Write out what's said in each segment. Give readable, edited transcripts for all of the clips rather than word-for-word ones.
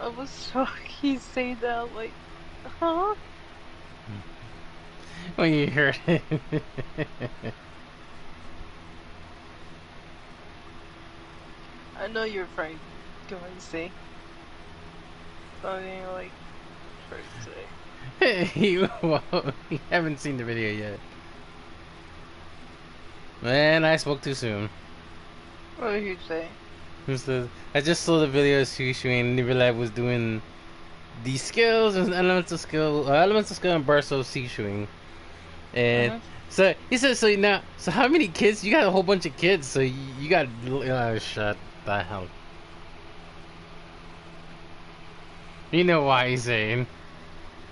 I was shocked he said that, like, huh? When you heard it. I know you're probably going to say something like crazy. Well, you haven't seen the video yet. Man, I spoke too soon. What did you say? I just saw the video of Sigewinne Nivelab was doing the skills and elements of skill and bursts of Sigewinne. And so he said, so now, so how many kids? You got a whole bunch of kids, so you got, shut the hell. You know why he's saying.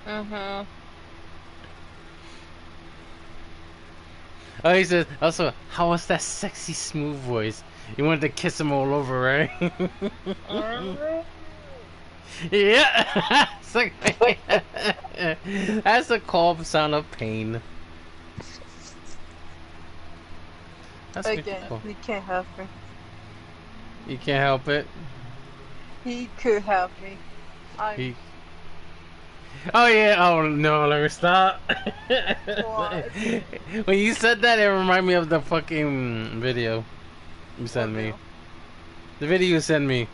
Mm-hmm. Oh, he says, also, how was that sexy smooth voice? You wanted to kiss him all over, right? Yeah! That's a call sound of pain. That's Again, cool. he can't help me. You can't help it. He could help me. Oh yeah, oh no, let me stop. What? When you said that, it reminded me of the fucking video you sent me. The video you sent me.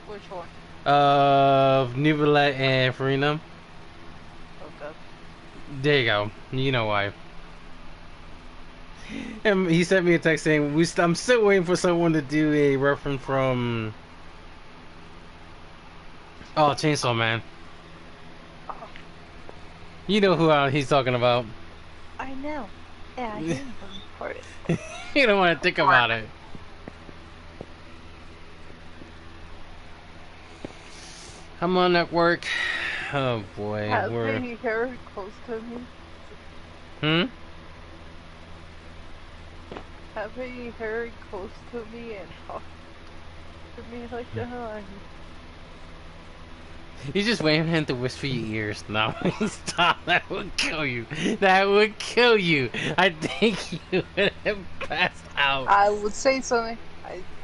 Which one? Of Nubila and Farina. Okay. There you go. You know why. And he sent me a text saying, I'm still waiting for someone to do a reference from... Oh, Chainsaw Man. You know who he's talking about. I know. Yeah, I didn't report it. You don't want to think about it. I'm on network. Oh boy. Have you heard close to me? Have you heard close to me and talk to me like that? You just waiting for him to whisper your ears. No, stop. That would kill you. That would kill you. I think you would have passed out. I would say something.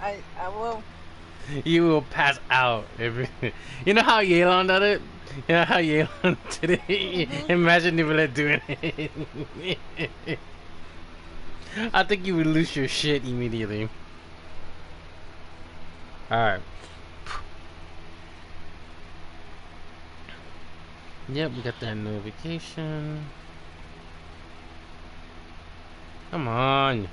I will. You will pass out. You know how Yelan did it? You know how Yelan did it? Imagine if we doing it. I think you would lose your shit immediately. Alright. Yep, we got that notification. Come on.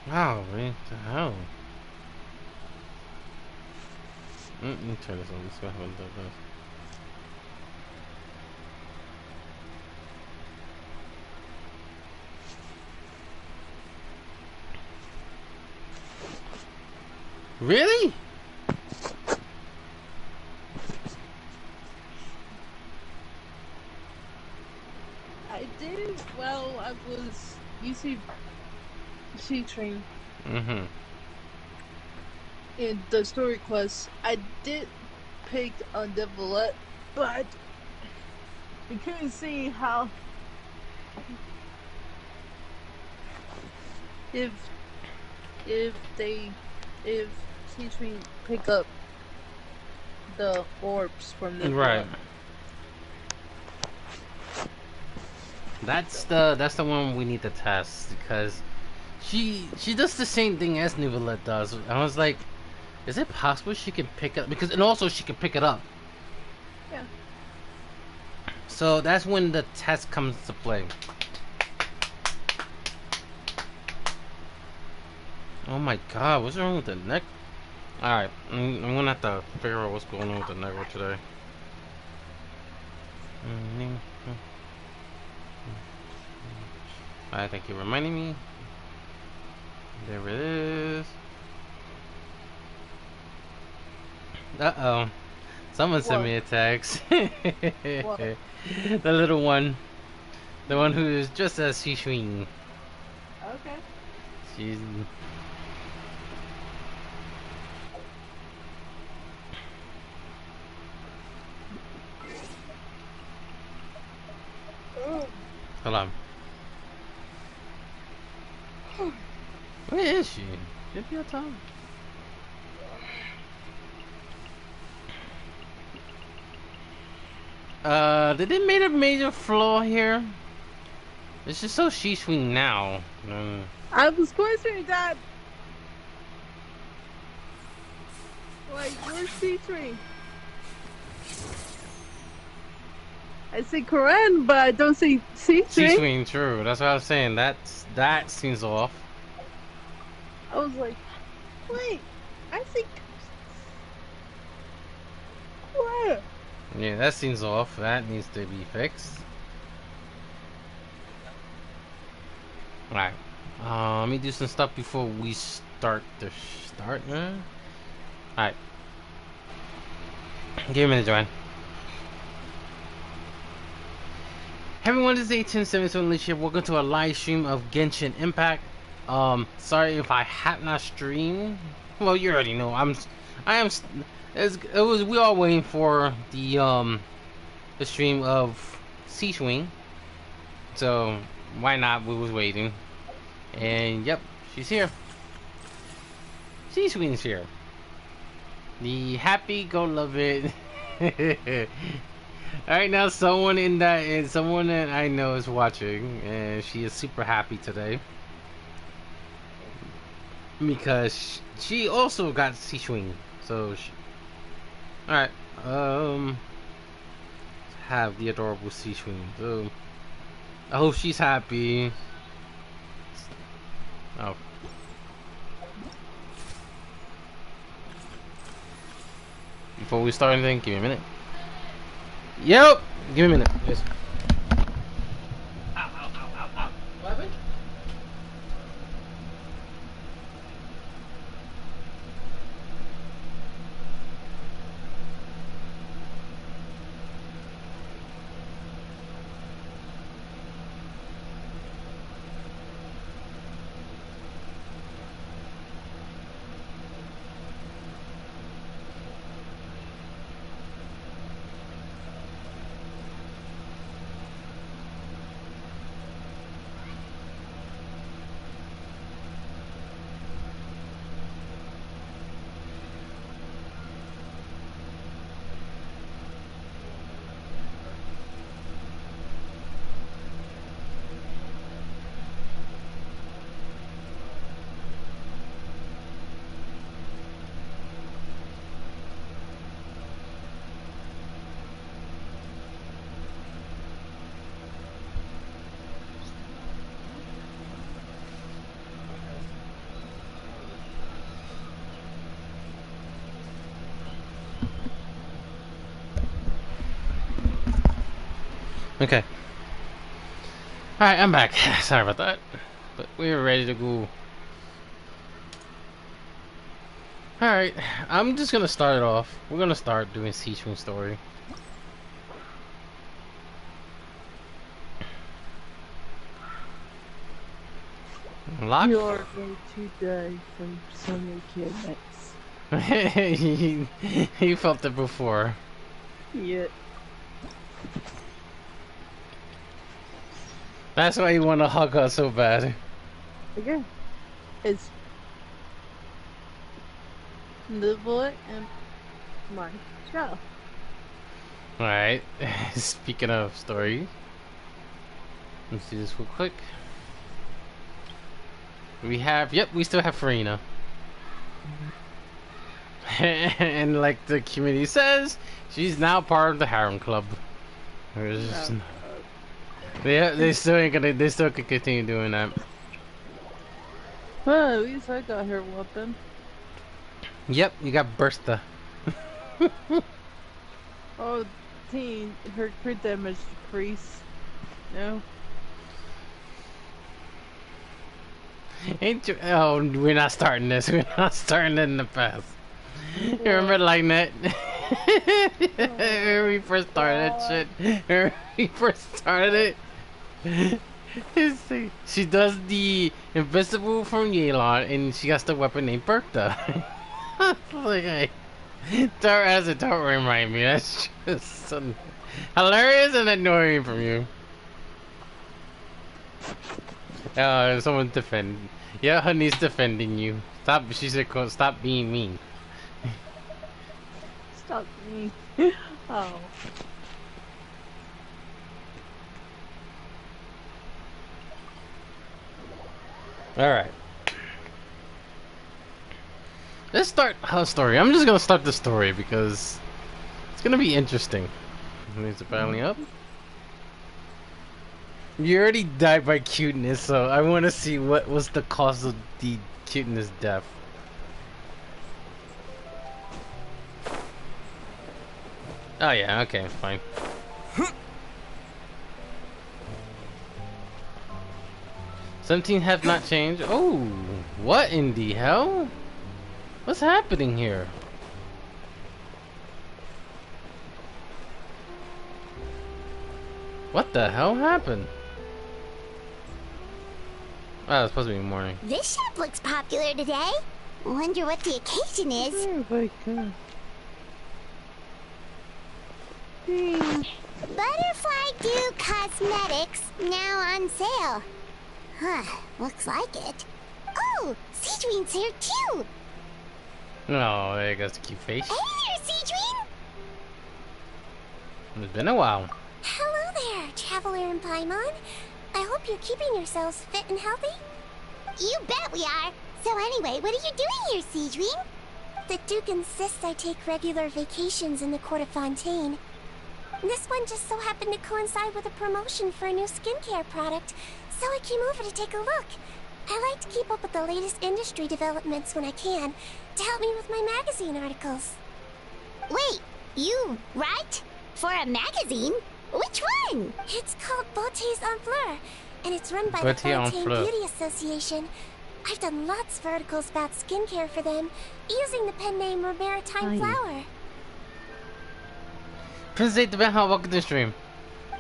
Wow, what the hell? Let me turn this on. Let's go ahead and do this. Really? I did. Well, I was using C-Train. In the story quest, I did pick on Devilet, but I couldn't see how if C-Train pick up the orbs from the right. That's the one we need to test because she does the same thing as Nivelette does. I was like, is it possible she can pick up and also she can pick it up. Yeah. So that's when the test comes to play. Oh my god, what's wrong with the neck? Alright, I'm gonna have to figure out what's going on with the network today. Alright, thank you for reminding me. There it is. Uh-oh. Someone sent me a text. The little one. The one who is just as Sigewinne. Okay. She's... Hold on. Where is she? Should be on top. Did they make a major flaw here? It's just so Sigewinne now. I was questioning that. Like, where's C3? I see Corinne, but I don't see C3. Sigewinne, true. That's what I was saying. That seems off. I was like, wait, I think. Where? Yeah, that seems off. That needs to be fixed. Alright. Let me do some stuff before we start the start, man. Alright. Give me a minute, Joanne. Hey everyone, this is ATM here. Welcome to a live stream of Genshin Impact. Sorry if I have not streamed. Well, you already know. We all waiting for the stream of Sigewinne. So why not? We was waiting, and yep, she's here. Sigewinne's here. The happy go love it. Alright, now someone that I know is watching, and she is super happy today because she also got Sigewinne. So alright, have the adorable Sigewinne. So I hope she's happy. Oh. Before we start anything, give me a minute. Yep, give me a minute. Yes. Ow, ow, ow, ow, ow. What happened? Okay. Alright, I'm back. Sorry about that. But we're ready to go. Alright, I'm just gonna start it off. We're gonna start doing Sigewinne's story. Lock? You're going to die from some mechanics. He felt it before. Yeah. That's why you want to hug her so bad. Okay. It's the boy and my child. Alright. Speaking of story, let's do this real quick. We still have Farina. And like the community says, she's now part of the harem club. They still can continue doing that. Well, at least I got her weapon. Yep, you got Bursta. Oh, her crit damage decrease. No. Ain't you? Oh, we're not starting this. We're not starting it in the past. You remember like that? When we first started that shit. When we first started it. She does the invisible from Yelan, and she has the weapon named Bertha. Like, hey, don't remind me. That's just hilarious and annoying from you. Someone defend. Yeah, honey's defending you. Stop. She said, "Stop being mean." Stop me. Oh. All right. Let's start her story. I'm just gonna start the story because it's gonna be interesting. Is it battling up? You already died by cuteness, so I want to see what was the cause of the cuteness death. Oh yeah, okay, fine. 17 have not changed. Oh, what in the hell? What's happening here? What the hell happened? Oh, it's supposed to be morning. This shop looks popular today. Wonder what the occasion is. Oh my god. Butterfly Dew Cosmetics now on sale. Huh, looks like it. Oh, Sigewinne's here too. Oh, there goes the cute face. Hey there, Sigewinne. It's been a while. Hello there, Traveler and Paimon. I hope you're keeping yourselves fit and healthy. You bet we are. So anyway, what are you doing here, Sigewinne? The Duke insists I take regular vacations in the Court of Fontaine. This one just so happened to coincide with a promotion for a new skincare product, so I came over to take a look. I like to keep up with the latest industry developments when I can, to help me with my magazine articles. Wait, you write? For a magazine? Which one? It's called Beautés en Fleur, and it's run by the Fontaine Beauty Association. I've done lots of articles about skincare for them, using the pen name Maritime Flower. Princess the How welcome to the stream.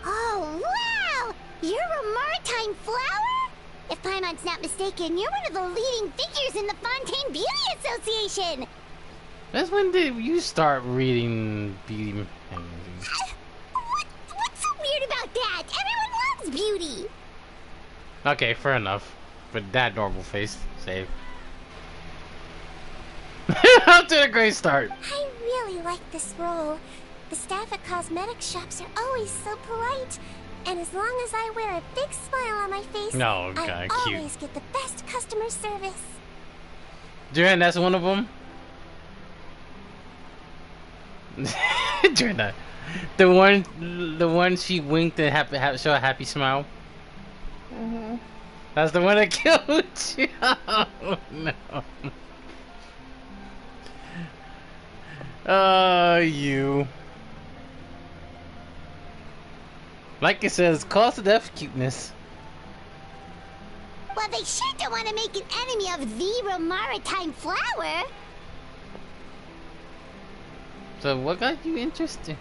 Oh, wow! You're a Maritime Flower? If Paimon's not mistaken, you're one of the leading figures in the Fontaine Beauty Association! That's when did you start reading beauty magazines? What's so weird about that? Everyone loves beauty! Okay, fair enough. But that normal face, save. Up to a great start. I really like this role. The staff at cosmetic shops are always so polite. And as long as I wear a big smile on my face, No, I cute. always get the best customer service. Duran, that's one of them. Duran, the one she winked and show a happy smile. That's the one that killed you. Oh no. Oh, you. Like it says, cause of death, cuteness. Well, they sure don't want to make an enemy of the Maritime Flower. So, what got you interested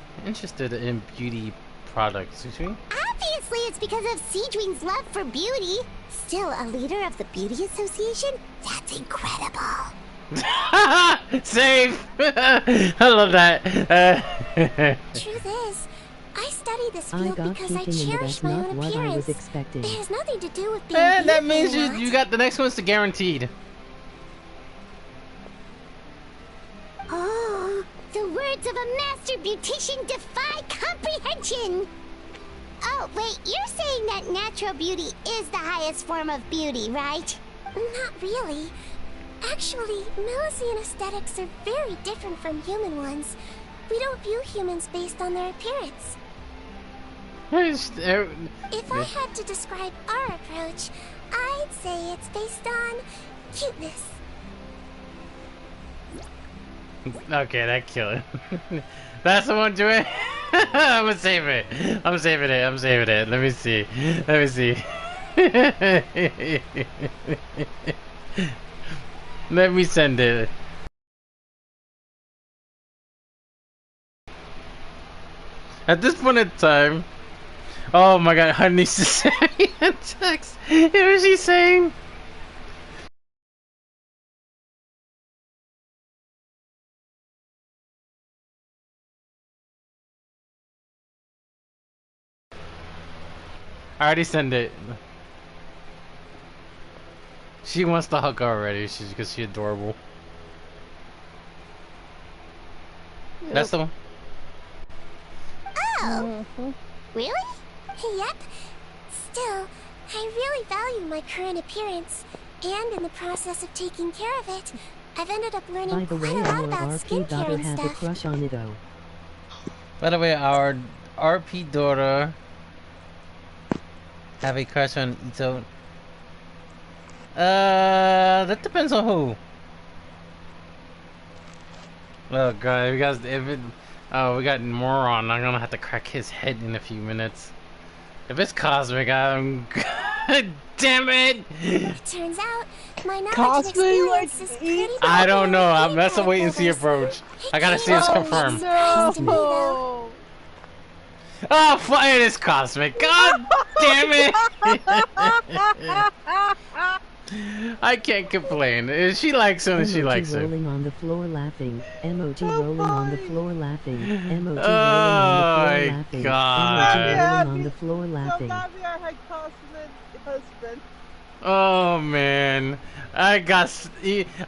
in beauty products, Sushi? Obviously, it's because of Sigewinne's love for beauty. Still a leader of the Beauty Association? That's incredible. Safe! I love that. Truth is, I study this field because I cherish my own appearance. It has nothing to do with being beautiful. That means you got the next one's the guaranteed. Oh, the words of a master beautician defy comprehension. Oh, wait, you're saying that natural beauty is the highest form of beauty, right? Not really. Actually, Milesian aesthetics are very different from human ones. We don't view humans based on their appearance. If I had to describe our approach, I'd say it's based on cuteness. Okay, that killed it. That's the one doing it. I'm gonna save it. I'm saving it. Let me see. Let me send it. At this point in time, oh my god, I need to say a text. What is she saying? I already sent it. She wants to hug already. She's because she's adorable. Yep. That's the one. Oh, really? Yep. Still, I really value my current appearance, and in the process of taking care of it, I've ended up learning By the way, quite a lot our about RP skincare daughter and has a stuff. crush on it though. By the way, our RP daughter have a crush on Ito. That depends on who. Oh god, we got if it. Oh, we got Moron. I'm gonna have to crack his head in a few minutes. If it's Cosmic, I'm. Damn it! It turns out, my knowledge and Cosplay experience like is pretty Ito? I don't know. popular with That's a skincare wait and see builders. approach. It I gotta see came if it's as a big confirmed. surprise to me, though. No. Oh, fine, it's Cosmic. God damn it! I can't complain. If she likes him, she Emoji likes him. rolling on the floor laughing. Emoji rolling on the floor laughing. Emoji Oh rolling my on the floor laughing. God. Emoji rolling on the floor laughing. So happy I had Cosmic husband. Oh man, I got.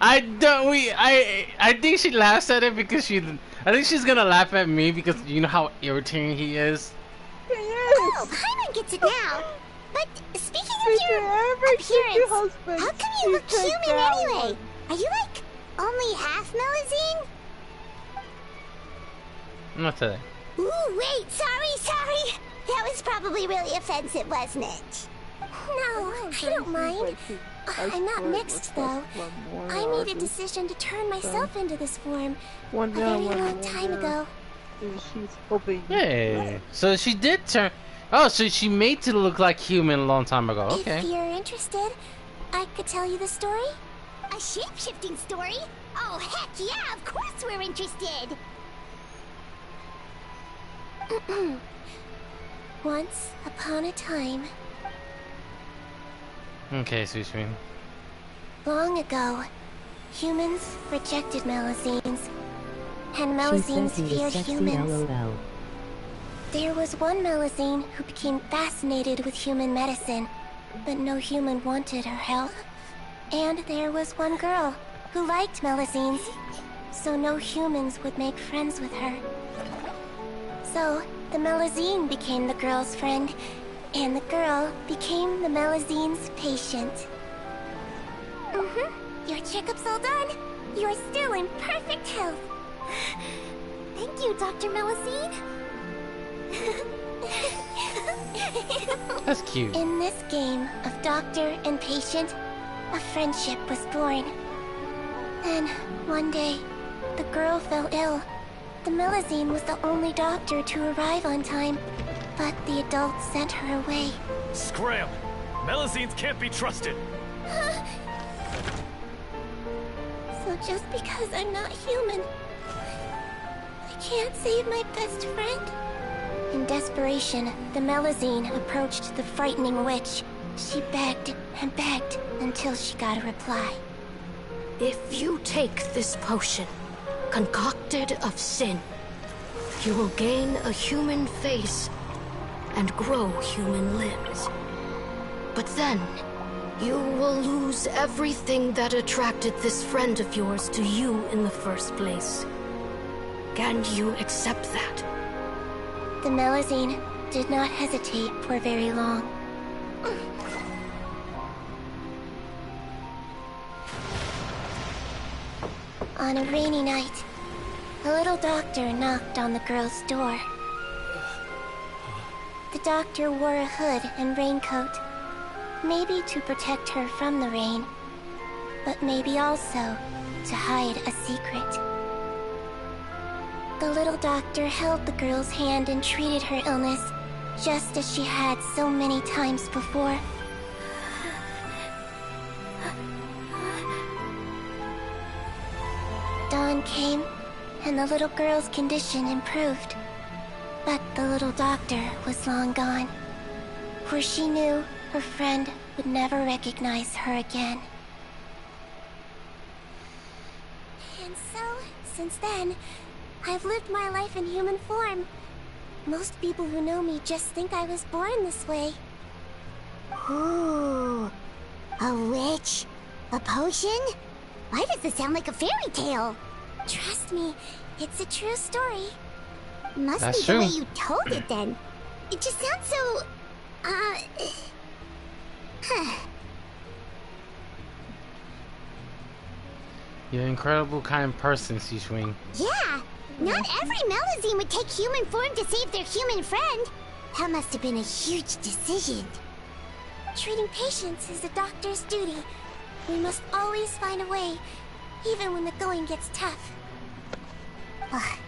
I don't. I think she laughs at it because she. I think she's gonna laugh at me because you know how irritating he is. He Oh, is. Paimon gets it now. But speaking of Speaking your every creepy appearance, husband. how come you look take human that anyway? one. Are you like only half Melusine? Not today. Ooh, wait, sorry. That was probably really offensive, wasn't it? No, I don't mind. I'm not mixed, though. I made a decision to turn myself into this form a very long time ago. She's hoping. Hey, so she did turn. Oh, so she made to look like human a long time ago. If Okay. you're interested, I could tell you the story. A shape-shifting story? Oh, heck yeah, of course we're interested! Once upon a time, Okay, Sigewinne. long ago, humans rejected Melusines, and She Melusines says he feared is sexy humans. LOL. There was one Melusine who became fascinated with human medicine, but no human wanted her help. And there was one girl who liked Melusines, so no humans would make friends with her. So, the Melusine became the girl's friend, and the girl became the Melusine's patient. Your checkup's all done. You're still in perfect health. Thank you, Dr. Melusine. That's cute. In this game of doctor and patient, a friendship was born. Then, one day, the girl fell ill. The Melusine was the only doctor to arrive on time, but the adults sent her away. Scram! Melusines can't be trusted! So just because I'm not human, I can't save my best friend? In desperation, the Melusine approached the frightening witch. She begged and begged until she got a reply. If you take this potion, concocted of sin, you will gain a human face and grow human limbs. But then, you will lose everything that attracted this friend of yours to you in the first place. Can you accept that? The Melusine did not hesitate for very long. On a rainy night, a little doctor knocked on the girl's door. The doctor wore a hood and raincoat, maybe to protect her from the rain, but maybe also to hide a secret. The little doctor held the girl's hand and treated her illness, just as she had so many times before. Dawn came, and the little girl's condition improved. But the little doctor was long gone, for she knew her friend would never recognize her again. And so, since then, I've lived my life in human form. Most people who know me just think I was born this way. Ooh, a witch? A potion? Why does this sound like a fairy tale? Trust me, it's a true story. Must That's be true. the way you told it then. It just sounds so... You're an incredible kind person, Sigewinne. Yeah, not every Melazine would take human form to save their human friend. That must have been a huge decision. Treating patients is a doctor's duty. We must always find a way, even when the going gets tough. Ugh.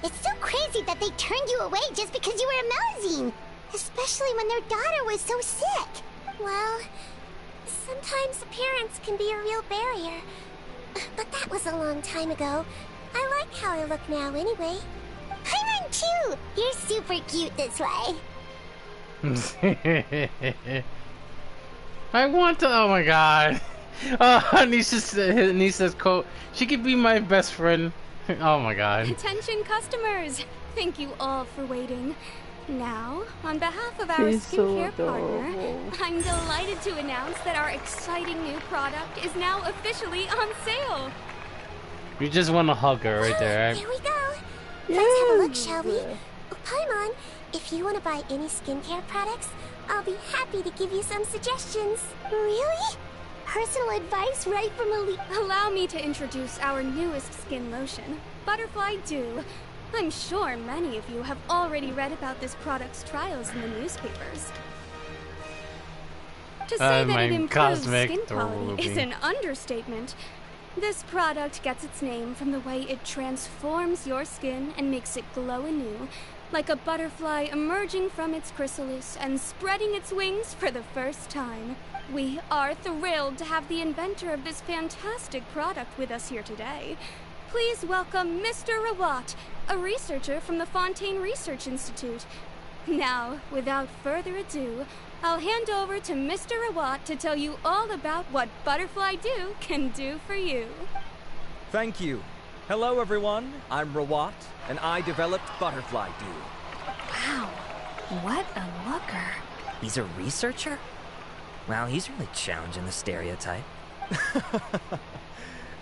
It's so crazy that they turned you away just because you were a Melazine, especially when their daughter was so sick. Well, sometimes appearance can be a real barrier. But that was a long time ago. I like how I look now anyway. Paimon too! You're super cute this way. I want to. Oh my god. Nisha's quote. She could be my best friend. Oh my god. Attention customers! Thank you all for waiting. Now, on behalf of our She's so skincare partner, adorable. I'm delighted to announce that our exciting new product is now officially on sale. You just want to hug her right there, right? Here we go. Let's have a look, shall we? Oh, Paimon, if you want to buy any skincare products, I'll be happy to give you some suggestions. Really? Personal advice right from Allow me to introduce our newest skin lotion, Butterfly Dew. I'm sure many of you have already read about this product's trials in the newspapers. To say that it improves skin quality is an understatement. This product gets its name from the way it transforms your skin and makes it glow anew, like a butterfly emerging from its chrysalis and spreading its wings for the first time. We are thrilled to have the inventor of this fantastic product with us here today. Please welcome Mr. Rawat, a researcher from the Fontaine Research Institute. Now, without further ado, I'll hand over to Mr. Rawat to tell you all about what Butterfly Dew can do for you. Thank you. Hello, everyone. I'm Rawat, and I developed Butterfly Dew. Wow, what a looker. He's a researcher? Wow, he's really challenging the stereotype.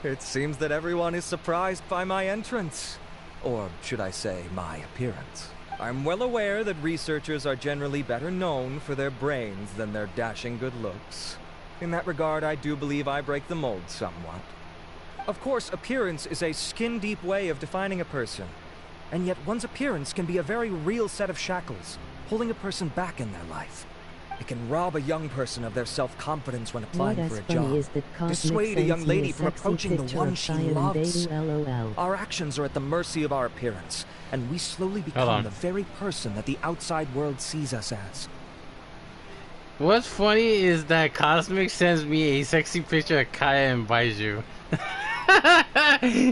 It seems that everyone is surprised by my entrance. Or should I say, my appearance. I'm well aware that researchers are generally better known for their brains than their dashing good looks. In that regard, I do believe I break the mold somewhat. Of course, appearance is a skin-deep way of defining a person. And yet one's appearance can be a very real set of shackles, holding a person back in their life. It can rob a young person of their self-confidence when applying for a job, dissuade a young lady from approaching the one she loves. Our actions are at the mercy of our appearance, and we slowly become the very person that the outside world sees us as. What's funny is that Cosmic sends me a sexy picture of Kaya and Baiju.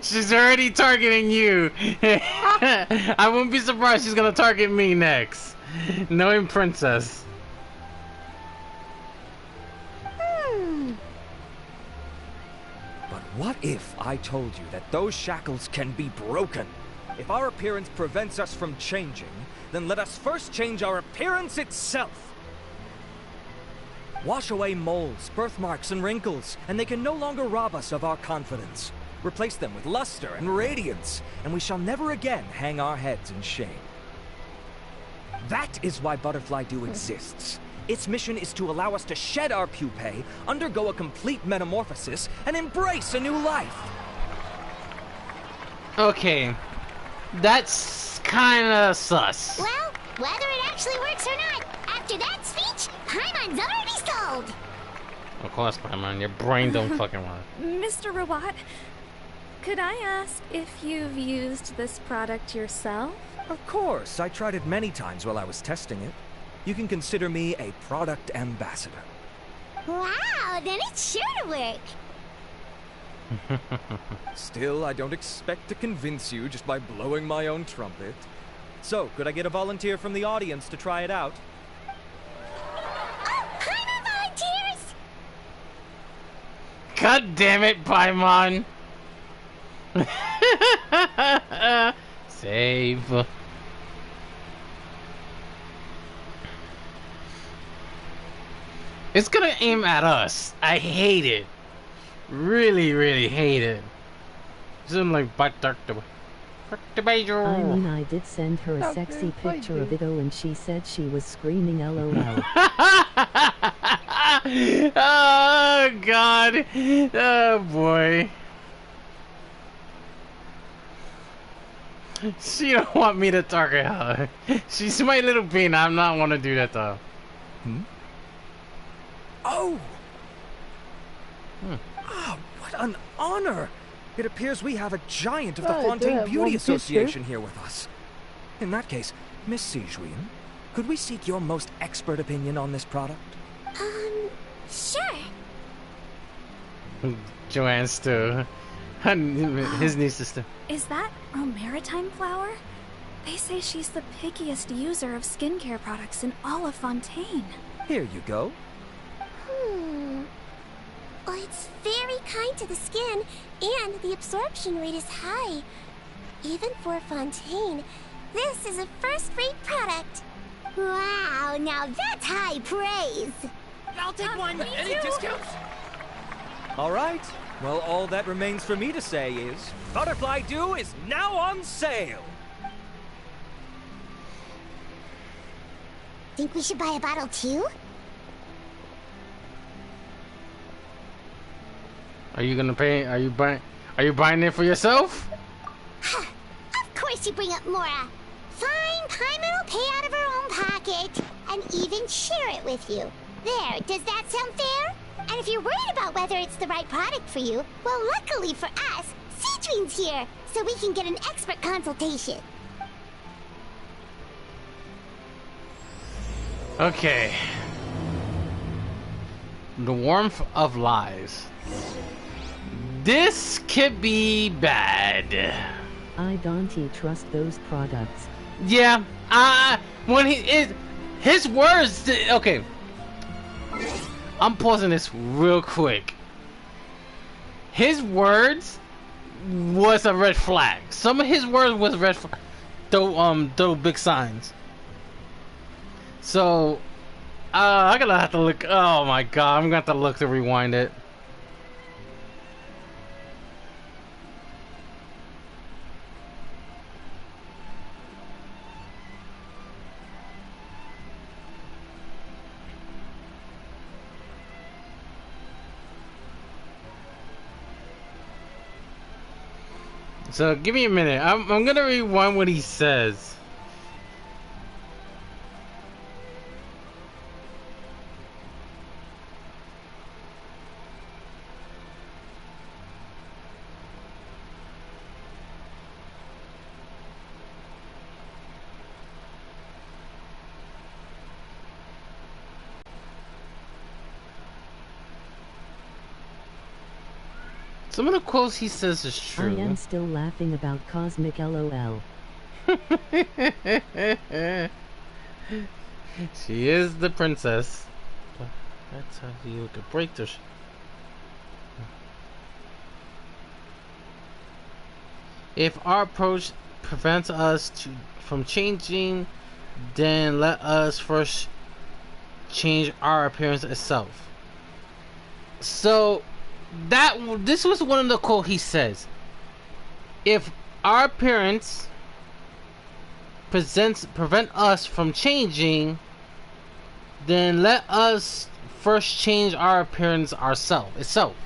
She's already targeting you. I won't be surprised she's gonna target me next. Knowing Princess. But what if I told you that those shackles can be broken? If our appearance prevents us from changing, then let us first change our appearance itself. Wash away moles, birthmarks, and wrinkles, and they can no longer rob us of our confidence. Replace them with luster and radiance, and we shall never again hang our heads in shame. That is why Butterfly Dew exists. Its mission is to allow us to shed our pupae, undergo a complete metamorphosis, and embrace a new life. Okay, that's kinda sus. Well, whether it actually works or not, after that speech, Paimon's already sold. Of course, Paimon, your brain don't fucking work. Mr. Rawat, could I ask if you've used this product yourself? Of course, I tried it many times while I was testing it. You can consider me a product ambassador. Wow, then it's sure to work. Still, I don't expect to convince you just by blowing my own trumpet. So, could I get a volunteer from the audience to try it out? Oh, Paimon volunteers! God damn it, Paimon! Save. It's gonna aim at us. I hate it. really hate it. Something like Dr. I mean, I did send her a sexy picture of it, and she said she was screaming LOL. Oh God! Oh boy! She don't want me to target her. She's my little bean. I'm not want to do that though. Oh! Ah, what an honor! It appears we have a giant of the Fontaine Beauty Association here with us. In that case, Miss Sigewinne, could we seek your most expert opinion on this product? Sure. Joanne's too. His new sister. Is that a maritime flower? They say she's the pickiest user of skincare products in all of Fontaine. Here you go. Well, it's very kind to the skin, and the absorption rate is high. Even for Fontaine, this is a first-rate product. Wow, now that's high praise. I'll take one. Any discounts? All right. Well, all that remains for me to say is, Butterfly Dew is now on sale. Think we should buy a bottle too? Are you gonna pay? Are you buying it for yourself? Of course you bring up Mora. Fine, Paimon will pay out of her own pocket and even share it with you. There, does that sound fair? And if you're worried about whether it's the right product for you, well, luckily for us, Sigewinne's here, so we can get an expert consultation. Okay. The warmth of lies. This could be bad. I don't trust those products. Yeah. When his words. Okay. I'm pausing this real quick. His words was a red flag. Some of his words was red flag. Those big signs. So, I'm gonna have to look. Oh my God, I'm gonna have to look to rewind it. So give me a minute. I'm gonna rewind what he says. Some of the quotes he says is true. I am still laughing about Cosmic LOL. She is the princess. That's how you could break the. If our approach prevents us from changing, then let us first change our appearance itself. So. This was one of the quotes he says. If our appearance prevent us from changing, then let us first change our appearance itself.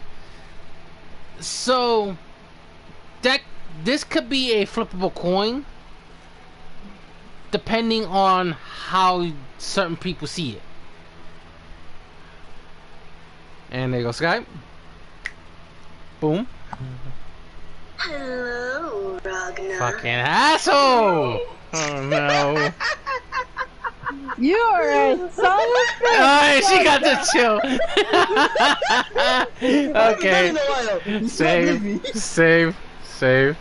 So this could be a flippable coin, depending on how certain people see it. And there you go, Skype. Boom. Hello, Ragnar. Fucking asshole! Oh no. You're a son of a bitch! Alright, she got the chill. Okay. Save.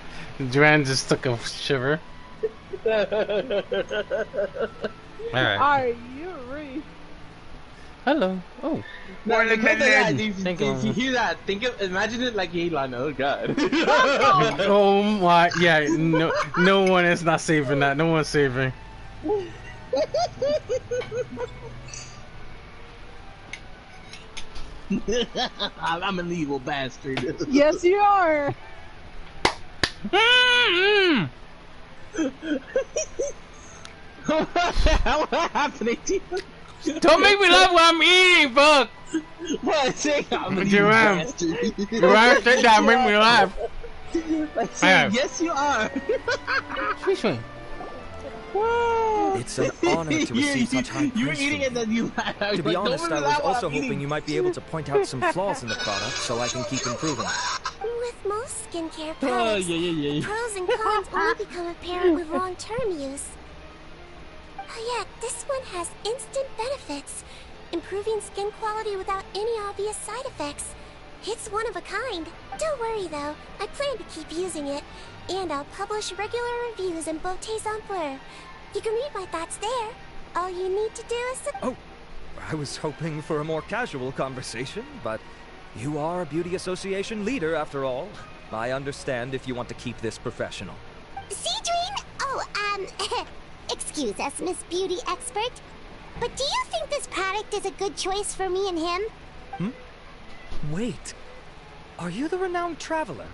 Joanne just took a shiver. Alright. Alright, you're right. Hello. Oh. No, you hear that? Imagine it like Elon. Oh God. Oh my, yeah. No one is not saving that. No one's saving. I'm an evil bastard. Yes, you are. What happening to you? Don't make me laugh while I'm eating, fuck! What? Say I'm an evil Jerome. bastard. Jerome, sit down, make me laugh. I said, yes, you are. Sigewinne. It's an honor to receive such high praise. You were eating it, then you. To be honest, I was also hoping you might be able to point out some flaws in the product so I can keep improving. With most skincare products, pros and cons only become apparent with long-term use. Oh yeah, this one has instant benefits, improving skin quality without any obvious side effects. It's one of a kind. Don't worry though, I plan to keep using it, and I'll publish regular reviews in Beauté's Ampleur. You can read my thoughts there. All you need to do is... Oh, I was hoping for a more casual conversation, but you are a beauty association leader after all. I understand if you want to keep this professional. Sigewinne? Oh, excuse us, Miss Beauty Expert. But do you think this product is a good choice for me and him? Wait, are you the renowned traveler?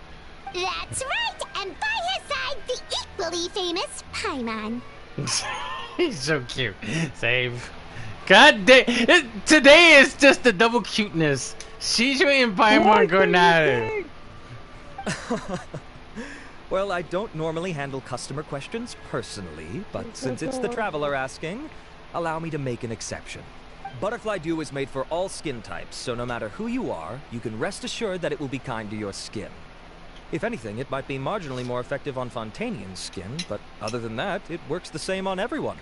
That's right, and by his side, the equally famous Paimon. He's so cute. Save. God damn. Today is just the double cuteness. Sigewinne and Paimon going at it. Well, I don't normally handle customer questions personally, but since it's the traveler asking, allow me to make an exception. Butterfly Dew is made for all skin types, so no matter who you are, you can rest assured that it will be kind to your skin. If anything, it might be marginally more effective on Fontainian's skin, but other than that, it works the same on everyone.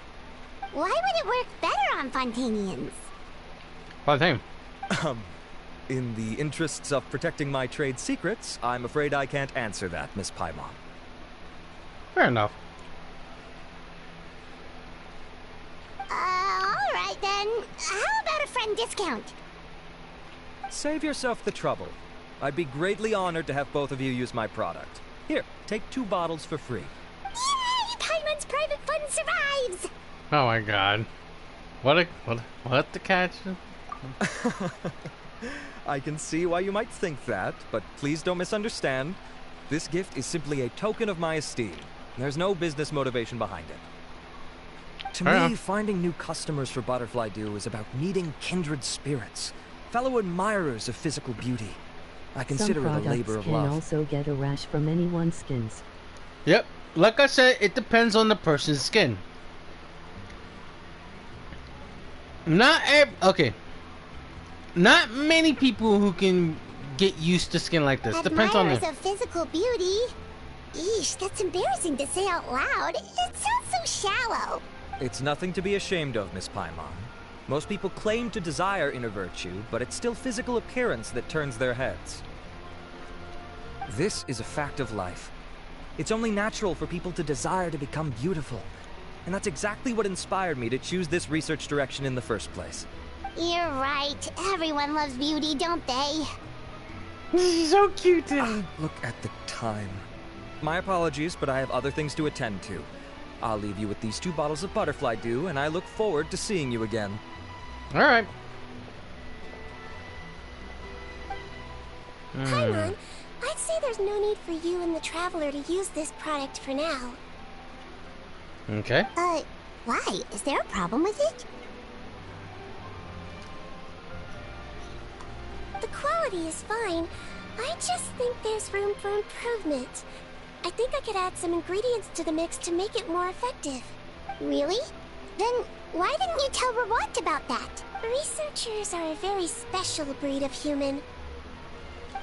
Why would it work better on Fontainians? Fontaine. In the interests of protecting my trade secrets, I'm afraid I can't answer that, Miss Paimon. Fair enough. Alright then. How about a friend discount? Save yourself the trouble. I'd be greatly honored to have both of you use my product. Here, take 2 bottles for free. Yay! Paimon's private fund survives! Oh my god. What the catch? I can see why you might think that, but please don't misunderstand. This gift is simply a token of my esteem. There's no business motivation behind it. To me, finding new customers for Butterfly Dew is about meeting kindred spirits, fellow admirers of physical beauty. I consider it a labor of love. Some products can also get a rash from anyone's skins. Yep. Like I said, it depends on the person's skin. Not many people who can get used to skin like this. Depends on Admirers of physical beauty? Eesh, that's embarrassing to say out loud. It sounds so shallow. It's nothing to be ashamed of, Miss Paimon. Most people claim to desire inner virtue, but it's still physical appearance that turns their heads. This is a fact of life. It's only natural for people to desire to become beautiful. And that's exactly what inspired me to choose this research direction in the first place. You're right. Everyone loves beauty, don't they? So cute. Look at the time. My apologies, but I have other things to attend to. I'll leave you with these 2 bottles of Butterfly Dew, and I look forward to seeing you again. Alright. Paimon, I'd say there's no need for you and the Traveler to use this product for now. Okay. Why? Is there a problem with it? The quality is fine. I just think there's room for improvement. I think I could add some ingredients to the mix to make it more effective. Really? Then why didn't you tell Rawat about that? Researchers are a very special breed of human.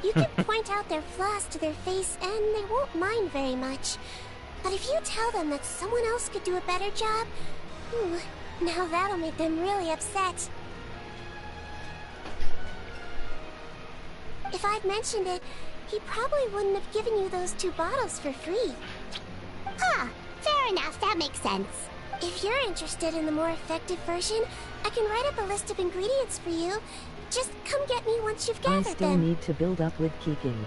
You can point out their flaws to their face and they won't mind very much. But if you tell them that someone else could do a better job, now that'll make them really upset. If I'd mentioned it, he probably wouldn't have given you those 2 bottles for free. Huh, fair enough, that makes sense. If you're interested in the more effective version, I can write up a list of ingredients for you. Just come get me once you've gathered them. I still need to build up with Keeking.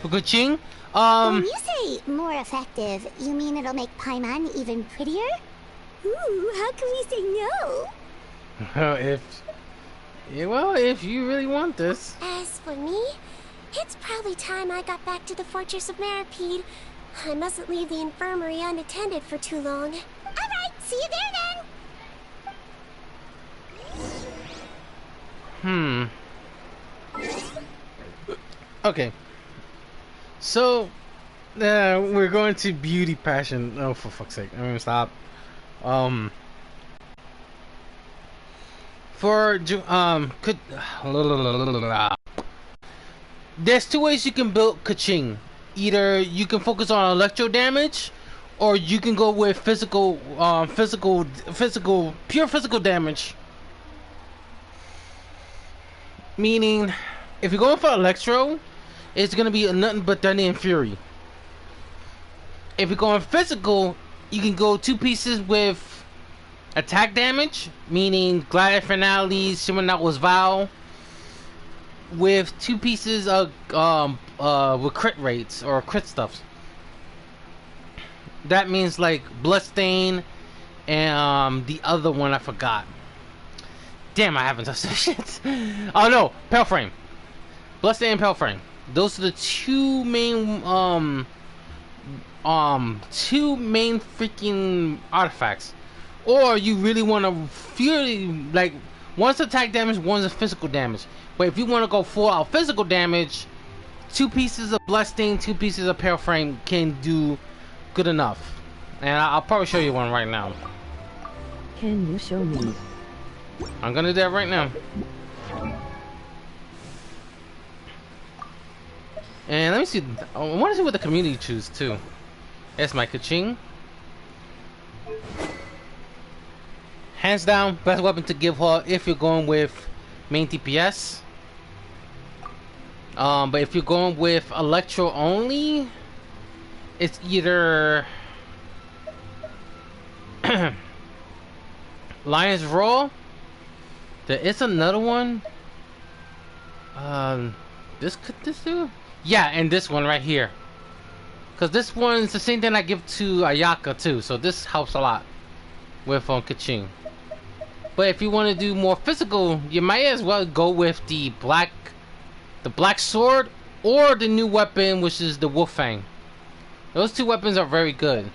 Pukuching? When you say more effective, you mean it'll make Paimon even prettier? Ooh, how can we say no? if you really want this. As for me, it's probably time I got back to the Fortress of Maripede. I mustn't leave the infirmary unattended for too long. Alright, see you there then! Okay. So, we're going to beauty passion. Oh, for fuck's sake. I'm gonna stop. There's two ways you can build Kaching. Either you can focus on electro damage, or you can go with pure physical damage. Meaning, if you're going for electro, it's gonna be nothing but Thunder and Fury. If you're going physical, you can go 2 pieces with attack damage, meaning Gladiator Finale, someone that was Vow, with 2 pieces of with crit rates or crit stuffs. That means like Bloodstain and the other one I forgot. Damn, I haven't touched that shit. Oh no, Pale Frame. Bloodstain and Pale Frame. Those are the two main freaking artifacts. Or you really want to fury, like, one's attack damage, one's a physical damage. But if you want to go full out physical damage, 2 pieces of Bloodstain, 2 pieces of Pale Frame can do good enough. And I'll probably show you one right now. Can you show me? I'm gonna do that right now. And let me see. I want to see what the community choose too. That's my Kaching. Hands down, best weapon to give her if you're going with main DPS. But if you're going with Electro only, it's either Lion's Roar. There is another one. This could this do? Yeah, and this one right here. Cause this one's the same thing I give to Ayaka too, so this helps a lot with Kaching. But if you want to do more physical, you might as well go with the black sword or the new weapon, which is the Wolf Fang. Those 2 weapons are very good.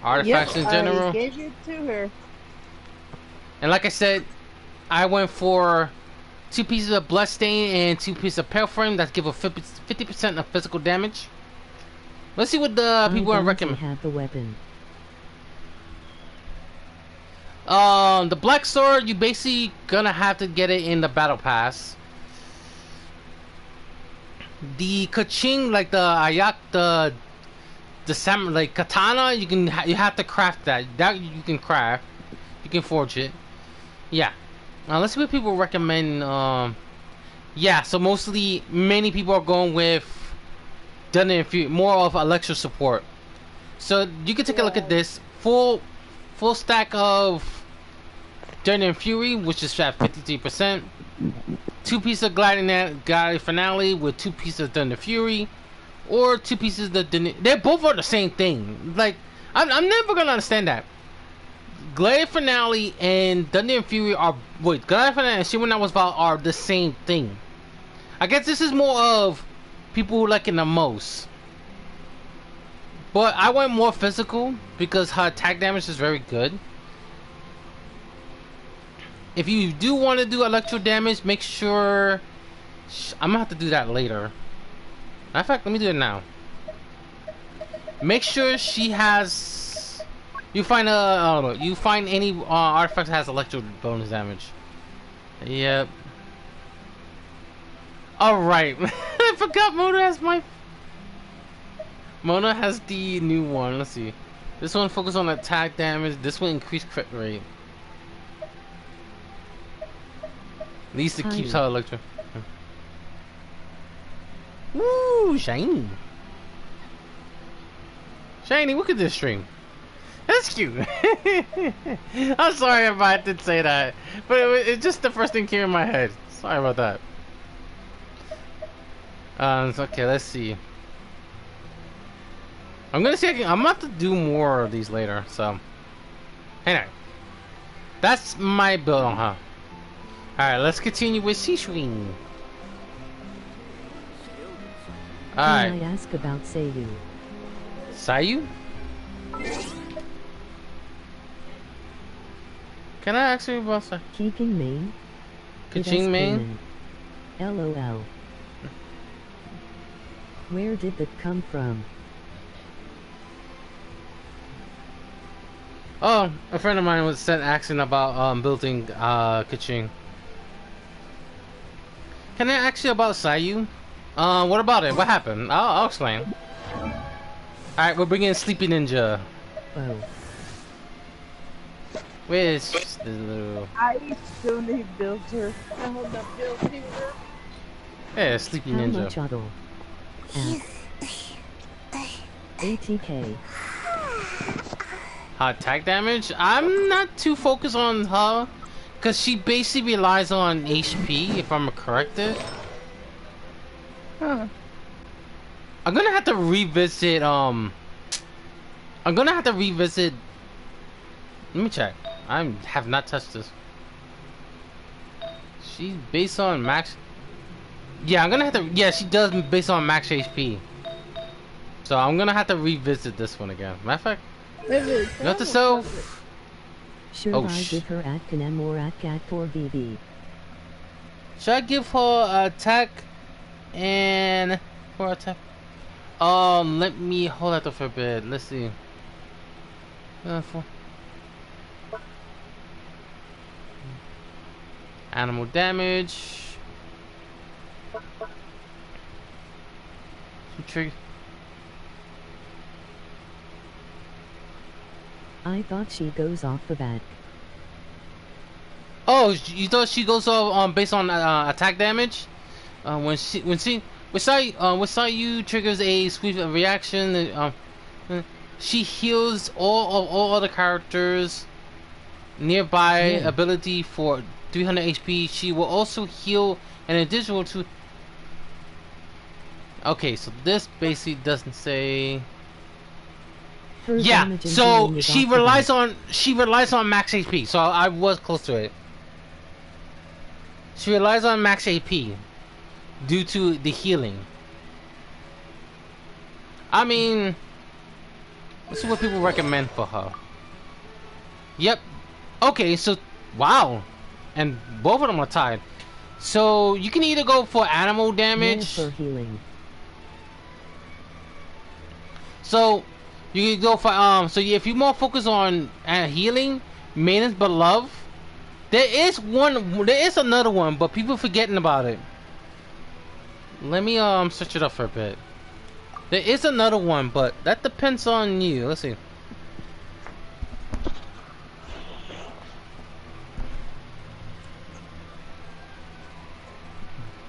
Artifacts in general. I gave it to her. And like I said, I went for 2 pieces of Bloodstain and 2 pieces of Pale Frame that give a 50% of physical damage. Let's see what the people are recommend. Have the weapon. The Black Sword, you basically gonna have to get it in the Battle Pass. The Kaching, like the Ayak, the like Katana, you have to craft that. That you can craft. You can forge it. Yeah. Let's see what people recommend. Yeah, so many people are going with Thunder and Fury, more of Electro support. So you can take a look at this full stack of Thunder and Fury, which is at 53%. 2 pieces of Gladiator Finale with 2 pieces of Thunder Fury, or 2 pieces of they both are the same thing. Like I'm never gonna understand that. Gladiator Finale and Thunder and Fury are Gladiator Finale and Sigewinne was Val are the same thing. I guess this is more of people who like it the most. But I went more physical because her attack damage is very good. If you do want to do electro damage, make sure I'm gonna have to do that later. Matter of fact, let me do it now. Make sure she has. You find you find any artifact that has electro bonus damage. Yep. All right. I forgot Mona has the new one. Let's see. This one focuses on attack damage. This one increased crit rate. At least it keeps her electro. Woo, shiny. Shiny, look at this stream. That's cute. I'm sorry if I did say that, but it's just the first thing came in my head. Sorry about that. Okay, let's see. I'm gonna see. I'm gonna have to do more of these later. So, anyway, That's my build on her. Alright, let's continue with Sigewinne. Alright. Can I ask about Sayu? Sayu? Can I ask you about Sayu? Keeping main? Kaching main? LOL. Where did that come from? Oh, a friend of mine was sent asking about building Kaching. Can I ask you about Sayu? What about it? What happened? I'll explain. Alright, we're bringing Sleepy Ninja. Oh. Where's the little... I still need builder. I will not build here. Yeah, Sleepy How Ninja. much other? ATK. Her attack damage? I'm not too focused on her, because she basically relies on HP, if I'm corrected. Huh. I'm gonna have to revisit, Let me check. I have not touched this. She's based on max... Yeah, I'm gonna have to... Yeah, she does based on max HP. So I'm gonna have to revisit this one again. Matter of fact... Not to self. Should I give her Atkin or Atcat for VV? Should I give her attack and for attack? Let me hold that for a bit. Let's see. Animal damage. Trigger. I thought she goes off the bat. Oh, you thought she goes off based on attack damage? When Sayu triggers a sweep reaction, she heals all other characters nearby ability for 300 HP. She will also heal an additional 2. Okay, so this basically doesn't say. Yeah, so she relies on max HP. So I was close to it. She relies on max HP due to the healing. I mean, let's see what people recommend for her. Yep. Okay, so wow, and both of them are tied. So you can either go for animal damage for healing. So you can go for so if you more focus on healing, maintenance, but love. There is another one, but people forgetting about it. Let me search it up for a bit. There is another one, but that depends on you. Let's see.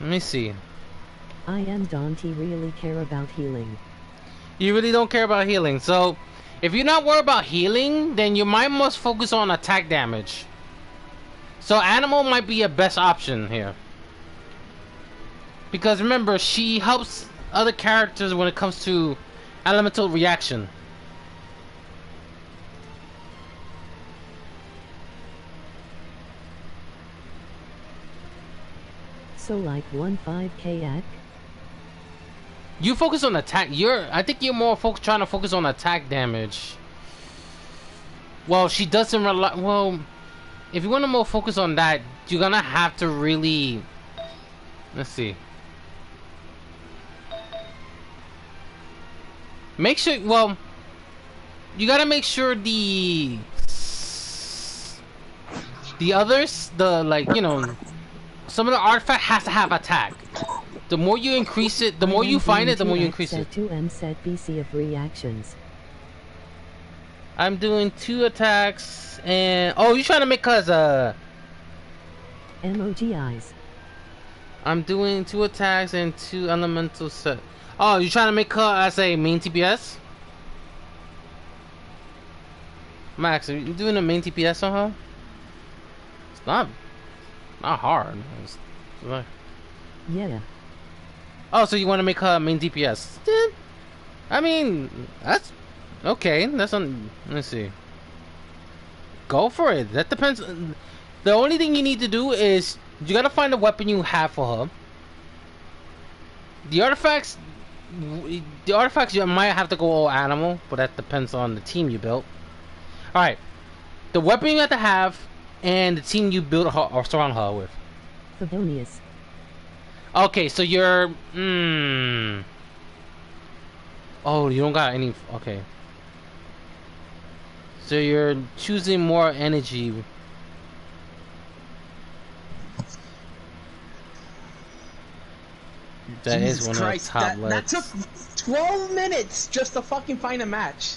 Let me see. I and Dante really care about healing. You really don't care about healing. So, if you're not worried about healing, then you might must focus on attack damage. So, animal might be your best option here. Because remember, she helps other characters when it comes to elemental reaction. So like 1.5k ac? You focus on attack. I think you're more trying to focus on attack damage. Well, she doesn't rely. Well, if you want to more focus on that, you're gonna have to really. Let's see. Make sure. Well, you gotta make sure the others, some of the artifact has to have attack. The more you increase it, the more you find it, the more you increase it. 2M set BC of reactions. I'm doing 2 attacks and you're trying to make us MOGIs. I'm doing 2 attacks and 2 elemental set. Oh, you're trying to make her as a main TPS? Max, are you doing a main TPS on her? It's not hard. It's like... Yeah. Oh, so you want to make her main DPS? I mean, that's okay. That's on. Let's see. go for it. That depends. The only thing you need to do is you gotta find a weapon you have for her. The artifacts you might have to go all animal, but that depends on the team you built. All right, the weapon you have to have, and the team you built her or surround her with. Favonius. Okay, so you're. Oh, you don't got any. Okay. So you're choosing more energy. That Jesus is one Christ, of the top that took 12 minutes just to fucking find a match.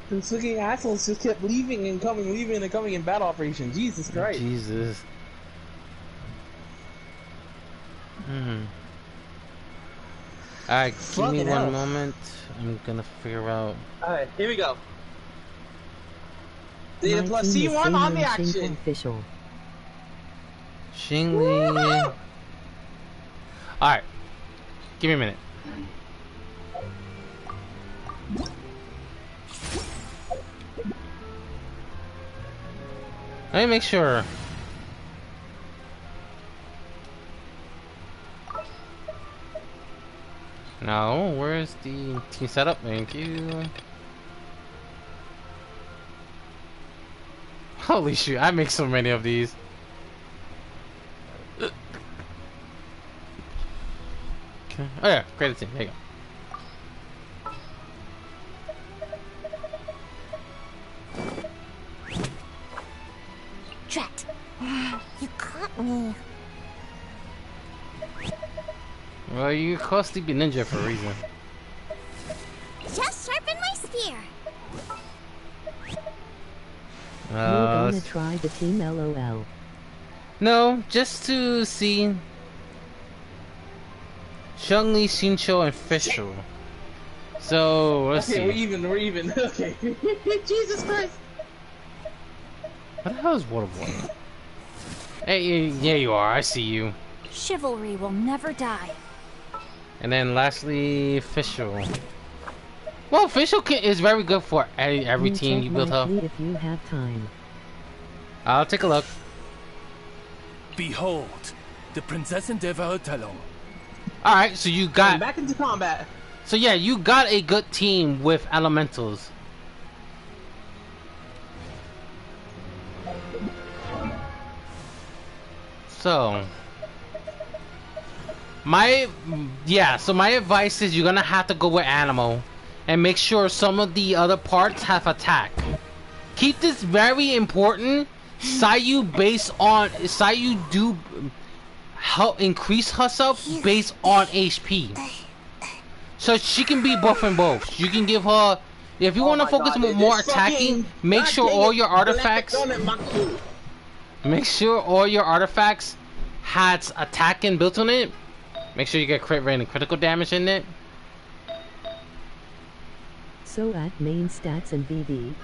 Those fucking assholes just kept leaving and coming in battle operation. Jesus Christ. Jesus. Alright, give me one moment. I'm gonna figure out. Alright, here we go. The plus C1 on the action. Official. Xingli. Alright. Give me a minute. Let me make sure. No, where's the team setup? Thank you. Holy shoot, I make so many of these. Okay. Oh yeah, create a team. There you go. Drat. You caught me. Well, you call Sleepy Ninja for a reason. Just sharpen my spear. We're gonna try the team LOL. No, just to see Xingli, Xinqiu, and Fischl. So, let's see. Okay, we're even. Okay. Jesus Christ. What the hell is Waterboy? Hey, yeah, you are. I see you. Chivalry will never die. And then lastly, Fischl. Well, Fischl is very good for every team you build up. If you have time. I'll take a look. Behold, the Prinzessin der Verurteilung. Alright, so you got... Back into combat. So yeah, you got a good team with elementals. So... my advice is you're gonna have to go with animal. And make sure some of the other parts have attack. Keep this very important. Sayu do help increase herself based on HP. So she can be buff and both. You can give her, if you want to focus more attacking, make sure all your artifacts has attacking built on it. Make sure you get crit rate and critical damage in it. So at main stats and VV.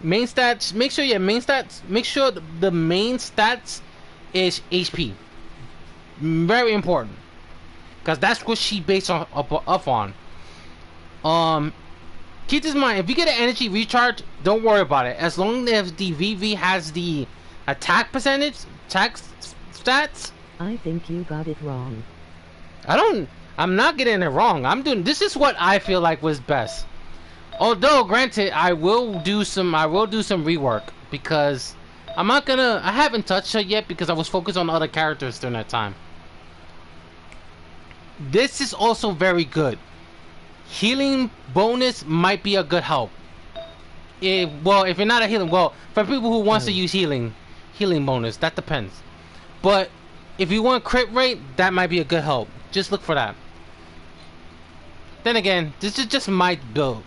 Main stats, make sure the main stats is HP. Very important. Because that's what she based up on. Keep this in mind, if you get an energy recharge, don't worry about it. As long as the VV has the attack percentage, attack stats. I think you got it wrong. I'm not getting it wrong. This is what I feel like was best. Although, granted, I will do some rework because I haven't touched her yet because I was focused on other characters during that time. This is also very good. Healing bonus might be a good help. If you're not a healing, for people who wants to use healing bonus, that depends. But if you want crit rate, that might be a good help. Just look for that. Then again, this is just my build.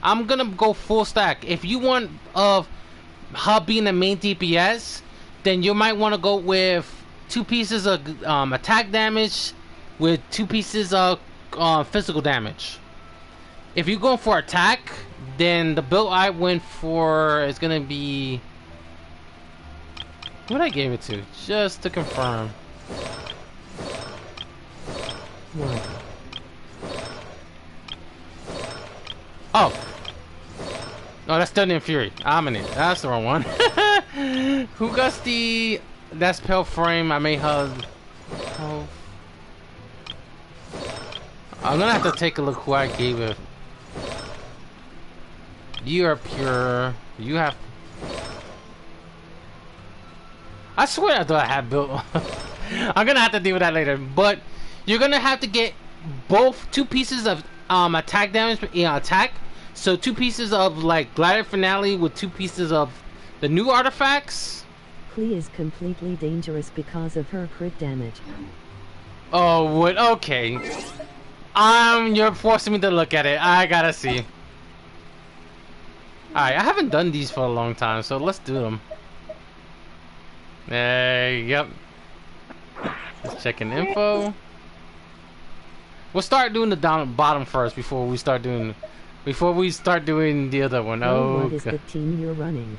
I'm gonna go full stack. If you want her being the main DPS, then you might want to go with 2 pieces of attack damage with 2 pieces of physical damage. If you're going for attack, then the build I went for is gonna be what I gave it to, just to confirm. Oh. Oh, that's Thunder and Fury. Ominous. That's the wrong one. Who got the... That's Pale Frame. I may have... Oh. I'm gonna have to take a look who I gave it. You are pure. You have... I swear I thought I had built... I'm gonna have to deal with that later. But you're gonna have to get both 2 pieces of attack damage, attack. So 2 pieces of like Glider Finale with 2 pieces of the new artifacts. Klee is completely dangerous because of her crit damage. Oh, what? Okay. You're forcing me to look at it. I gotta see. Alright, I haven't done these for a long time, so let's do them. Yep. Just checking info. We'll start doing the bottom first before we start doing the other one. Oh, what is the team you're running?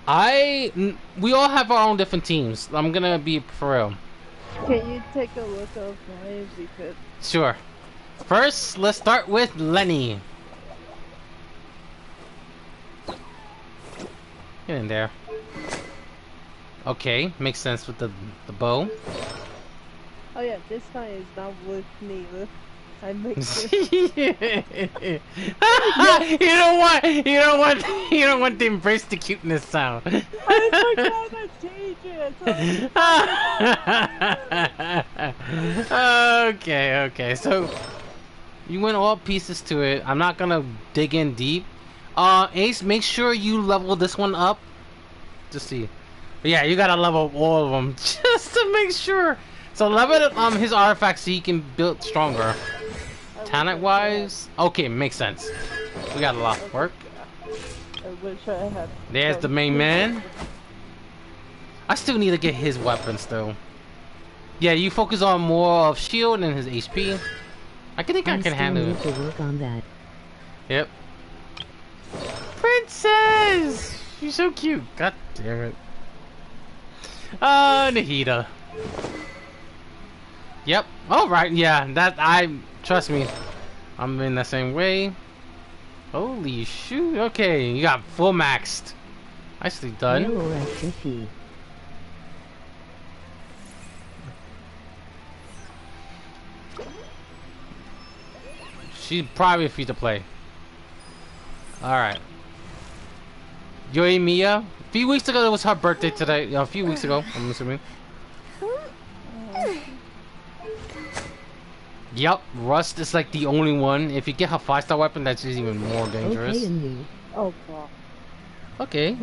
We all have our own different teams. I'm gonna be for real. Can you take a look of mine because... Sure. First, let's start with Lenny. Get in there. Okay, makes sense with the bow. Oh yeah, this time is not with me. I make it. You don't want to embrace the cuteness sound. I forgot to change it. Okay. So you went all pieces to it. I'm not gonna dig in deep. Ace, make sure you level this one up. Just see. But yeah, you gotta level all of them just to make sure. So level his artifacts so he can build stronger. Talent wise, okay, makes sense. We got a lot of work. I wish I had. There's the main man. I still need to get his weapons though. Yeah, you focus on more of shield and his HP. I think I can handle it. To work on that. Yep. Princess, you're so cute. God damn it. Nahida. Yep. All right. Yeah. Trust me. I'm in the same way. Holy shoot. Okay. You got full maxed. Nicely done. She's probably free to play. All right. Yoimiya. A few weeks ago, it was her birthday today. A few weeks ago, I'm assuming. Yep, Rust is like the only one. If you get her 5-star weapon, that's just even more dangerous. Okay, oh god. Okay.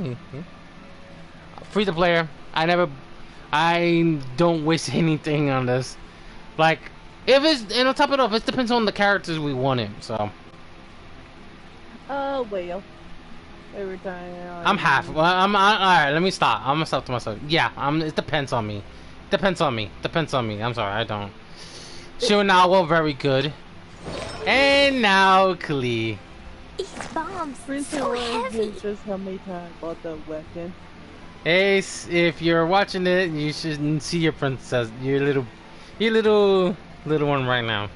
Free to player. I don't waste anything on this. Like, if it's, and on top of it, it depends on the characters we wanted. So. Well. Every time. I'm half. Well, alright. Let me stop. I'm gonna stop to myself. Yeah. It depends on me. Depends on me. I'm sorry. I don't. Shionawa, very good. And now Klee. These bombs Prince so heavy. Just how many times bought the weapon. Ace, if you're watching it, you should see your princess, your little one right now.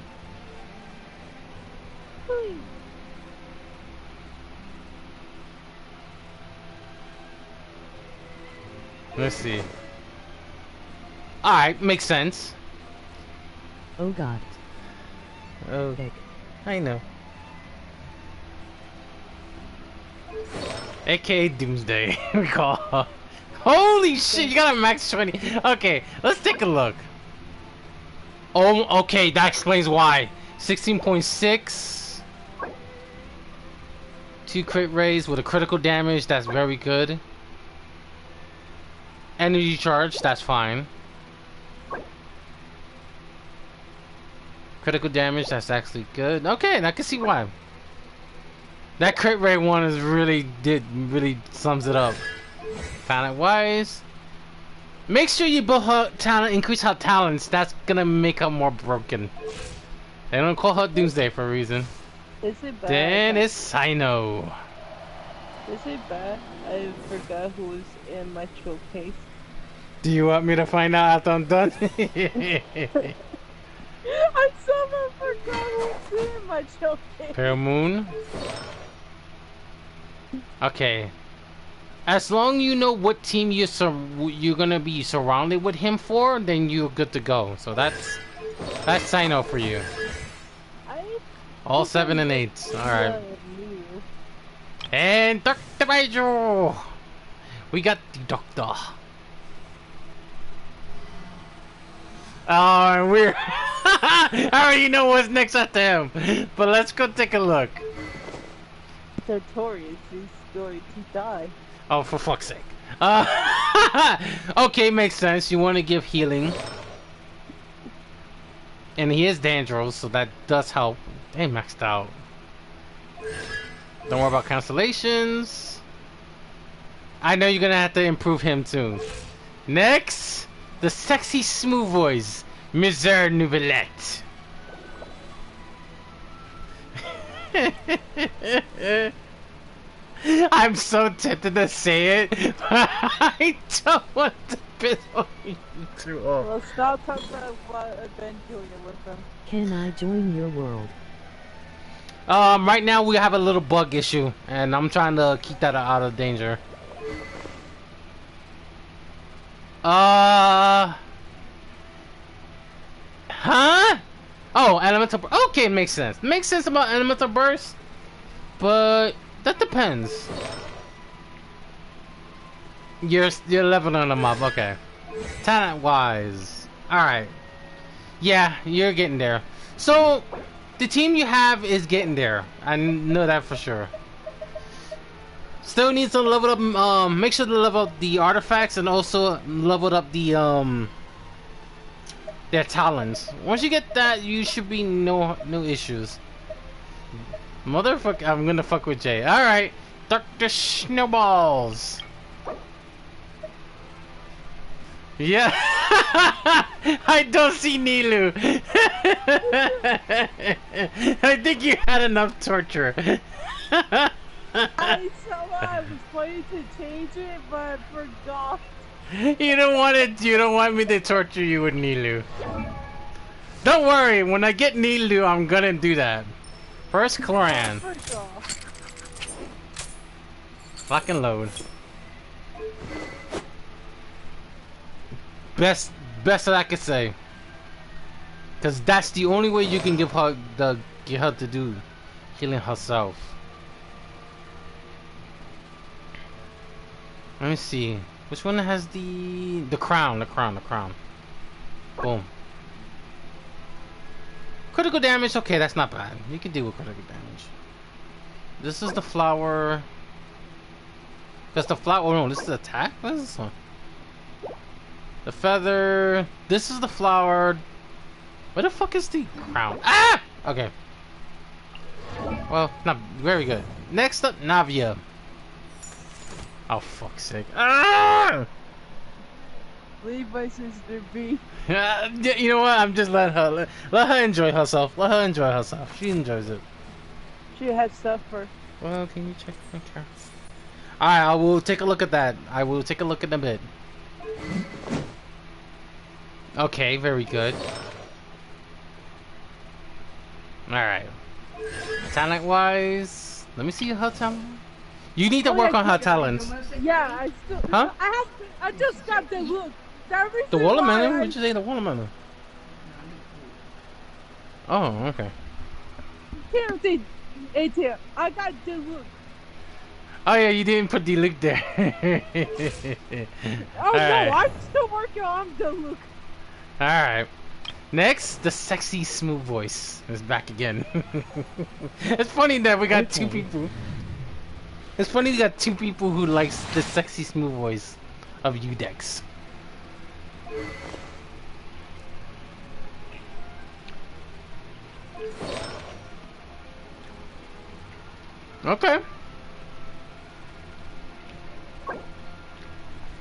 Let's see. Alright, makes sense. Oh god. Oh, I know. AKA Doomsday, we call her. Holy shit, you got a max 20. Okay, let's take a look. Oh, okay, that explains why. 16.6. 2 crit raise with a critical damage, that's very good. Energy charge, that's fine. Critical damage, that's actually good. Okay, and I can see why. That crit rate one is really sums it up. Talent wise, make sure you build her talent, increase her talents. That's gonna make her more broken. They don't call her Doomsday for a reason. Is it bad? Then it's Sino. Is it bad? I forgot who was in my showcase. Do you want me to find out after I'm done? I somehow forgot who's in my showcase. Pale Moon. Okay. As long you know what team you're gonna be surrounded with him for, then you're good to go. So that's sign off for you. All 7 and 8. All right. And Dr. Baijo! We got the doctor. Oh, we're... I already know what's next after him. But let's go take a look. Sartorius is going to die. Oh, for fuck's sake. Okay, makes sense. You want to give healing. And he is dangerous, so that does help. They maxed out. Don't worry about cancellations. I know you're gonna have to improve him too. Next, the sexy smooth voice, Misère Nouvellette. I'm so tempted to say it, but I don't want to piss on you too off. Well, stop talking about what adventure you're with them. Can I join your world? Right now we have a little bug issue, and I'm trying to keep that out of danger. Huh? Oh, elemental. Okay, makes sense. Makes sense about elemental burst, but that depends. You're leveling them up. Okay. Talent wise, all right. Yeah, you're getting there. So. The team you have is getting there. I know that for sure. Still needs to level up. Make sure to level up the artifacts and also level up the their talents. Once you get that, you should be no issues. Motherfucker, I'm gonna fuck with Jay. All right, Dr. Snowballs. Yeah, I don't see Nilu. I think you had enough torture. I was planning to change it, but I forgot. You don't want me to torture you with Nilu. Don't worry, when I get Nilu, I'm gonna do that. First clan. Lock and load. Best that I could say, cause that's the only way you can get her to do healing herself. Let me see which one has the crown. Boom. Critical damage. Okay, that's not bad. You can deal with critical damage. This is the flower. That's the flower. Oh no, this is the attack. What is this one? The feather. This is the flower. Where the fuck is the crown? Ah! Okay. Well, not very good. Next up, Navia. Oh, fuck's sake. Ah! Leave my sister be. You know what? I'm just letting her. Let her enjoy herself. Let her enjoy herself. She enjoys it. She has suffered. Well, can you check my car? Alright, I will take a look at that. I will take a look in a bit. Okay, very good. Alright. Talent wise, let me see her talent. You need to work on her talents. Yeah, I still. Huh? I just got the look. The watermelon? What'd you say, the watermelon? Oh, okay. Here's the ATM. I got the look. Oh yeah, you didn't put the look there. Oh no, I'm still working on the look. Alright. Next, the sexy smooth voice is back again. It's funny that we got two people. It's funny we got two people who likes the sexy smooth voice of Udex. Okay.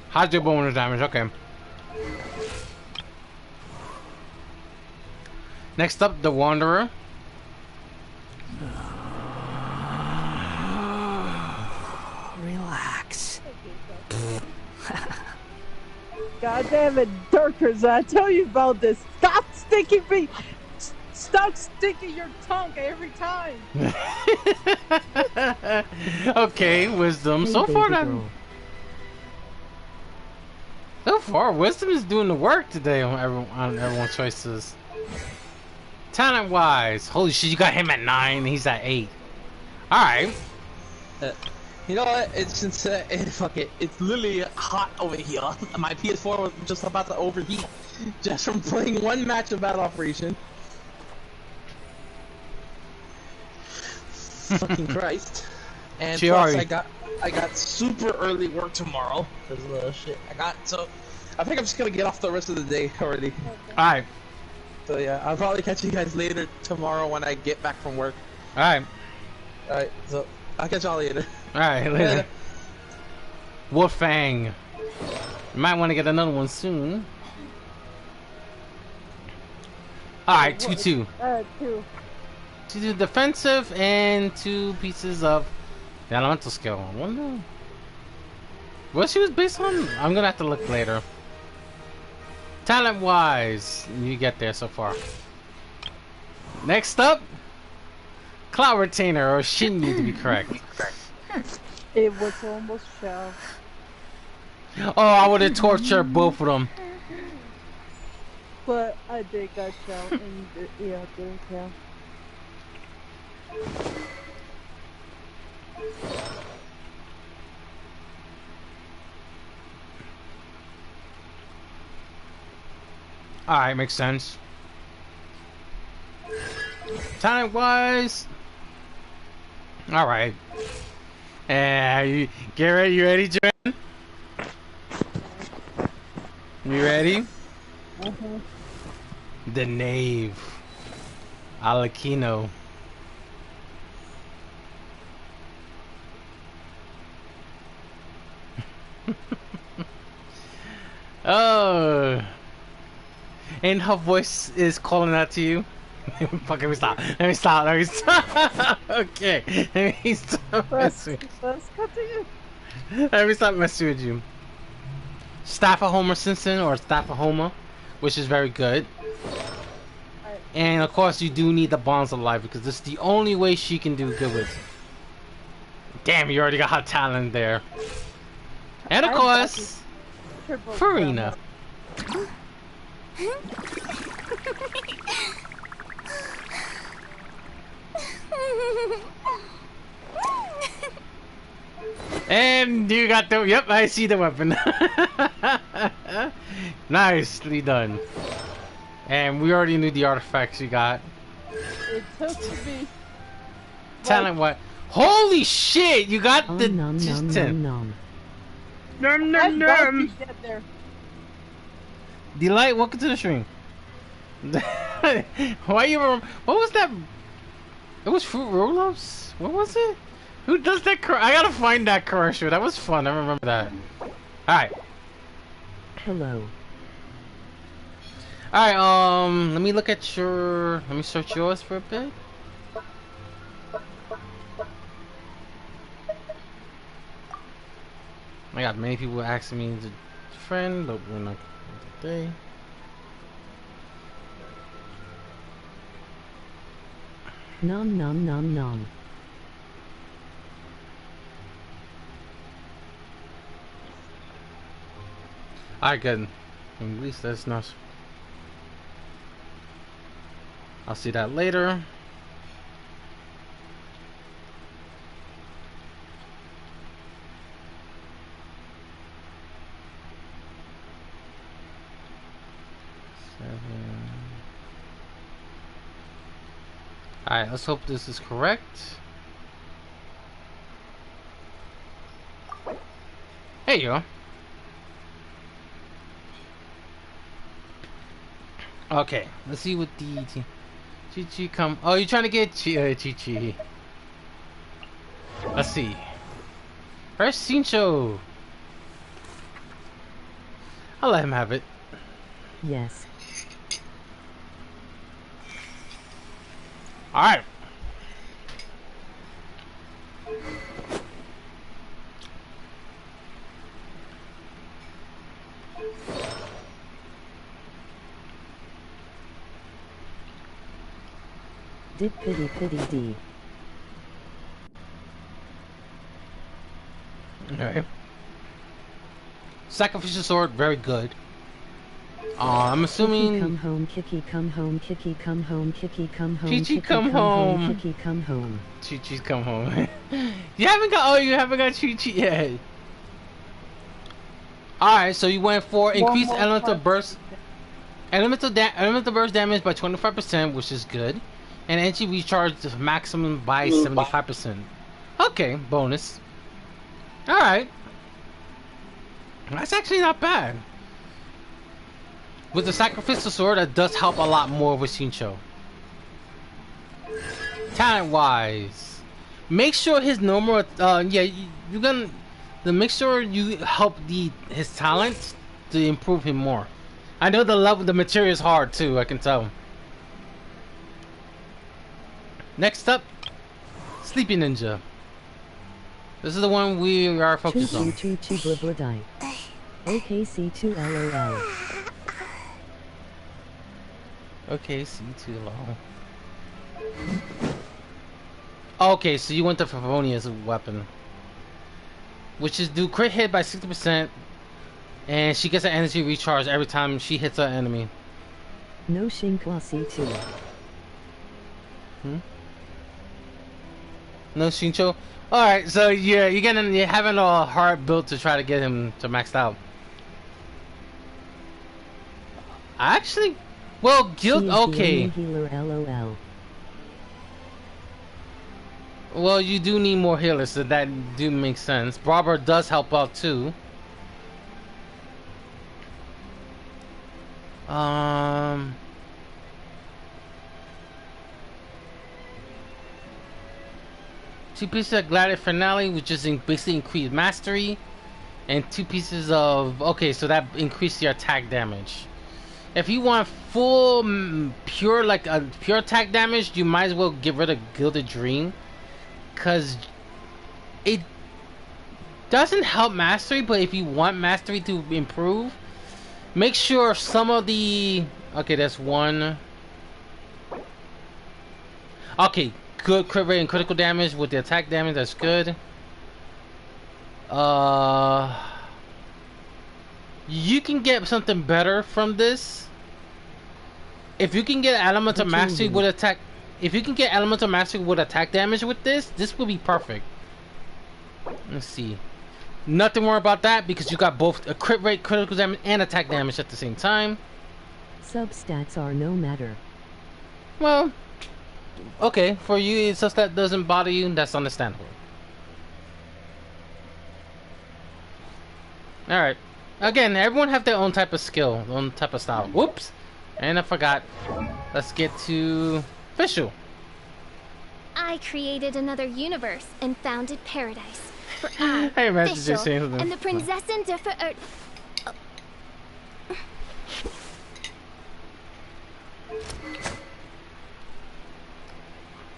How's your bonus damage? Okay. Next up, the Wanderer. Relax. God damn it, Dirkers, I tell you about this. Stop sticking me! Stop sticking your tongue every time. Okay, wisdom. Hey, So far, baby wisdom is doing the work today on everyone's choices. Talent wise, holy shit, you got him at 9. He's at 8. All right. You know what? It's since fuck it. It's literally hot over here. My PS4 was just about to overheat just from playing one match of Battle Operation. Fucking Christ! And plus, I got super early work tomorrow because of the shit I got. So I think I'm just gonna get off the rest of the day already. All right. So yeah, I'll probably catch you guys later tomorrow when I get back from work. All right. All right. So I'll catch y'all later. All right, later. Wolfang. You might want to get another one soon. All right, 2-2. 2. 2 defensive and 2 pieces of the elemental skill. I wonder what she was based on. I'm gonna have to look later. Talent wise, you get there so far. Next up, Cloud Retainer or Shinyu to be correct. It was almost Shell. Oh, I would have tortured both of them. But I did got Shell and yeah, didn't count. Alright, makes sense. Talent wise. Alright. You get ready, you ready, Joanne? You ready? The Knave. Alakino. Oh. And her voice is calling out to you. Fuck, let me stop. Okay. Let me stop messing with you. Staff of Homer Simpson or Staff of Homer, which is very good. And of course you do need the Bonds of Life because this is the only way she can do good with. Damn, you already got her talent there. And of course, Farina. And you got the, yep, I see the weapon. Nicely done. And we already knew the artifacts you got. It took me. Talent what? Holy shit, you got the nom. Delight, welcome to the stream. Why you what was that? It was Fruit Roll-Ups? What was it? Who does that? I gotta find that commercial. That was fun. I remember that. Alright. Hello. Alright, let me look at your... Let me search yours for a bit. I got many people asking me to friend, but we're not today. Nom. Alright, good. At least that's not... I'll see that later. Alright, let's hope this is correct. There you go. Okay, let's see what the Chi-Chi come. Oh, you're trying to get Chi-Chi. Let's see. First Sincho. I'll let him have it. Yes. Alright. Did pity D. Alright. Sacrificial sword, very good. I'm assuming. Kiki come home, Kiki come home, Kiki come home, Kiki come home, Chi-Chi come home. Kiki come home. Chi-Chi's come home. You haven't got Chi-Chi yet. Alright, so you went for increased elemental burst. Elemental burst damage by 25%, which is good. And energy recharge to maximum by 75%. Okay, bonus. Alright. That's actually not bad. With the sacrificial sword, that does help a lot more with Shincho. Talent wise, make sure his normal you're gonna make sure you help his talent to improve him more. I know the material is hard too, I can tell. Next up, Sleepy Ninja. This is the one we are focused on. OKC2 LOL. Okay, C2 long. Okay, so you went to Favonia's weapon. Which is do crit hit by 60%. And she gets an energy recharge every time she hits an enemy. No Shinkwa C2. No Shincho? Alright, so you're having a hard build to try to get him to max out. Actually, well, guild, okay. Healer, LOL. Well, you do need more healers, so that do make sense. Barber does help out too. Two pieces of Gladiator Finale, which is basically increased mastery, and 2 pieces of so that increases your attack damage. If you want full pure attack damage, you might as well get rid of Gilded Dream, cause it doesn't help mastery. But if you want mastery to improve, make sure some of the that's one. Okay, good crit rate and critical damage with the attack damage. That's good. You can get something better from this. If you can get elemental mastery with attack, damage with this will be perfect. Let's see. Nothing more about that because you got both a crit rate, critical damage, and attack damage at the same time. Substats are no matter. Well, okay, for you, substat doesn't bother you. That's understandable. All right. Again, everyone have their own type of skill, own type of style. Whoops, and I forgot. Let's get to Official. I created another universe and founded paradise for I, hey, Official, and the Prinzessin de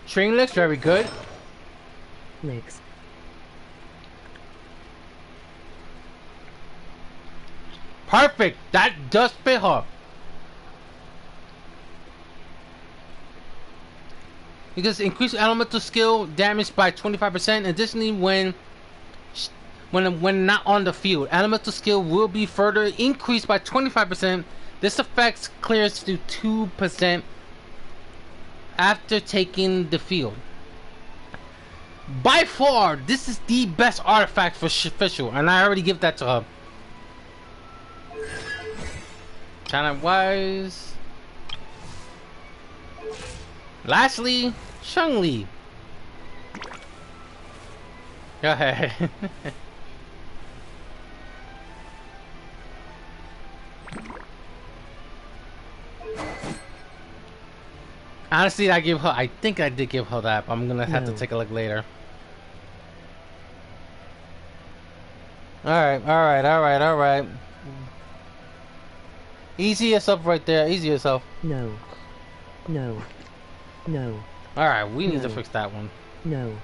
String looks very good. Licks. Perfect. That does fit her. Because increased elemental skill damage by 25%. Additionally, when not on the field, elemental skill will be further increased by 25%. This effect clears to 2% after taking the field. By far, this is the best artifact for Official, and I already give that to her. Talent wise. Lastly, Shang-Li. Go ahead. Honestly, I think I did give her that, but I'm gonna have to take a look later. Alright. Easy yourself right there. Easy yourself. No. Alright, we need to fix that one. No.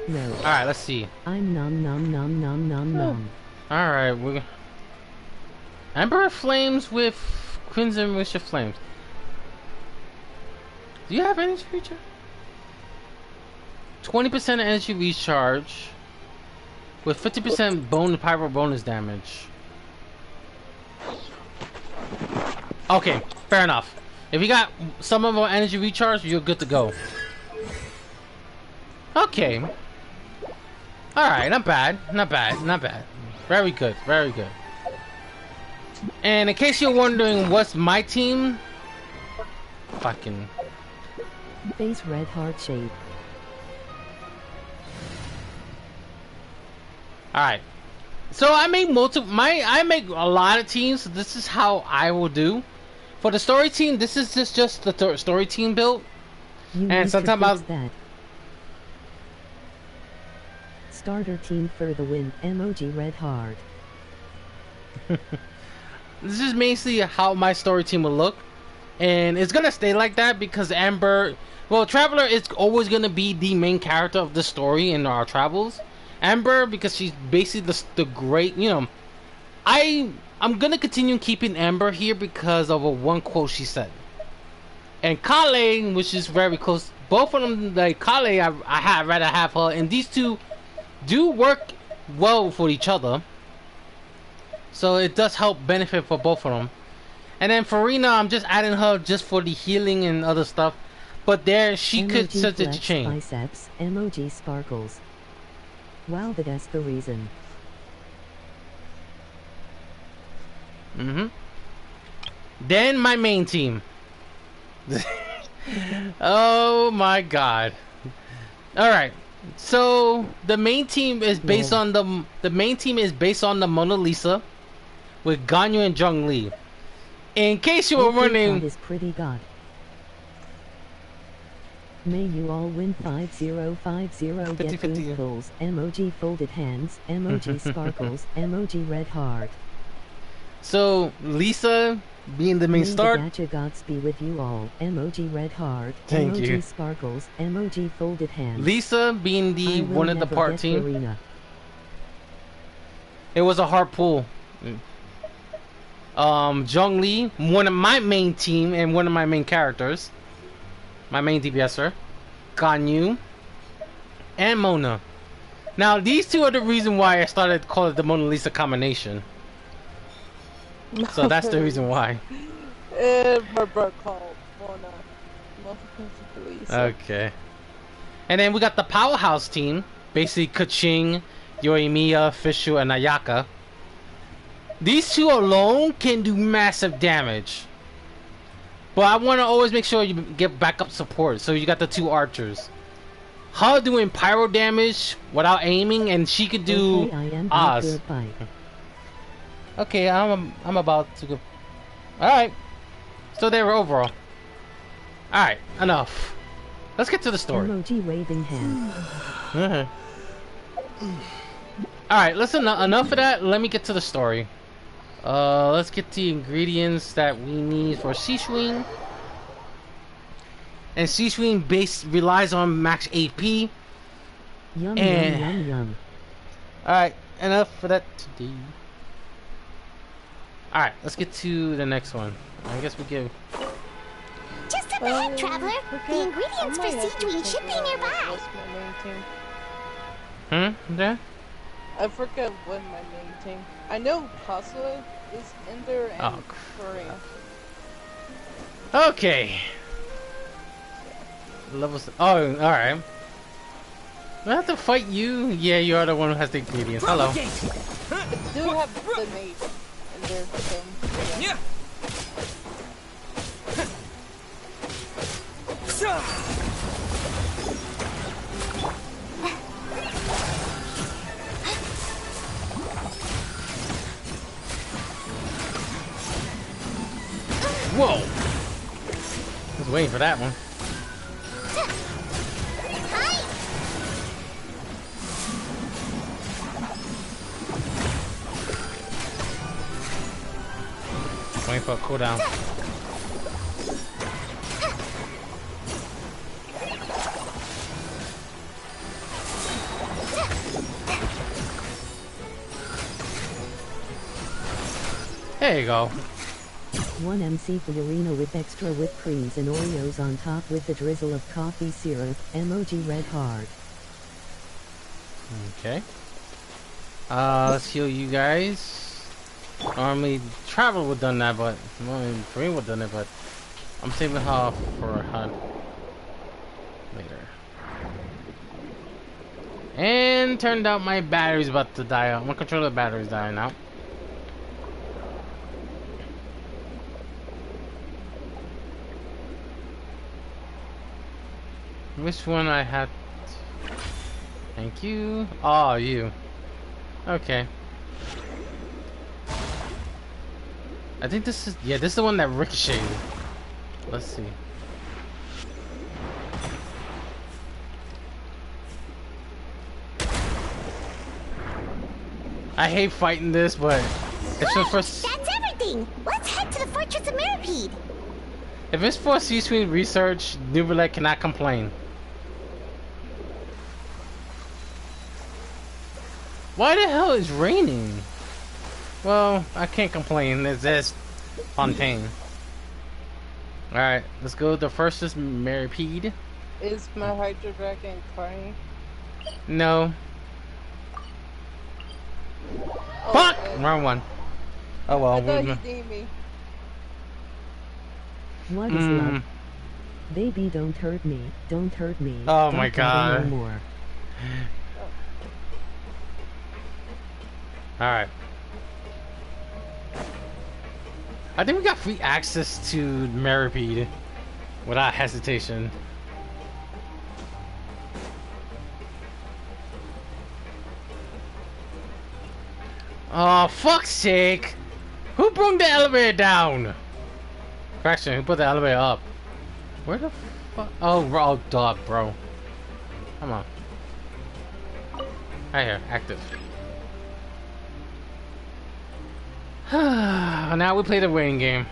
Alright, let's see. I'm nom. Alright, we're... Emperor Flames with Crimson Wish of Flames. Do you have energy creature? 20% energy recharge with 50% pyro bonus damage. Okay, fair enough. If you got some of our energy recharge, you're good to go. Okay. Alright, not bad. Not bad. Not bad. Very good. Very good. And in case you're wondering what's my team... Fucking... Face red heart shape. Alright. So I make I make a lot of teams. So this is how I will do. For the story team, this is just the story team build. And sometimes I'll... that. Starter team for the win. Emoji red heart. This is basically how my story team will look. And it's gonna stay like that because Amber... Well, Traveler is always gonna be the main character of the story in our travels. Amber, because she's basically the great... You know, I'm gonna continue keeping Amber here because of a one quote she said. And Kale, which is very close... Both of them, like Kale, I'd rather have her. And these two do work well for each other. So it does help benefit for both of them. And then Farina, I'm just adding her just for the healing and other stuff. But there, she could set it to change. Biceps, emoji sparkles. Wow, that's the reason. Then my main team. Oh my god. Alright. So the main team is based on the main team is based on the Mona Lisa with Ganyu and Zhongli. In case you were wondering, is pretty god. May you all win 5050 get goals. Emoji folded hands. Emoji sparkles. Emoji red heart. So Lisa being the main star. The gods be with you all. Emoji red heart. Thank emoji you. Sparkles. Emoji folded hands. Lisa being the one of the part team. It was a hard pull. Zhongli, one of my main team and one of my main characters. My main DPSer. Ganyu. And Mona. Now these two are the reason why I started to call it the Mona Lisa combination. So that's the reason why. My brother called Mona. Lisa. Okay. And then we got the powerhouse team. Basically Kaching, Yoimiya, Fishu, and Ayaka. These two alone can do massive damage. But I want to always make sure you get backup support. So you got the two archers. Her doing pyro damage without aiming, and she could do Oz. Okay, I'm about to go. Alright. So they were overall. Alright, enough. Let's get to the story. Emoji waving hand. Alright, listen, enough of that. Let me get to the story. Let's get the ingredients that we need for Sigewinne. And Sigewinne relies on max AP. Yum, yum, yum. Alright, enough for that today. Alright, let's get to the next one. I guess we give... Just up ahead, Traveler. The ingredients for Sigewinne should be nearby. Yeah? I forget what my main team. I know Kasua is in there and Korea. Okay. Levels. Oh, alright. Do I have to fight you? Yeah, you are the one who has the ingredients. Hello. I do have the mate in there, so. Yeah. Whoa! I was waiting for that one. Waiting for a cooldown. There you go. 1 MC Fiorina with extra whipped creams and Oreos on top with the drizzle of coffee syrup. Emoji red heart. Okay. Let's heal you guys. Normally Travel would done that, but normally Kareem would done it, but I'm saving her for her later. And turned out my battery's about to die. My controller battery's dying out. Which one I had? Thank you. Oh, you. Okay. I think this is, yeah, this is the one that ricocheted. Let's see. I hate fighting this, but it's just for. That's everything. Let's head to the Fortress of Mirapede. If it's for C-Suite research, Nubilet cannot complain. Why the hell is raining? Well, I can't complain. It's this Fontaine. Alright, let's go. The first is Mirapede. Is my Hydro Dragon crying? No. Oh, Fuck! Wrong one. Oh well. I thought he named me. What is love? Baby, don't hurt me. Don't hurt me. Oh don't my god. No more. Alright. I think we got free access to Mirapede without hesitation. Oh, fuck's sake! Who brought the elevator down? Correction, who put the elevator up? Where the fuck? Oh, dog, bro. Come on. Right here, active. Now we play the waiting game.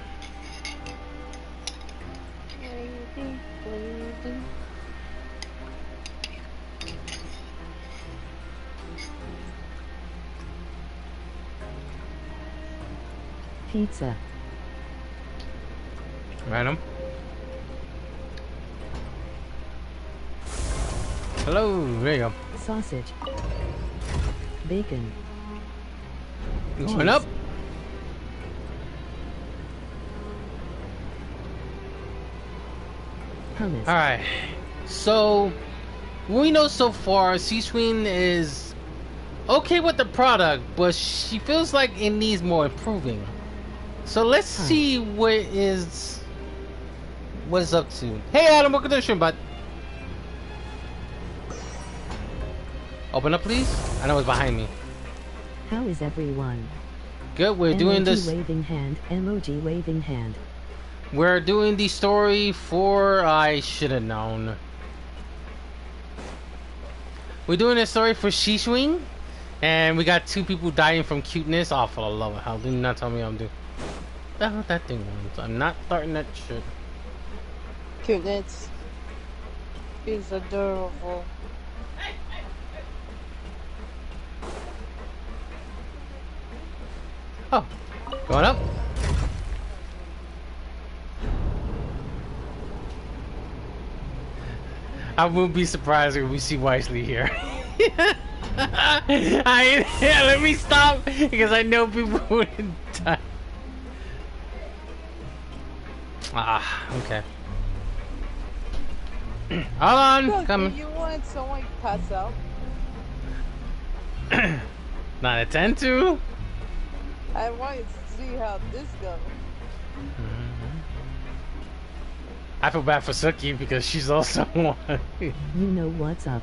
Pizza. Random. Hello, there you go. Sausage. Bacon. Going up. Hummus. Alright. So, what we know so far, Sigewinne is okay with the product, but she feels like it needs more improving. So let's see what is up to. Hey Adam, welcome to the stream, bud. Open up, please. I know it's behind me. How is everyone? Good. We're doing this. Waving hand. Emoji waving hand. We're doing the story for. I should have known. We're doing a story for Sigewinne, and we got 2 people dying from cuteness. Oh, for the love of hell! Do not tell me I'm doing. The hell that thing wants. I'm not starting that shit. Cuteness. He's adorable. Oh, going up. I won't be surprised if we see Wisely here. Let me stop because I know people wouldn't die. Ah, okay. Hold on, Look, coming. You want someone to pass out? Not attempt to. I want to see how this goes. I feel bad for Suki because she's also one. You know what's up.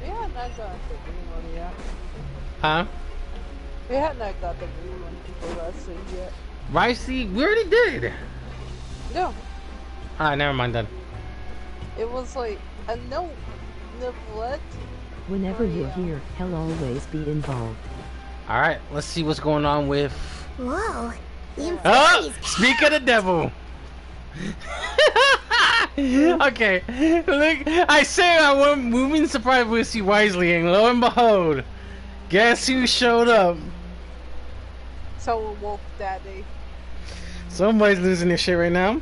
We had not got the green one yet. Huh? We had not got the green one for us yet. Ricey, we already did. No. Alright, never mind then. It was like a no neglect. Whenever you're here, he'll always be involved. Alright, let's see what's going on with. Whoa. Oh! Speak of the devil! Okay, look, I say I wasn't moving surprised we'll see Wisely, and lo and behold, guess who showed up? Someone woke Daddy. Somebody's losing their shit right now.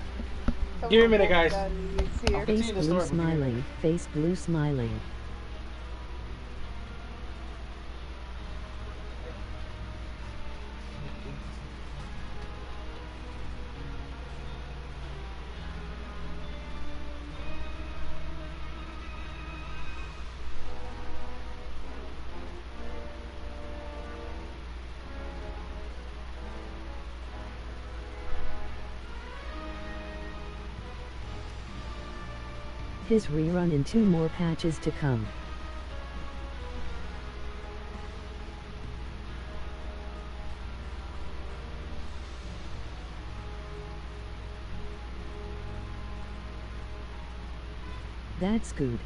Give me a minute, guys. Daddy's here. Face blue smiling. Face blue smiling. His rerun in 2 more patches to come. That's good.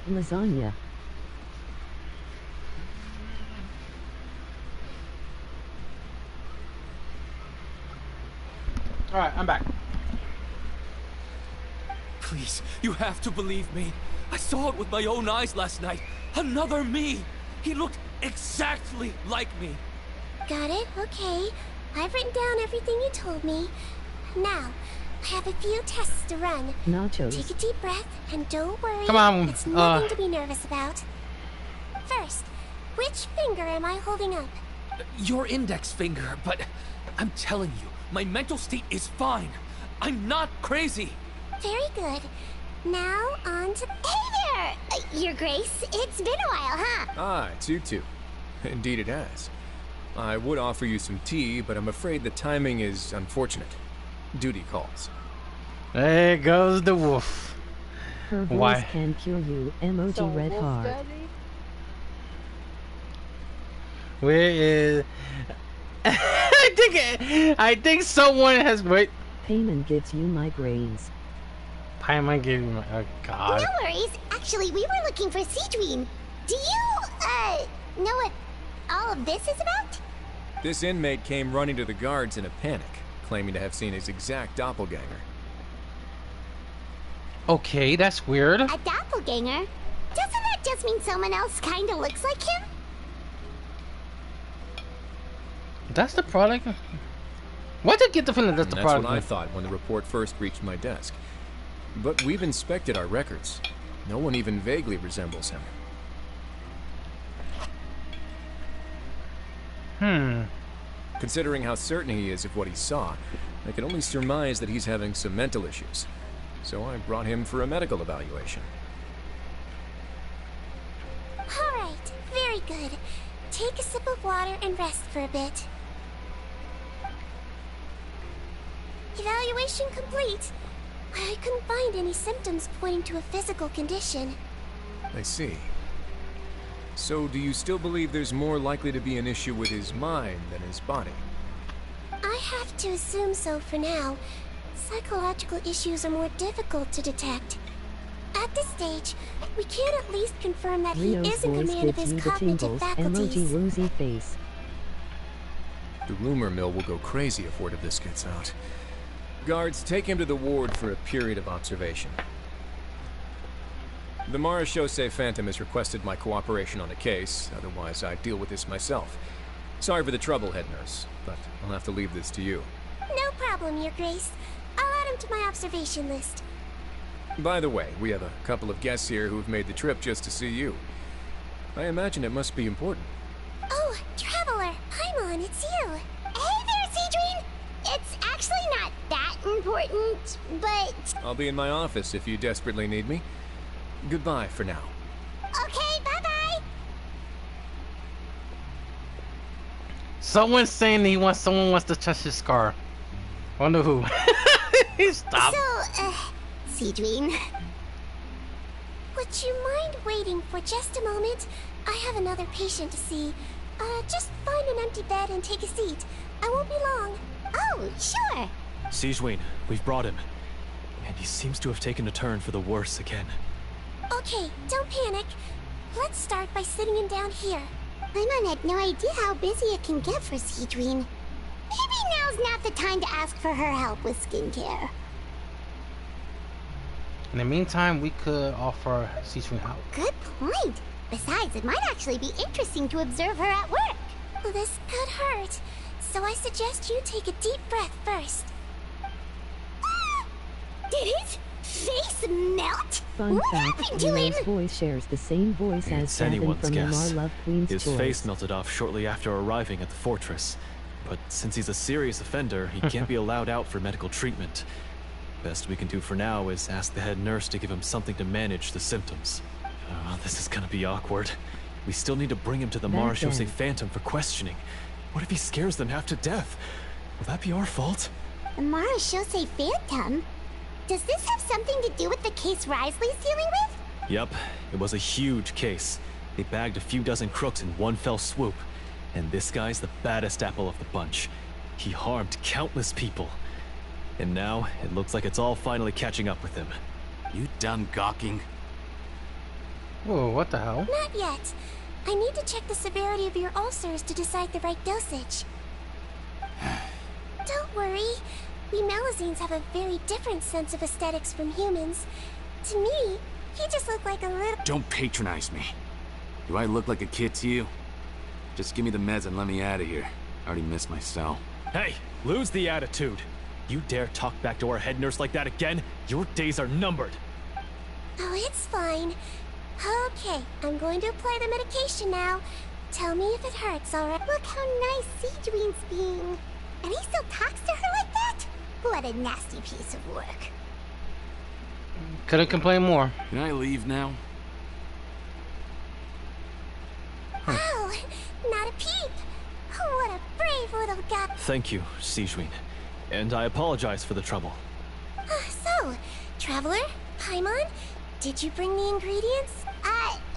Lasagna. Alright, I'm back. Please, you have to believe me. I saw it with my own eyes last night. Another me. He looked exactly like me. Got it? Okay. I've written down everything you told me. Now, I have a few tests to run. Nachos. Take a deep breath and don't worry. Come on. It's nothing to be nervous about. First, which finger am I holding up? Your index finger, but I'm telling you, my mental state is fine. I'm not crazy. Very good. Now on to... Hey there! Your Grace, it's been a while, huh? Ah, it's you two. Indeed it has. I would offer you some tea, but I'm afraid the timing is unfortunate. Duty calls. There goes the wolf. Her voice can cure you. Emoji So red Wolf heart. Daddy? Where is... I think someone has... Wait. Payment gives you migraines. Payment gives you... Oh, God. No worries. Actually, we were looking for Sigewinne. Do you, know what all of this is about? This inmate came running to the guards in a panic, claiming to have seen his exact doppelganger. Okay, that's weird. A doppelganger? Doesn't that just mean someone else kinda looks like him? That's the product? Why did I get the feeling that's the product? That's what I thought when the report first reached my desk. But we've inspected our records. No one even vaguely resembles him. Considering how certain he is of what he saw, I can only surmise that he's having some mental issues. So I brought him for a medical evaluation. Alright, very good. Take a sip of water and rest for a bit. Evaluation complete. I couldn't find any symptoms pointing to a physical condition. I see. So do you still believe there's more likely to be an issue with his mind than his body? I have to assume so for now. Psychological issues are more difficult to detect. At this stage, we can at least confirm that Rio's he is in voice command of gives his you the cognitive tingles. faculties. Emoji rosy face. The rumor mill will go crazy if word of this gets out. Guards, take him to the ward for a period of observation. The Marechaussee Phantom has requested my cooperation on a case, otherwise I'd deal with this myself. Sorry for the trouble, head nurse, but I'll have to leave this to you. No problem, Your Grace. I'll add him to my observation list. By the way, we have a couple of guests here who've made the trip just to see you. I imagine it must be important. Oh, Traveler, Paimon, it's you. Hey there, Sigewinne! It's actually not that important, but... I'll be in my office if you desperately need me. Goodbye for now. Okay, bye-bye! Someone's saying someone wants to touch his scar. Wonder who. Stop. So, Sigewinne, would you mind waiting for just a moment? I have another patient to see. Just find an empty bed and take a seat. I won't be long. Oh, sure. Sigewinne, we've brought him. And he seems to have taken a turn for the worse again. Okay, don't panic. Let's start by sitting him down here. Paimon had no idea how busy it can get for Sigewinne. Maybe now's not the time to ask for her help with skincare. In the meantime, we could offer Sigewinne help. Good point. Besides, it might actually be interesting to observe her at work. Well, this could hurt, so I suggest you take a deep breath first. Did his face melt? Fun What fact, happened to him? Leo's voice shares the same voice as It's Gavin anyone's from guess. the Marlove Queen's His Choice. face melted off shortly after arriving at the fortress. But since he's a serious offender, he can't be allowed out for medical treatment. Best we can do for now is ask the head nurse to give him something to manage the symptoms. This is gonna be awkward. We still need to bring him to the Back Marechaussee then. Phantom for questioning. What if he scares them half to death? Will that be our fault? The Marechaussee Phantom? Does this have something to do with the case Risley's dealing with? Yep, it was a huge case. They bagged a few dozen crooks in one fell swoop. And this guy's the baddest apple of the bunch. He harmed countless people. And now, it looks like it's all finally catching up with him. You done gawking? Whoa, what the hell? Not yet. I need to check the severity of your ulcers to decide the right dosage. Don't worry. We Melazines have a very different sense of aesthetics from humans. To me, he just looked like a little... Don't patronize me. Do I look like a kid to you? Just give me the meds and let me out of here. I already missed my cell. Hey, lose the attitude. You dare talk back to our head nurse like that again, your days are numbered. Oh, it's fine. Okay, I'm going to apply the medication now. Tell me if it hurts, alright? Look how nice Sigewinne's being. And he still talks to her like that? What a nasty piece of work. Couldn't complain more. Can I leave now? Oh, not a peep. What a brave little guy. Thank you, Sigewinne. And I apologize for the trouble. So, Traveler, Paimon, did you bring the ingredients?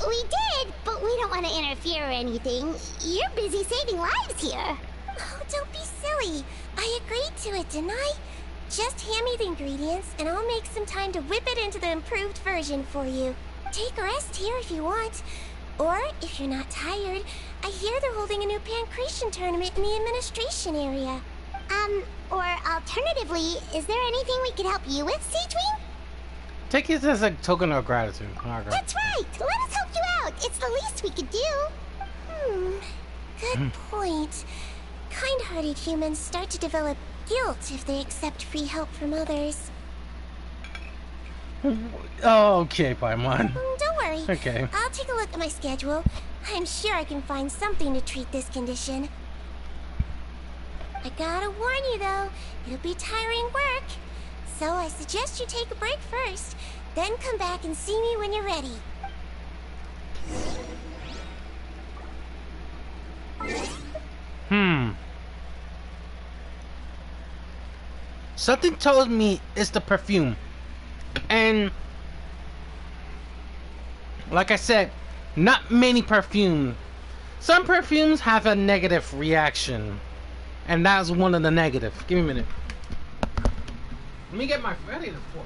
We did, but we don't want to interfere or anything. You're busy saving lives here. Oh, don't be silly. I agreed to it, didn't I? Just hand me the ingredients, and I'll make some time to whip it into the improved version for you. Take a rest here if you want. Or, if you're not tired, I hear they're holding a new pancreation tournament in the administration area. Or alternatively, is there anything we could help you with, Sigewinne? Take it as a token of gratitude. That's right! Let us help you out! It's the least we could do! Good point. Kind-hearted humans start to develop guilt if they accept free help from others. Okay, Paimon. Don't worry. Okay. I'll take a look at my schedule. I'm sure I can find something to treat this condition. I gotta warn you though, it'll be tiring work. So I suggest you take a break first, then come back and see me when you're ready. Something told me it's the perfume. And like I said, not many perfumes. Some perfumes have a negative reaction. And that's one of the negative. Give me a minute. Let me get my ready to pour.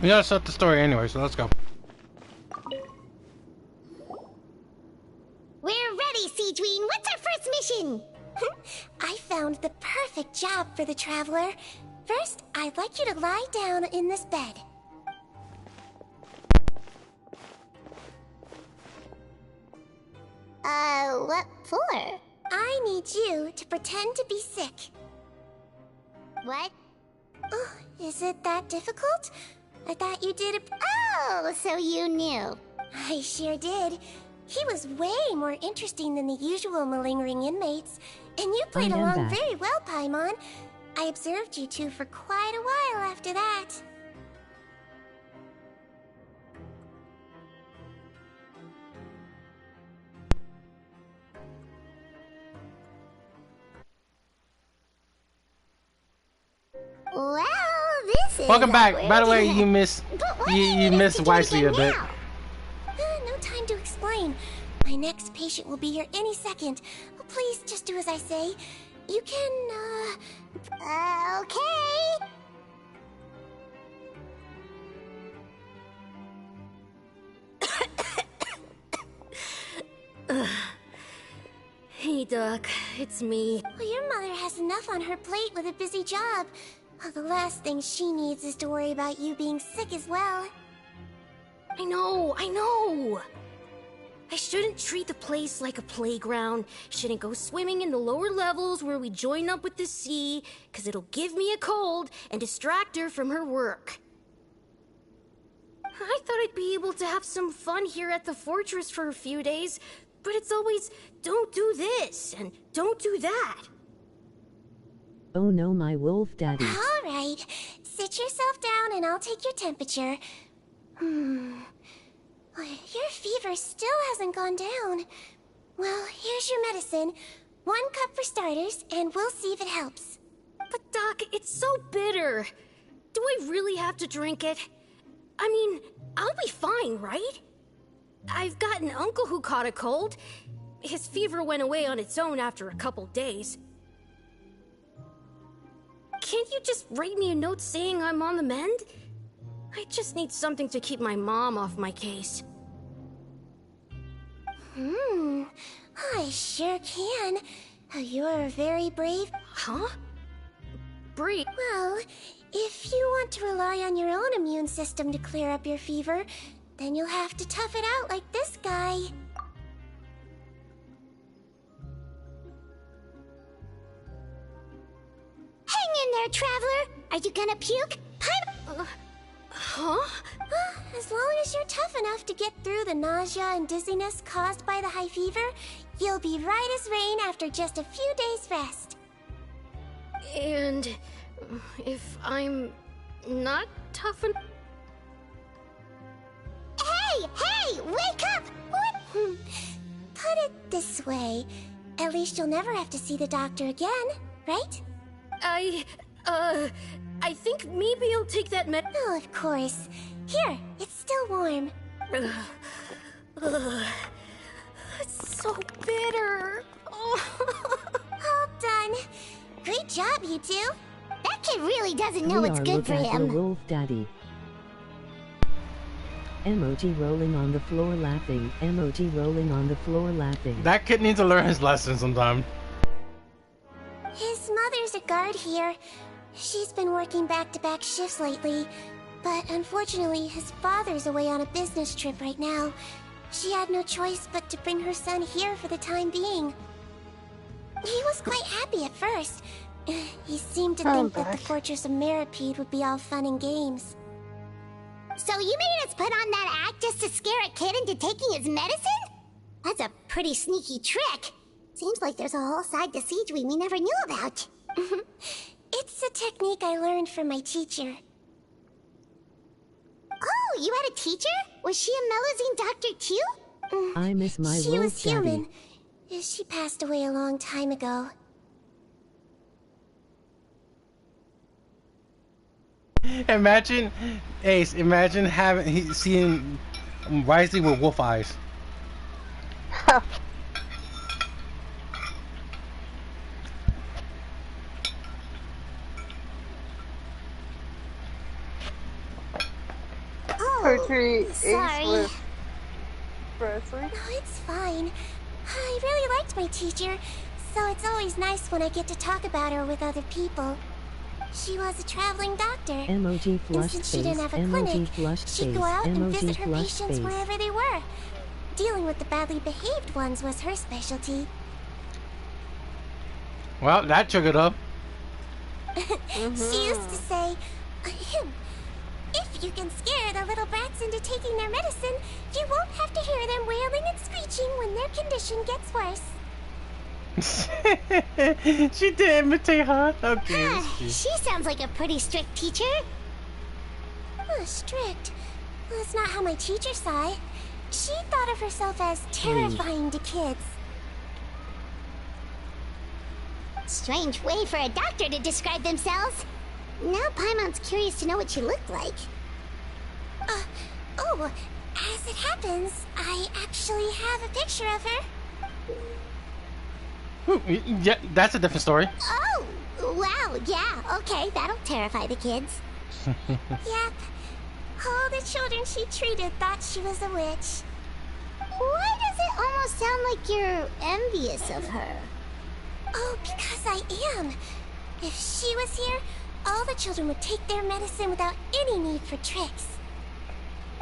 We gotta start the story anyway, so let's go. We're ready, Sigewinne. What's our first mission? I found the perfect job for the traveler. First, I'd like you to lie down in this bed. What for? I need you to pretend to be sick. What? Oh, is it that difficult? I thought you did it. Oh, so you knew. I sure did. He was way more interesting than the usual malingering inmates. And you played along very well, Paimon. I observed you two for quite a while after that. Well, this is Welcome back. awkward. By the way, you missed wisely a bit. No time to explain. My next patient will be here any second. Oh, please, just do as I say. You can, okay. Hey, Doc. It's me. Well, your mother has enough on her plate with a busy job. Well, the last thing she needs is to worry about you being sick as well. I know. I shouldn't treat the place like a playground. Shouldn't go swimming in the lower levels where we join up with the sea, because it'll give me a cold and distract her from her work. I thought I'd be able to have some fun here at the fortress for a few days, but it's always, don't do this and don't do that. Oh no, my wolf daddy. All right, sit yourself down and I'll take your temperature. Your fever still hasn't gone down. Well, here's your medicine. 1 cup for starters, and we'll see if it helps. But Doc, it's so bitter. Do I really have to drink it? I mean, I'll be fine, right? I've got an uncle who caught a cold. His fever went away on its own after a couple days. Can't you just write me a note saying I'm on the mend? I just need something to keep my mom off my case. I sure can. You're very brave. Huh? Brave? Well, if you want to rely on your own immune system to clear up your fever, then you'll have to tough it out like this guy. Hang in there, traveler! Are you gonna puke? Huh? As long as you're tough enough to get through the nausea and dizziness caused by the high fever, you'll be right as rain after just a few days' rest. And if I'm not tough enough... Hey! Wake up! What? Put it this way. At least you'll never have to see the doctor again, right? I think maybe I'll take that Oh, of course. Here, it's still warm. It's so bitter. All done. Great job, you two. That kid really doesn't know what's good for him. Your wolf daddy. Emoji rolling on the floor laughing. Emoji rolling on the floor laughing. That kid needs to learn his lesson sometime. His mother's a guard here. She's been working back-to-back shifts lately, but unfortunately his father's away on a business trip right now. She had no choice but to bring her son here for the time being. He was quite happy at first. He seemed to think that the Fortress of Meripede would be all fun and games. So you made us put on that act just to scare a kid into taking his medicine? That's a pretty sneaky trick. Seems like there's a whole side to Sigewinne we never knew about. It's a technique I learned from my teacher. Oh, you had a teacher? Was she a Melusine doctor too? I miss my She wolf was human. daddy. She passed away a long time ago. Imagine, Ace. Imagine seeing Wisely with wolf eyes. Sorry. Presley? No, it's fine. I really liked my teacher, so it's always nice when I get to talk about her with other people. She was a traveling doctor. Emoji And flushed since she face. didn't have a Emoji clinic, flushed she'd face. go out and Emoji visit her flushed patients face. wherever they were. Dealing with the badly behaved ones was her specialty. Well, that triggered up. She used to say, if you can scare the little brats into taking their medicine, you won't have to hear them wailing and screeching when their condition gets worse. She did imitate her. Okay. She sounds like a pretty strict teacher. Strict? Well, that's not how my teacher saw it. She thought of herself as terrifying to kids. Strange way for a doctor to describe themselves. Now Paimon's curious to know what she looked like. Oh, as it happens, I actually have a picture of her. Yeah, that's a different story. Oh, wow, yeah, okay, that'll terrify the kids. Yep. All the children she treated thought she was a witch. Why does it almost sound like you're envious of her? Oh, because I am. If she was here, all the children would take their medicine without any need for tricks.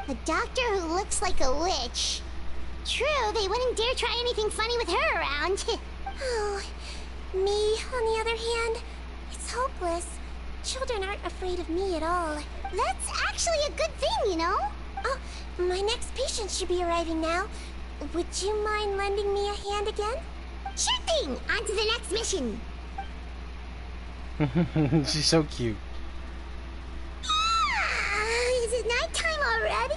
A doctor who looks like a witch. True, they wouldn't dare try anything funny with her around. Oh, me, on the other hand, it's hopeless. Children aren't afraid of me at all. That's actually a good thing, you know? Oh, my next patient should be arriving now. Would you mind lending me a hand again? Sure thing! On to the next mission! She's so cute. Is it nighttime already?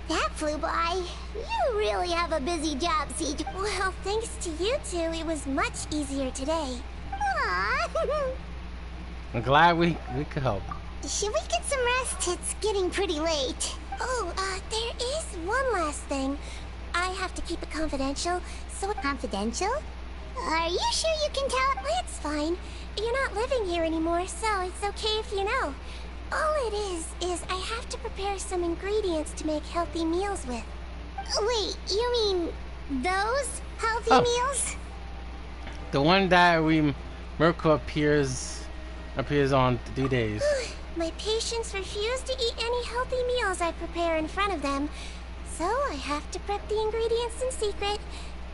That flew by. You really have a busy job, Siege. Well, thanks to you two, it was much easier today. Aww. I'm glad we could help. Should we get some rest? It's getting pretty late. Oh, there is one last thing. I have to keep it confidential, so... Confidential? Are you sure you can tell? Well, it's fine. You're not living here anymore, so it's okay if you know. All it is I have to prepare some ingredients to make healthy meals with. Wait, you mean those healthy meals? The one that Mirko appears on 3 days. My patients refuse to eat any healthy meals I prepare in front of them, so I have to prep the ingredients in secret,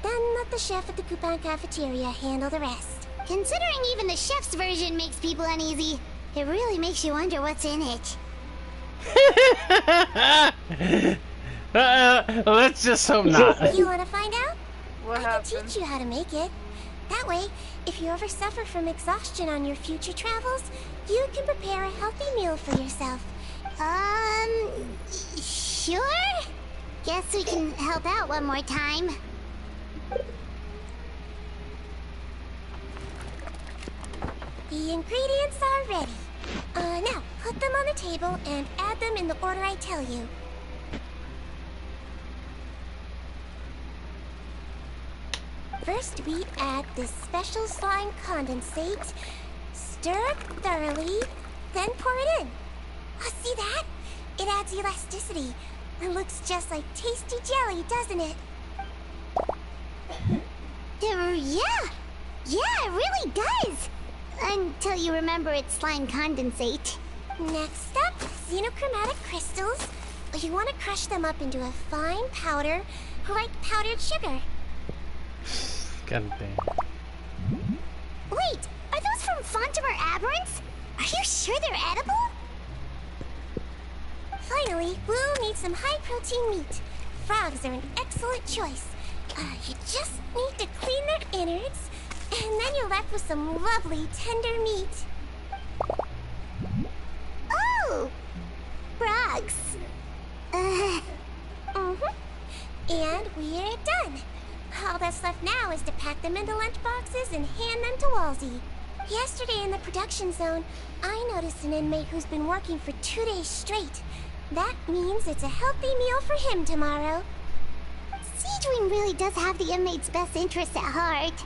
then let the chef at the Coupon cafeteria handle the rest. Considering even the chef's version makes people uneasy, it really makes you wonder what's in it. Let's just hope not. You want to find out? What I can teach you how to make it. That way, if you ever suffer from exhaustion on your future travels, you can prepare a healthy meal for yourself. Sure? Guess we can help out one more time. The ingredients are ready. Now, put them on the table and add them in the order I tell you. First, we add this special slime condensate. Stir it thoroughly, then pour it in. Oh, see that? It adds elasticity. It looks just like tasty jelly, doesn't it? Yeah, it really does. Until you remember it's slime condensate. Next up, xenochromatic crystals. You want to crush them up into a fine powder, like powdered sugar. God damn. Wait, are those from Fontimer aberrants? Are you sure they're edible? Finally, we'll need some high-protein meat. Frogs are an excellent choice. You just need to clean their innards, and then you're left with some lovely tender meat. Oh! Frogs. And we're done. All that's left now is to pack them into lunch boxes and hand them to Walsey. Yesterday in the production zone, I noticed an inmate who's been working for 2 days straight. That means it's a healthy meal for him tomorrow. Sigewinne really does have the inmate's best interests at heart.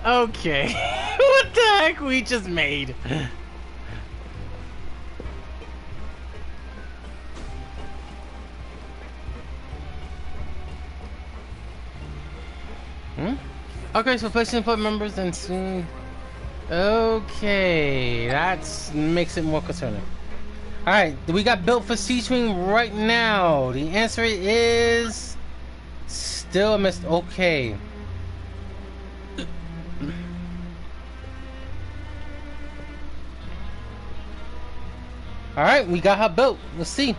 Okay. What the heck we just made? Okay, so placing input members and soon. Okay, that makes it more concerning. All right, we got built for Sigewinne right now. The answer is still a miss. Okay. All right, we got her built. Let's see.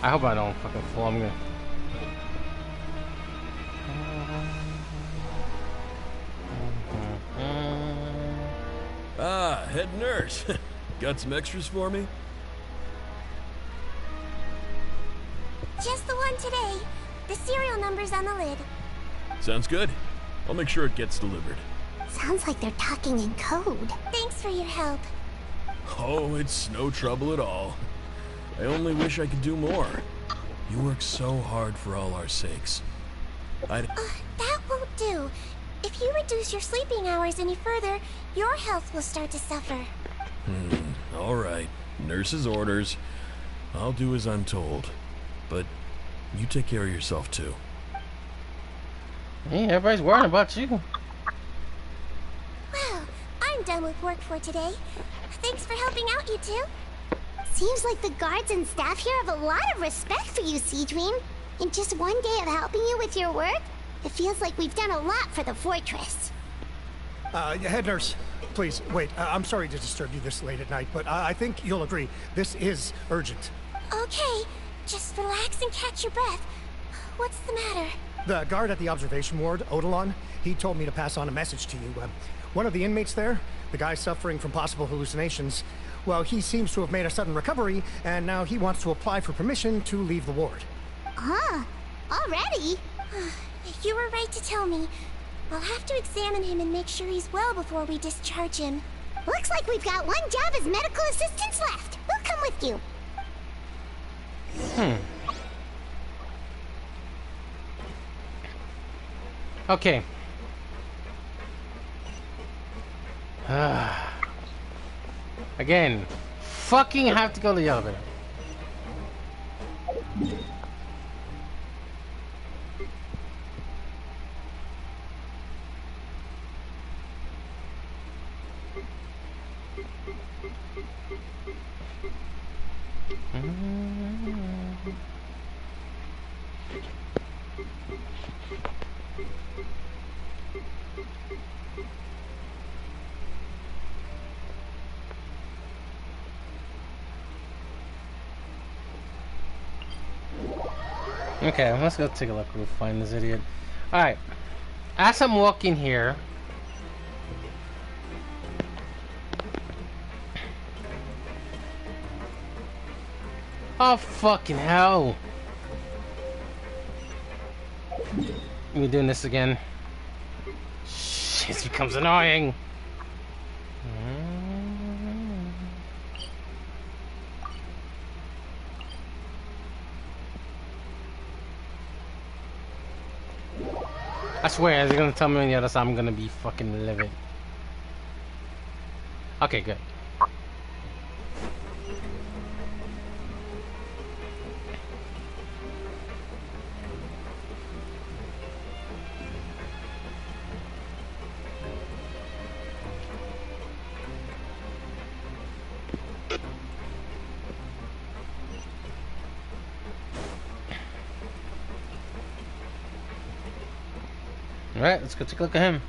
I hope I don't fucking fall. I'm gonna. Ah, head nurse. Got some extras for me? Just the one today. The serial number's on the lid. Sounds good. I'll make sure it gets delivered. Sounds like they're talking in code. Thanks for your help. Oh, it's no trouble at all. I only wish I could do more. You work so hard for all our sakes. That won't do. If you reduce your sleeping hours any further, your health will start to suffer. All right. Nurse's orders. I'll do as I'm told. But you take care of yourself, too. Hey, everybody's worrying about you. Well, I'm done with work for today. Thanks for helping out, you two. Seems like the guards and staff here have a lot of respect for you, Sigewinne. In just one day of helping you with your work, it feels like we've done a lot for the fortress. Head nurse, please, wait. I'm sorry to disturb you this late at night, but I think you'll agree. This is urgent. Okay, just relax and catch your breath. What's the matter? The guard at the observation ward, Odilon, he told me to pass on a message to you. One of the inmates there, the guy suffering from possible hallucinations, well, he seems to have made a sudden recovery, and now he wants to apply for permission to leave the ward. Huh? Already? You were right to tell me. I'll have to examine him and make sure he's well before we discharge him. Looks like we've got one job as medical assistants left. We'll come with you. Okay. Again, fucking have to go to the elevator. Okay, let's go take a look. We'll find this idiot. Alright. As I'm walking here. Oh, fucking hell. We're doing this again. Shit, it becomes annoying. I swear, they're gonna tell me on the other side I'm gonna be fucking livid. Okay, good. Alright, let's go take a look at him.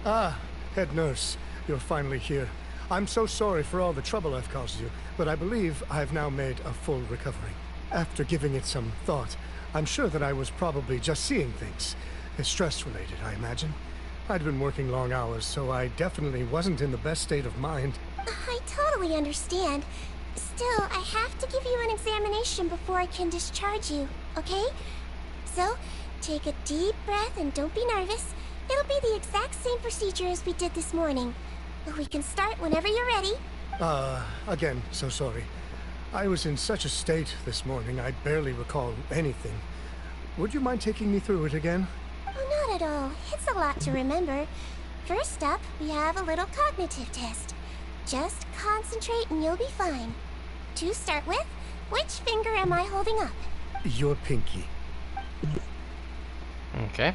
Ah, head nurse, you're finally here. I'm so sorry for all the trouble I've caused you, but I believe I've now made a full recovery. After giving it some thought, I'm sure that I was probably just seeing things. It's stress-related, I imagine. I'd been working long hours, so I definitely wasn't in the best state of mind. I totally understand. Still, I have to give you an examination before I can discharge you, okay? So, take a deep breath and don't be nervous. It'll be the exact same procedure as we did this morning. We can start whenever you're ready. Again, so sorry. I was in such a state this morning, I barely recall anything. Would you mind taking me through it again? Oh, not at all. It's a lot to remember. First up, we have a little cognitive test. Just concentrate and you'll be fine. To start with, which finger am I holding up? Your pinky. Okay.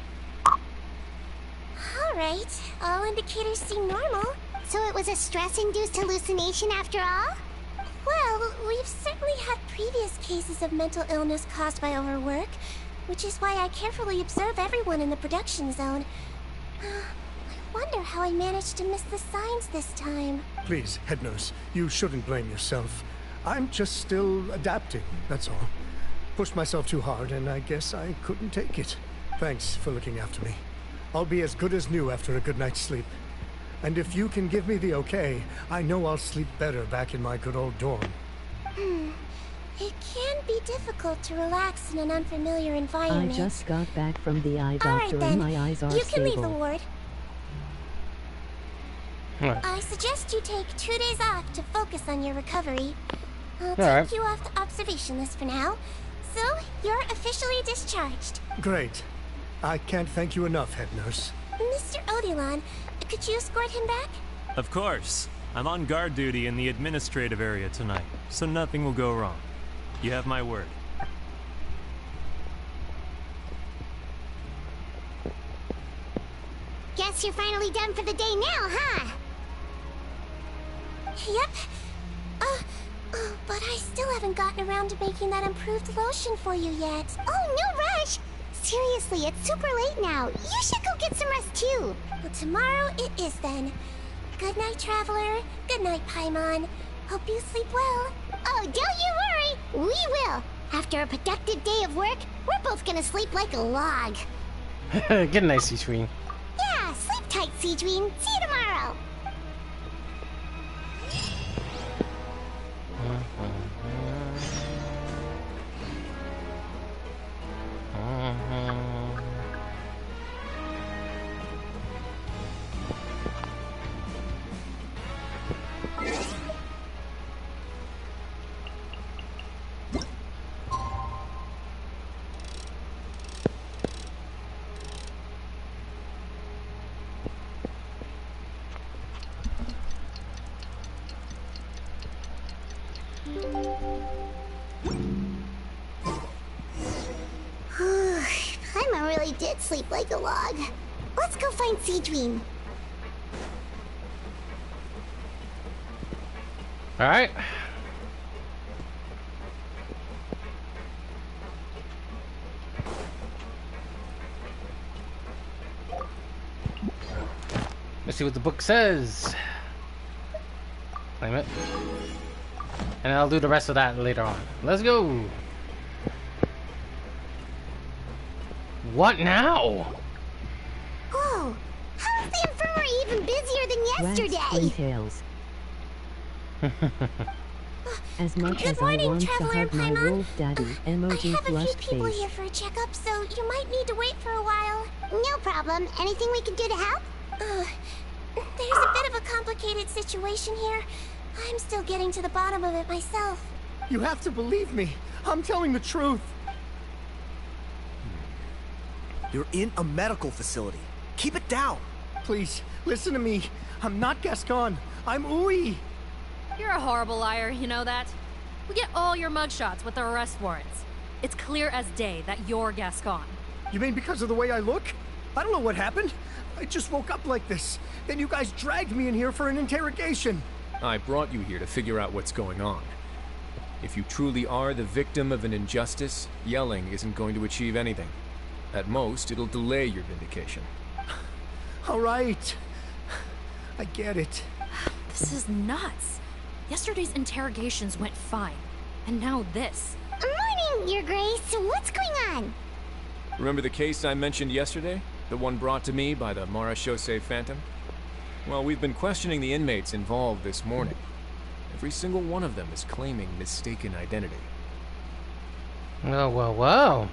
Alright, all indicators seem normal. So it was a stress-induced hallucination after all? Well, we've certainly had previous cases of mental illness caused by overwork, which is why I carefully observe everyone in the production zone. I wonder how I managed to miss the signs this time. Please, head nurse, you shouldn't blame yourself. I'm just still adapting, that's all. Pushed myself too hard, and I guess I couldn't take it. Thanks for looking after me. I'll be as good as new after a good night's sleep. And if you can give me the okay, I know I'll sleep better back in my good old dorm. It can be difficult to relax in an unfamiliar environment. I just got back from the eye doctor and my eyes are you stable. You can leave the ward. What? I suggest you take 2 days off to focus on your recovery. I'll right. take you off the observation list for now. So, you're officially discharged. Great. I can't thank you enough, head nurse. Mr. Odilon, could you escort him back? Of course. I'm on guard duty in the administrative area tonight, so nothing will go wrong. You have my word. Guess you're finally done for the day now, huh? Yep. But I still haven't gotten around to making that improved lotion for you yet. Oh, no rush! Seriously, it's super late now. You should go get some rest too. Well, tomorrow it is then. Good night, Traveler. Good night, Paimon. Hope you sleep well. Oh, don't you worry. We will. After a productive day of work, we're both gonna sleep like a log. Good night, Sigewinne. Yeah, sleep tight, Sigewinne. See you tomorrow. Paimon really did sleep like a log. Let's go find Sigewinne. Alright. Let's see what the book says. Claim it. And I'll do the rest of that later on. Let's go. What now? Oh, how is the infirmary even busier than yesterday? Details. As much Good as morning, I want Traveler to hug my Paimon. wolf daddy, emoji I have a few flushed people face. here for a checkup, so you might need to wait for a while. No problem. Anything we can do to help? There's a bit of a complicated situation here. I'm still getting to the bottom of it myself. You have to believe me. I'm telling the truth. You're in a medical facility. Keep it down. Please, listen to me. I'm not Gascon. I'm Uwe. You're a horrible liar, you know that? We get all your mugshots with the arrest warrants. It's clear as day that you're Gascon. You mean because of the way I look? I don't know what happened. I just woke up like this. Then you guys dragged me in here for an interrogation. I brought you here to figure out what's going on. If you truly are the victim of an injustice, yelling isn't going to achieve anything. At most, it'll delay your vindication. All right. I get it. This is nuts. Yesterday's interrogations went fine. And now this. Morning, Your Grace. What's going on? Remember the case I mentioned yesterday? The one brought to me by the Marechaussee Phantom? Well, we've been questioning the inmates involved this morning. Every single one of them is claiming mistaken identity. Well.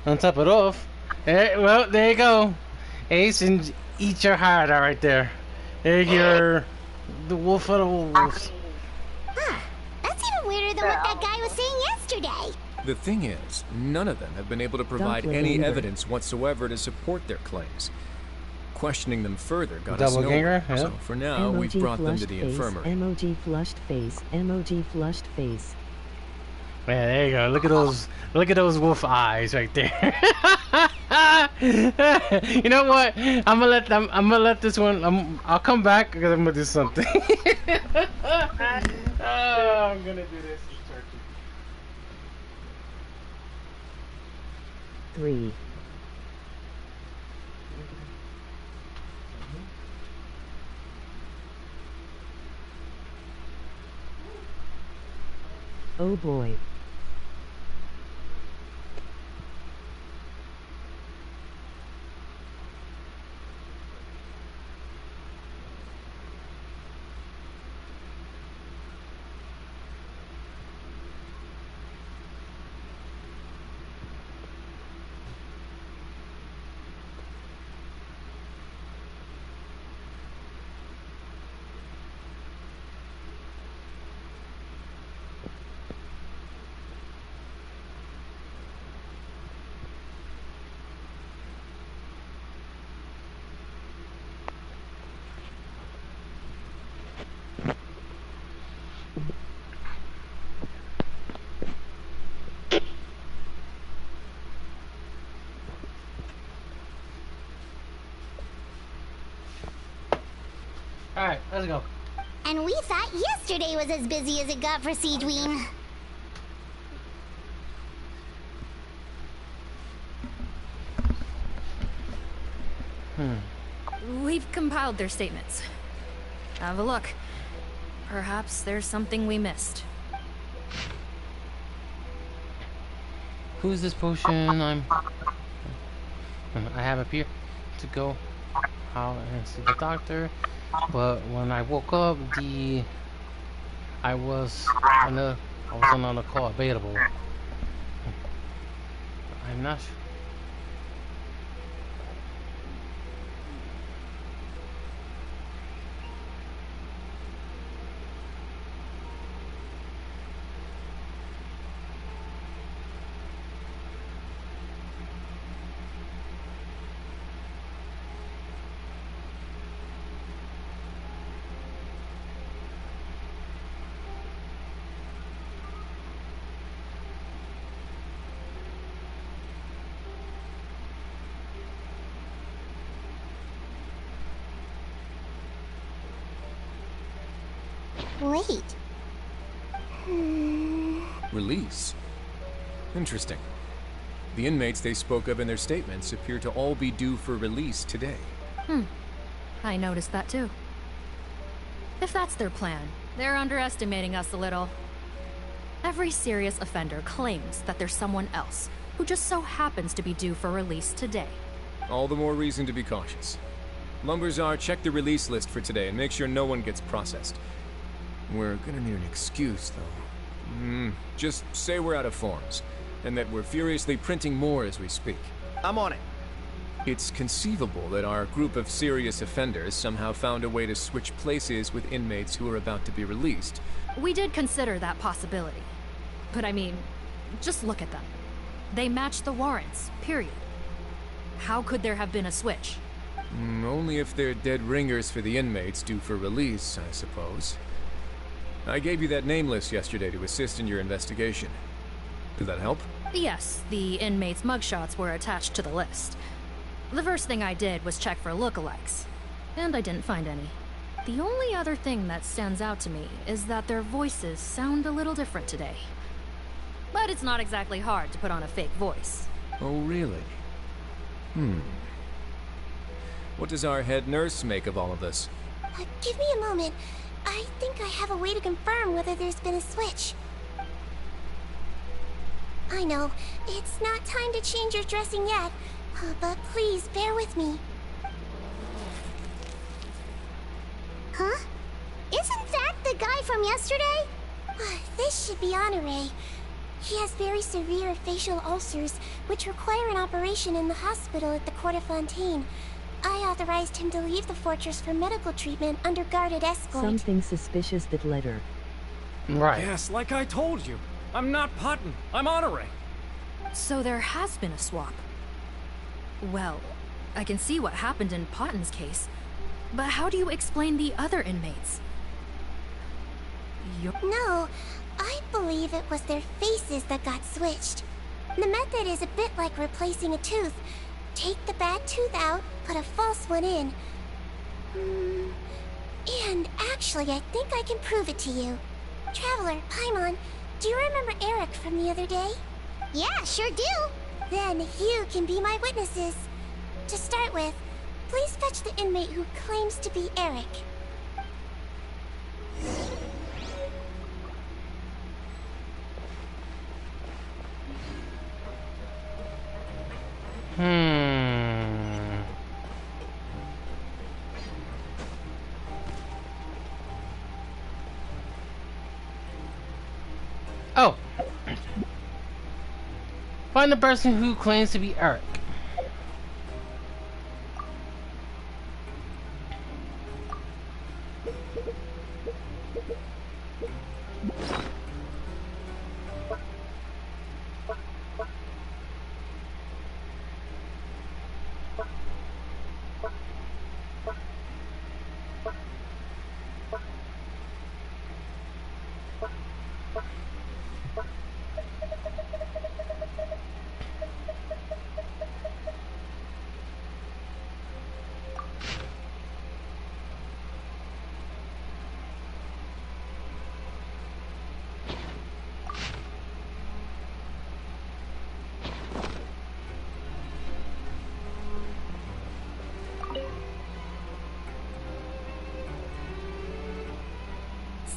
On top of it off, well, there you go. Ace and eat your heart out right there. There you're the wolf of the wolves. Huh. That's even weirder than what that guy was saying yesterday. The thing is, none of them have been able to provide any evidence whatsoever to support their claims. questioning them further got us Double nowhere. ganger, yeah. So for now, we've brought them to the infirmary. Emoji flushed face. Emoji flushed face. Yeah, there you go. Look at those wolf eyes right there. You know what? I'm gonna let this one. I'll come back because I'm gonna do something. I'm gonna do this. 3. Oh boy. Alright, let's go. And we thought yesterday was as busy as it got for Sigewinne. We've compiled their statements. Have a look. Perhaps there's something we missed. Who's this potion? I have up here to go out and see the doctor, but when I woke up, I was on another call available. I'm not sure. Wait. Release? Interesting. The inmates they spoke of in their statements appear to all be due for release today. I noticed that too. If that's their plan, they're underestimating us a little. Every serious offender claims that there's someone else who just so happens to be due for release today. All the more reason to be cautious. Lumberzar, check the release list for today and make sure no one gets processed. We're gonna need an excuse, though. Just say we're out of forms, and that we're furiously printing more as we speak. I'm on it. It's conceivable that our group of serious offenders somehow found a way to switch places with inmates who are about to be released. We did consider that possibility. But I mean, just look at them. They match the warrants, period. How could there have been a switch? Only if they're dead ringers for the inmates due for release, I suppose. I gave you that name list yesterday to assist in your investigation. Did that help? Yes, the inmates' mugshots were attached to the list. The first thing I did was check for lookalikes, and I didn't find any. The only other thing that stands out to me is that their voices sound a little different today. But it's not exactly hard to put on a fake voice. Oh, really? What does our head nurse make of all of this? Give me a moment. I think I have a way to confirm whether there's been a switch. I know, it's not time to change your dressing yet, but please bear with me. Huh? Isn't that the guy from yesterday? This should be Honore. He has very severe facial ulcers, which require an operation in the hospital at the Court of Fontaine. I authorized him to leave the fortress for medical treatment under guarded escort. Something suspicious, that letter. Right. Yes, like I told you. I'm not Putton. I'm Honore. So there has been a swap. Well, I can see what happened in Potten's case. But how do you explain the other inmates? No, I believe it was their faces that got switched. The method is a bit like replacing a tooth. Take the bad tooth out, put a false one in. And actually, I think I can prove it to you. Traveler, Paimon, do you remember Eric from the other day? Yeah, sure do. Then you can be my witnesses. To start with, please fetch the inmate who claims to be Eric. Oh. Find the person who claims to be Eric.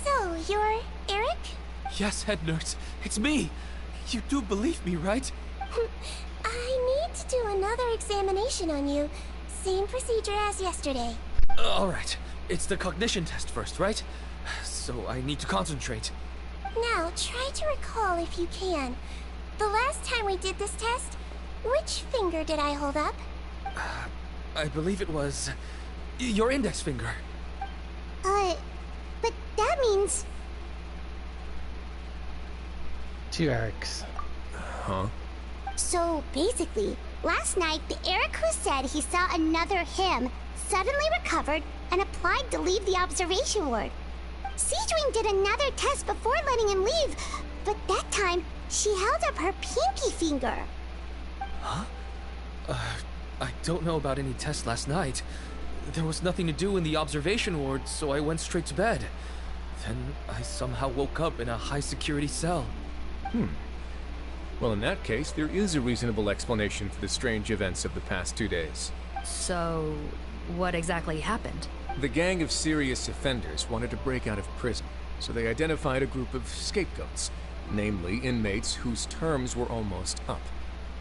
So, you're Eric? Yes, head nurse. It's me. You do believe me, right? I need to do another examination on you. Same procedure as yesterday. Alright. It's the cognition test first, right? So I need to concentrate. Now, try to recall if you can. The last time we did this test, which finger did I hold up? I believe it was your index finger. But that means... 2 Erics. Huh? So basically, last night the Eric who said he saw another him suddenly recovered and applied to leave the observation ward. Sigewinne did another test before letting him leave, but that time she held up her pinky finger. Huh? I don't know about any test last night. There was nothing to do in the observation ward, so I went straight to bed. Then I somehow woke up in a high-security cell. Well, in that case, there is a reasonable explanation for the strange events of the past 2 days. So, what exactly happened? The gang of serious offenders wanted to break out of prison, so they identified a group of scapegoats, namely inmates whose terms were almost up,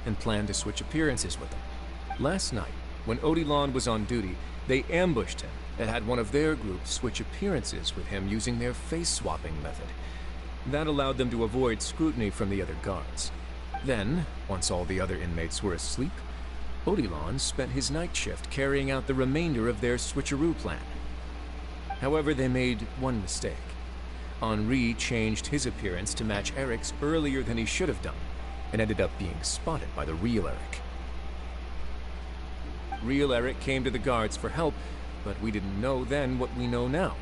and planned to switch appearances with them. Last night, when Odilon was on duty, they ambushed him and had one of their group switch appearances with him using their face-swapping method. That allowed them to avoid scrutiny from the other guards. Then, once all the other inmates were asleep, Odilon spent his night shift carrying out the remainder of their switcheroo plan. However, they made one mistake. Henri changed his appearance to match Eric's earlier than he should have done, and ended up being spotted by the real Eric. Real Eric came to the guards for help, but we didn't know then what we know now.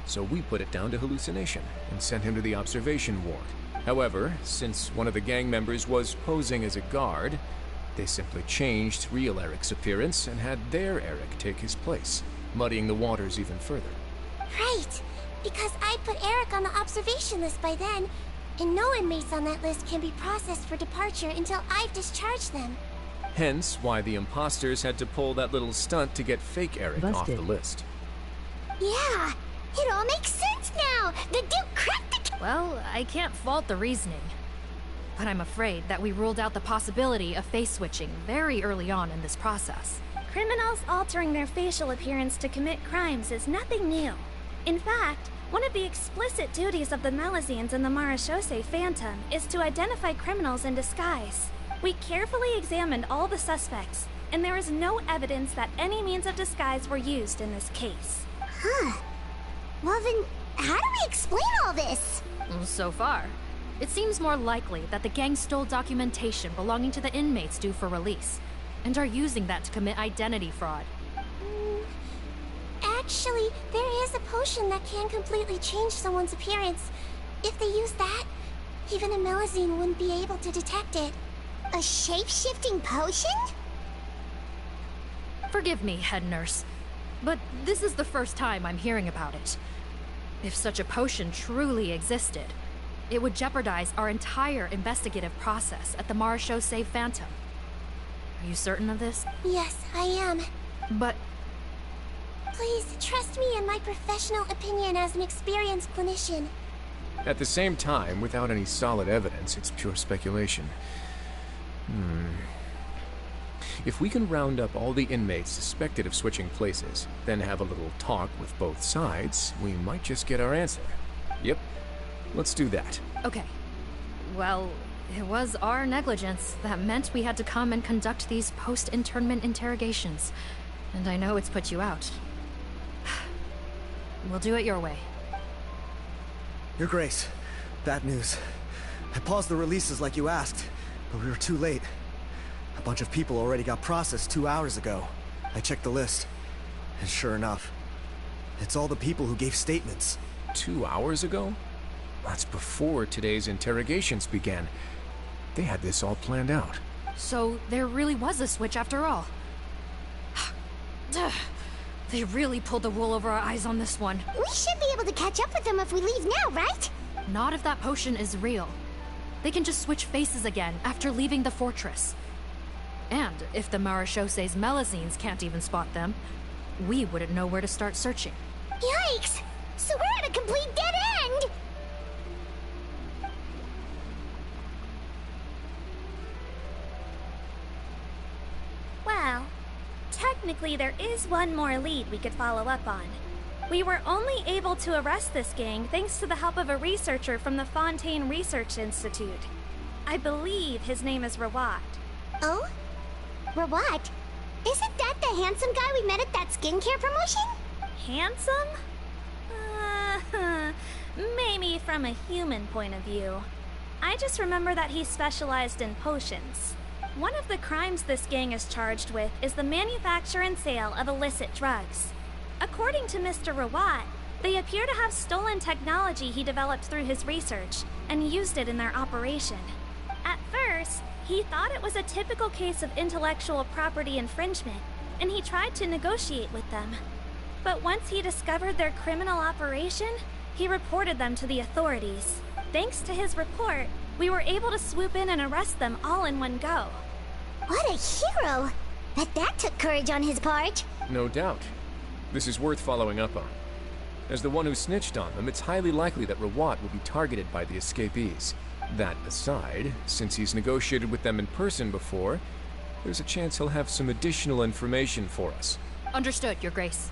So we put it down to hallucination and sent him to the observation ward. However, since one of the gang members was posing as a guard, they simply changed real Eric's appearance and had their Eric take his place, muddying the waters even further. Right, because I put Eric on the observation list by then, and no inmates on that list can be processed for departure until I've discharged them. Hence why the imposters had to pull that little stunt to get fake Eric off the list. Yeah, it all makes sense now. The Duke cracked the... Well, I can't fault the reasoning. But I'm afraid that we ruled out the possibility of face switching very early on in this process. Criminals altering their facial appearance to commit crimes is nothing new. In fact, one of the explicit duties of the Malazines in the Marechaussee Phantom is to identify criminals in disguise. We carefully examined all the suspects, and there is no evidence that any means of disguise were used in this case. Huh. Well then, how do we explain all this? So far, it seems more likely that the gang stole documentation belonging to the inmates due for release, and are using that to commit identity fraud. Actually, there is a potion that can completely change someone's appearance. If they use that, even a Melusine wouldn't be able to detect it. A shape-shifting potion? Forgive me, head nurse, but this is the first time I'm hearing about it. If such a potion truly existed, it would jeopardize our entire investigative process at the Marechaussee Phantom. Are you certain of this? Yes, I am. But... Please, trust me in my professional opinion as an experienced clinician. At the same time, without any solid evidence, it's pure speculation. If we can round up all the inmates suspected of switching places, then have a little talk with both sides, we might just get our answer. Yep, let's do that. Okay. Well, it was our negligence that meant we had to come and conduct these post-internment interrogations. And I know it's put you out. We'll do it your way. Your Grace, bad news. I paused the releases like you asked, but we were too late. A bunch of people already got processed 2 hours ago. I checked the list, and sure enough, it's all the people who gave statements. 2 hours ago? That's before today's interrogations began. They had this all planned out. So there really was a switch after all. They really pulled the wool over our eyes on this one. We should be able to catch up with them if we leave now, right? Not if that potion is real. They can just switch faces again after leaving the fortress. And if the Marechaussee's Melusines can't even spot them, we wouldn't know where to start searching. Yikes! So we're at a complete dead end! Well, technically there is one more lead we could follow up on. We were only able to arrest this gang thanks to the help of a researcher from the Fontaine Research Institute. I believe his name is Rawat. Oh? Rawat? Isn't that the handsome guy we met at that skincare promotion? Handsome? Maybe from a human point of view. I just remember that he specialized in potions. One of the crimes this gang is charged with is the manufacture and sale of illicit drugs. According to Mr. Rawat, they appear to have stolen technology he developed through his research and used it in their operation. At first, he thought it was a typical case of intellectual property infringement, and he tried to negotiate with them. But once he discovered their criminal operation, he reported them to the authorities. Thanks to his report, we were able to swoop in and arrest them all in one go. What a hero! But that took courage on his part. No doubt. This is worth following up on. As the one who snitched on them, it's highly likely that Rawat will be targeted by the escapees. That aside, since he's negotiated with them in person before, there's a chance he'll have some additional information for us. Understood, Your Grace.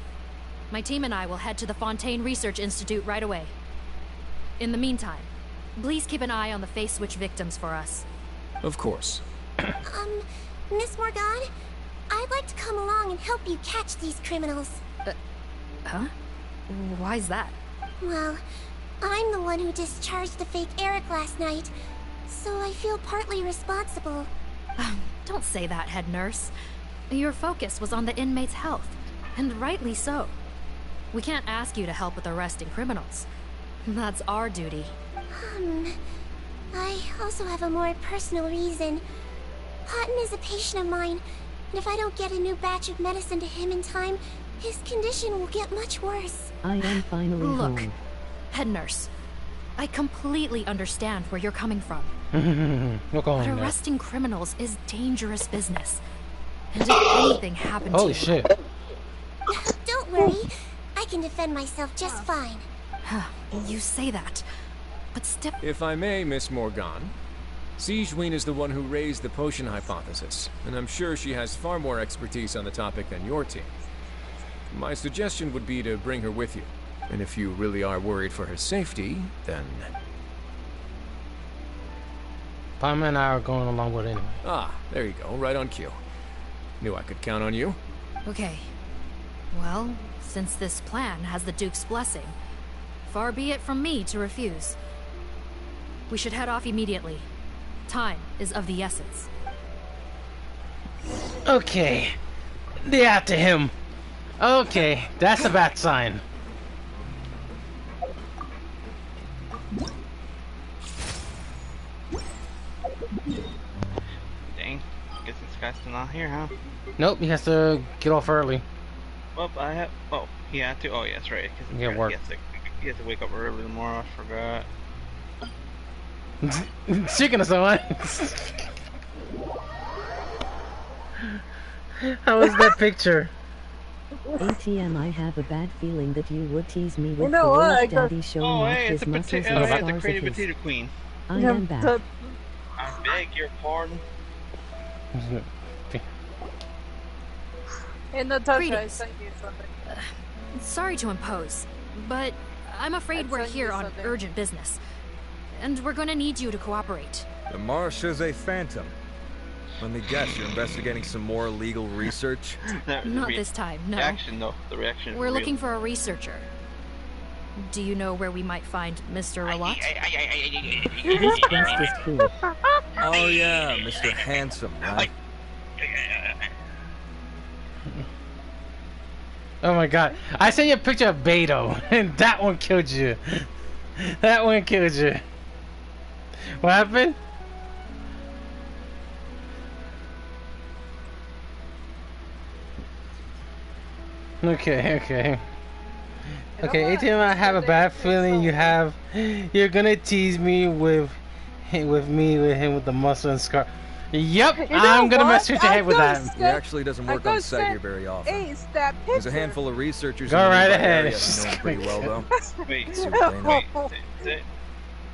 My team and I will head to the Fontaine Research Institute right away. In the meantime, please keep an eye on the face switch victims for us. Of course. Miss Morgan, I'd like to come along and help you catch these criminals. Huh? Why's that? Well, I'm the one who discharged the fake Eric last night, so I feel partly responsible. Don't say that, head nurse. Your focus was on the inmates' health, and rightly so. We can't ask you to help with arresting criminals. That's our duty. I also have a more personal reason. Houghton is a patient of mine, and if I don't get a new batch of medicine to him in time, his condition will get much worse. I am finally Look, home. head nurse, I completely understand where you're coming from. Look on But that. arresting criminals is dangerous business. And if anything happened to you... Holy shit. Don't worry, I can defend myself just fine. You say that, but step... If I may, Miss Morgan, Sigewinne is the one who raised the potion hypothesis, and I'm sure she has far more expertise on the topic than your team. My suggestion would be to bring her with you, and if you really are worried for her safety, then... Palmer and I are going along with it anyway. Ah, there you go, right on cue. Knew I could count on you. Okay. Well, since this plan has the Duke's blessing, far be it from me to refuse. We should head off immediately. Time is of the essence. Okay. They're after him. Okay, that's a bad sign. Dang. Guess this guy's still not here, huh? Nope, he has to get off early. Well, I have. Oh, he had to. Oh, yeah, that's right. Yeah, work. He has to wake up early tomorrow. I forgot. Chicken or someone. How was that picture? ATM, I have a bad feeling that you would tease me with You know what? I Daddy showing off hey, his it's muscles the and stars of Creative his. Potato Queen. I am back. I beg your pardon. Hey, Natasha, I Greetings. sent you something. Sorry to impose, but I'm afraid we're here on urgent business. And we're gonna need you to cooperate. The Marche Phantom. Let me guess, you're investigating some more illegal research? Not this time, no. Reaction, though. The reaction is We're real. looking for a researcher. Do you know where we might find Mr. Rawat? This quest is cool. Oh yeah, Mr. Handsome, right? Oh my god. I sent you a picture of Beto, and that one killed you. That one killed you. What happened? Okay. Okay, ATM, I have a bad feeling you're gonna tease me with him with the muscle and scar. Yep, You know I'm gonna what? mess with your head with that. He actually doesn't work on site here very often. Ace, that picture. There's a handful of researchers Go in the right nearby ahead. area that know him pretty well, though. Wait, See what they know.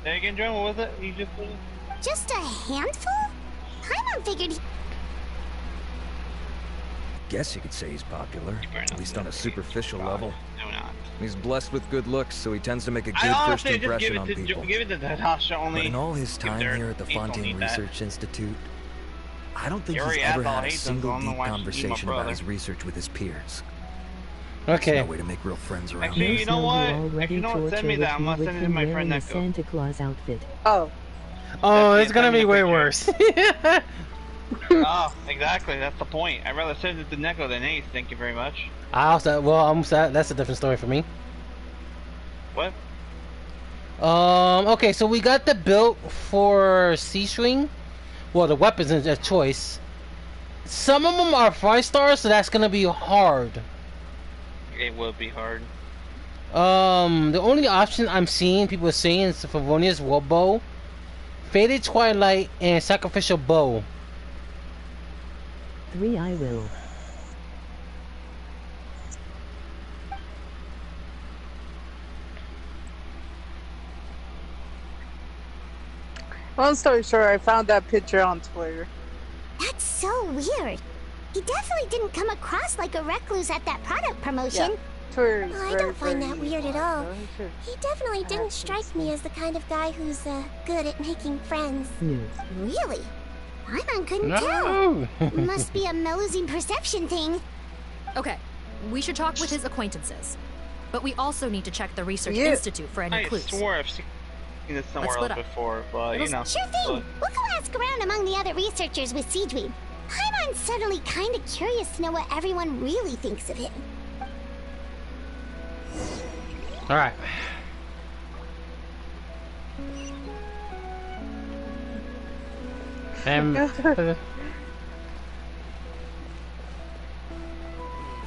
Say again, John, what was it? You just put it? Just a handful? Paimon figured Guess you could say he's popular, at least on a superficial level. He's blessed with good looks, so he tends to make a good first impression on people. Give it to Natasha only. But in all his time there- here at the Ace don't Fontaine need that. Research Institute, I don't think He he's already ever has all had a Ace, so I single don't know deep why she conversation my about brother. his research with his peers. Okay. There's no way to make real friends around Actually, here. you know what? Already You know what? Send me torture that. I'm with gonna send it to him my friend wearing a Neko. Santa Claus outfit. Oh. Oh, it's gonna be way worse. Oh, exactly. That's the point. I'd rather send it to Neko than Ace. Thank you very much. That's a different story for me. What? Okay, so we got the build for Sigewinne. Well, the weapons is a choice. Some of them are 5 stars, so that's gonna be hard. It will be hard. The only option I'm seeing people saying is Favonius War Bow, Faded Twilight, and Sacrificial Bow. 3 I will. Long story short, I found that picture on Twitter. That's so weird. He definitely didn't come across like a recluse at that product promotion. Yeah, Twitter is I very, don't find very that weird at all. useful. He definitely didn't strike me as the kind of guy who's good at making friends. Really? Paimon couldn't No. tell. Must be a Melusine perception thing. Okay, we should talk with his acquaintances. But we also need to check the Research Yeah. Institute for any I clues. swore I've seen this somewhere split else up. before, but you know. Sure thing. We'll go ask around among the other researchers with Sigewinne. Paimon's suddenly kind of curious to know what everyone really thinks of him. All right.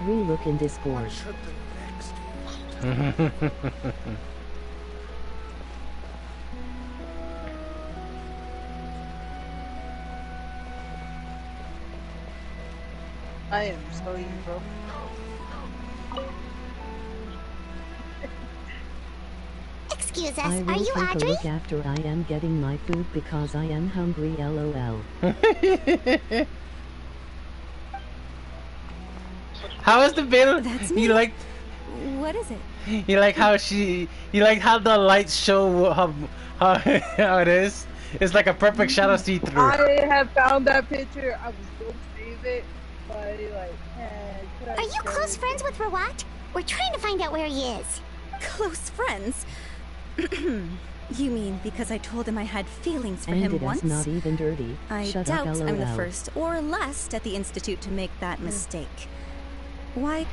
Look in Discord. I am so evil. Excuse us, I are will you take a Audrey? look after I am getting my food because I am hungry, lol. How is the battle? That's You me. like? What is it? You like how she? You like how the lights show how it is? It's like a perfect shadow see through. I have found that picture. I was going to save it, but Are you close friends with Rawat? We're trying to find out where he is. Close friends? You mean because I told him I had feelings for And him it once? is not even dirty. I Shut doubt up, I'm the LOL. first or last at the Institute to make that mistake. Why?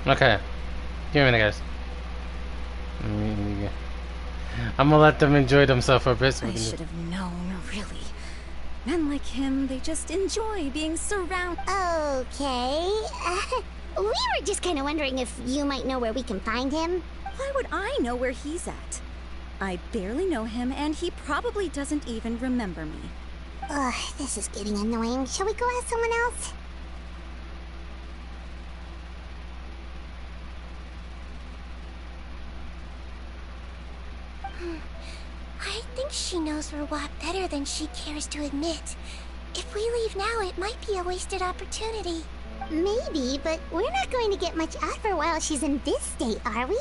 Okay. Give me a minute, guys. I'm gonna let them enjoy themselves for a bit. So I should have known, really. Men like him, they just enjoy being surrounded. Okay. We were just kind of wondering if you might know where we can find him. Why would I know where he's at? I barely know him, and he probably doesn't even remember me. Ugh, this is getting annoying. Shall we go ask someone else? I think she knows Rawat better than she cares to admit. If we leave now, it might be a wasted opportunity. Maybe, but we're not going to get much out of her while she's in this state, are we?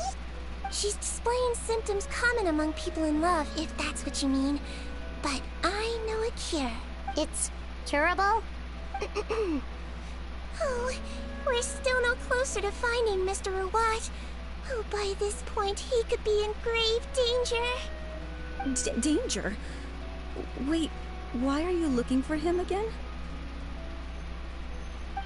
She's displaying symptoms common among people in love, if that's what you mean. But I know a cure. It's curable? Oh, we're still no closer to finding Mr. Rawat. Oh, by this point, he could be in grave danger. Danger? Wait, why are you looking for him again?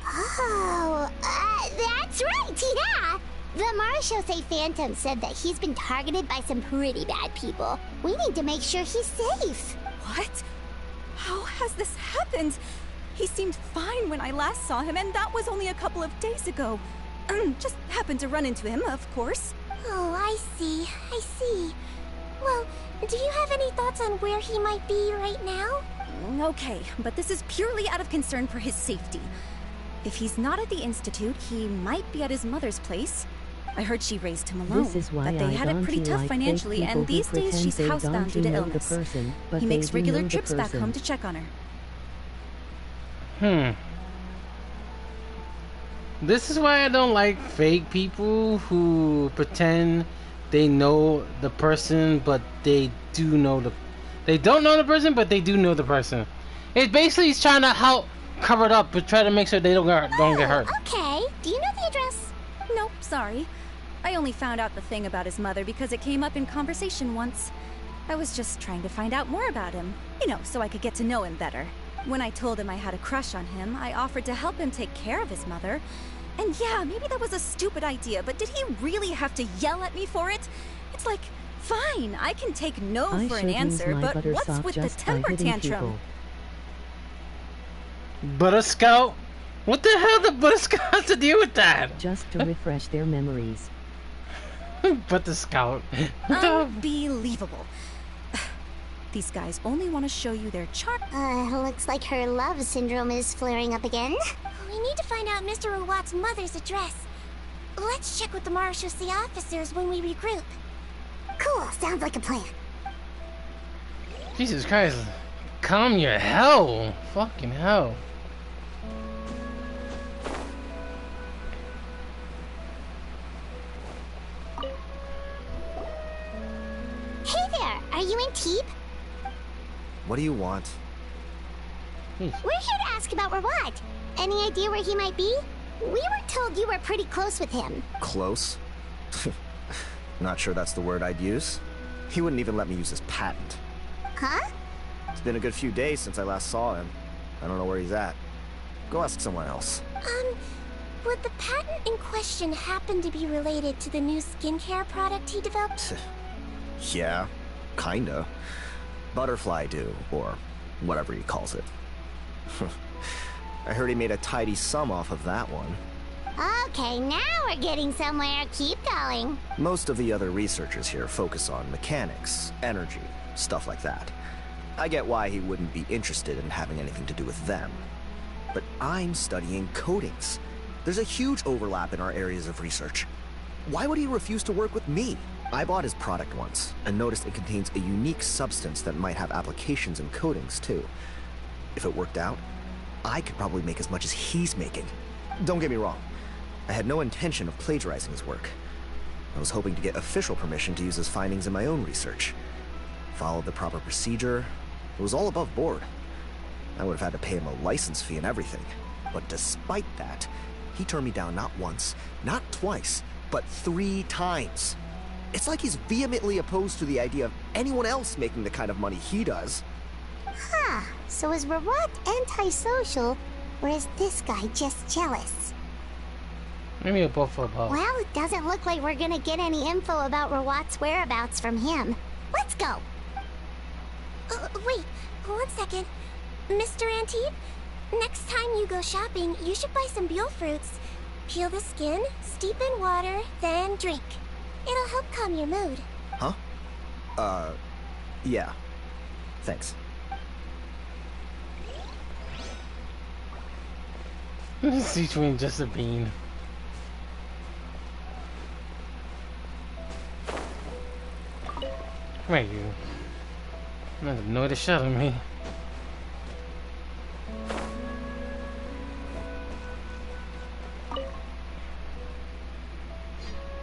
Oh, that's right, yeah! The Marashose Phantom said that he's been targeted by some pretty bad people. We need to make sure he's safe. What? How has this happened? He seemed fine when I last saw him, and that was only a couple of days ago. Just happened to run into him, of course. Oh, I see. Well, do you have any thoughts on where he might be right now? Okay, but this is purely out of concern for his safety. If he's not at the Institute, he might be at his mother's place. I heard she raised him alone, This is why that they had it pretty tough financially, and these days she's housebound due to illness. He makes regular trips back home to check on her. This is why I don't like fake people who pretend they know the person, but they do know the... They don't know the person, but they do know the person. It basically is trying to help cover it up, but try to make sure they don't get hurt. Okay. Do you know the address? Nope, sorry. I only found out the thing about his mother because it came up in conversation once. I was just trying to find out more about him, you know, so I could get to know him better. When I told him I had a crush on him, I offered to help him take care of his mother. And yeah, maybe that was a stupid idea, but did he really have to yell at me for it? It's like, fine, I can take no for an answer, but what's with the temper tantrum? Butterscout? What the hell did Butterscout have to deal with that? Just to refresh their memories. Butterscout. Unbelievable. These guys only want to show you their charm. Looks like her love syndrome is flaring up again. We need to find out Mr. Rawat's mother's address. Let's check with the Marashose officers when we regroup. Cool, sounds like a plan. Jesus Christ. Calm your hell. Fucking hell. Hey there, are you in Teep? What do you want? We're here to ask about Rawat. Any idea where he might be? We were told you were pretty close with him. Close? Not sure that's the word I'd use. He wouldn't even let me use his patent. Huh? It's been a good few days since I last saw him. I don't know where he's at. Go ask someone else. Would the patent in question happen to be related to the new skincare product he developed? Yeah, kinda. Butterfly Dew, or whatever he calls it. I heard he made a tidy sum off of that one. Okay, now we're getting somewhere. Keep going. Most of the other researchers here focus on mechanics, energy, stuff like that. I get why he wouldn't be interested in having anything to do with them. But I'm studying coatings. There's a huge overlap in our areas of research. Why would he refuse to work with me? I bought his product once, and noticed it contains a unique substance that might have applications in coatings, too. If it worked out, I could probably make as much as he's making. Don't get me wrong. I had no intention of plagiarizing his work. I was hoping to get official permission to use his findings in my own research. Followed the proper procedure. It was all above board. I would have had to pay him a license fee and everything. But despite that, he turned me down not once, not twice, but 3 times. It's like he's vehemently opposed to the idea of anyone else making the kind of money he does. Huh. So is Rawat antisocial, or is this guy just jealous? Maybe a both of both. Well, it doesn't look like we're gonna get any info about Rawat's whereabouts from him. Let's go! Wait, 1 second. Mr. Antib, next time you go shopping, you should buy some Buell fruits. Peel the skin, steep in water, then drink. It'll help calm your mood. Huh? Yeah. Thanks. Sigewinne just a bean. Come here, you. I'm gonna annoy the shit out of me.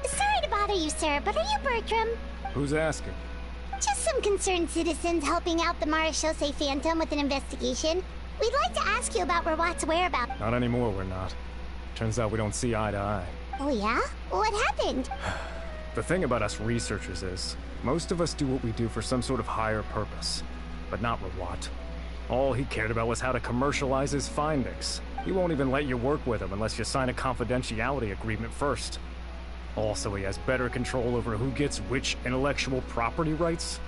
Sorry to bother you, sir, but are you Bertram? Who's asking? Just some concerned citizens helping out the Marechaussee Phantom with an investigation. We'd like to ask you about Rawat's whereabouts. Not anymore, we're not. Turns out we don't see eye to eye. Oh yeah? What happened? The thing about us researchers is, most of us do what we do for some sort of higher purpose. But not Rawat. All he cared about was how to commercialize his findings. He won't even let you work with him unless you sign a confidentiality agreement first. Also, he has better control over who gets which intellectual property rights.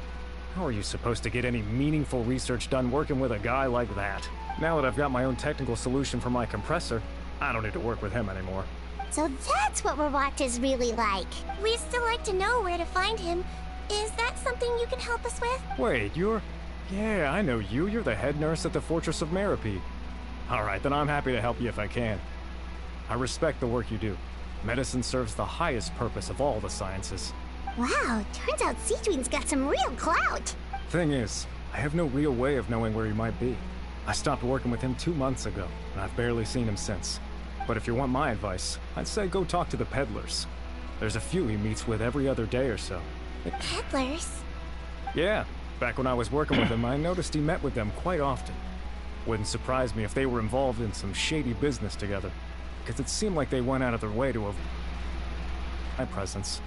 How are you supposed to get any meaningful research done working with a guy like that? Now that I've got my own technical solution for my compressor, I don't need to work with him anymore. So that's what Rawat is really like. We'd still like to know where to find him. Is that something you can help us with? Wait, you're... Yeah, I know you. You're the head nurse at the Fortress of Meripede. Alright, then I'm happy to help you if I can. I respect the work you do. Medicine serves the highest purpose of all the sciences. Wow, turns out Sigewinne's got some real clout. Thing is, I have no real way of knowing where he might be. I stopped working with him 2 months ago, and I've barely seen him since. But if you want my advice, I'd say go talk to the peddlers. There's a few he meets with every other day or so. Peddlers? Yeah, back when I was working with him, I noticed he met with them quite often. Wouldn't surprise me if they were involved in some shady business together, because it seemed like they went out of their way to avoid my presence.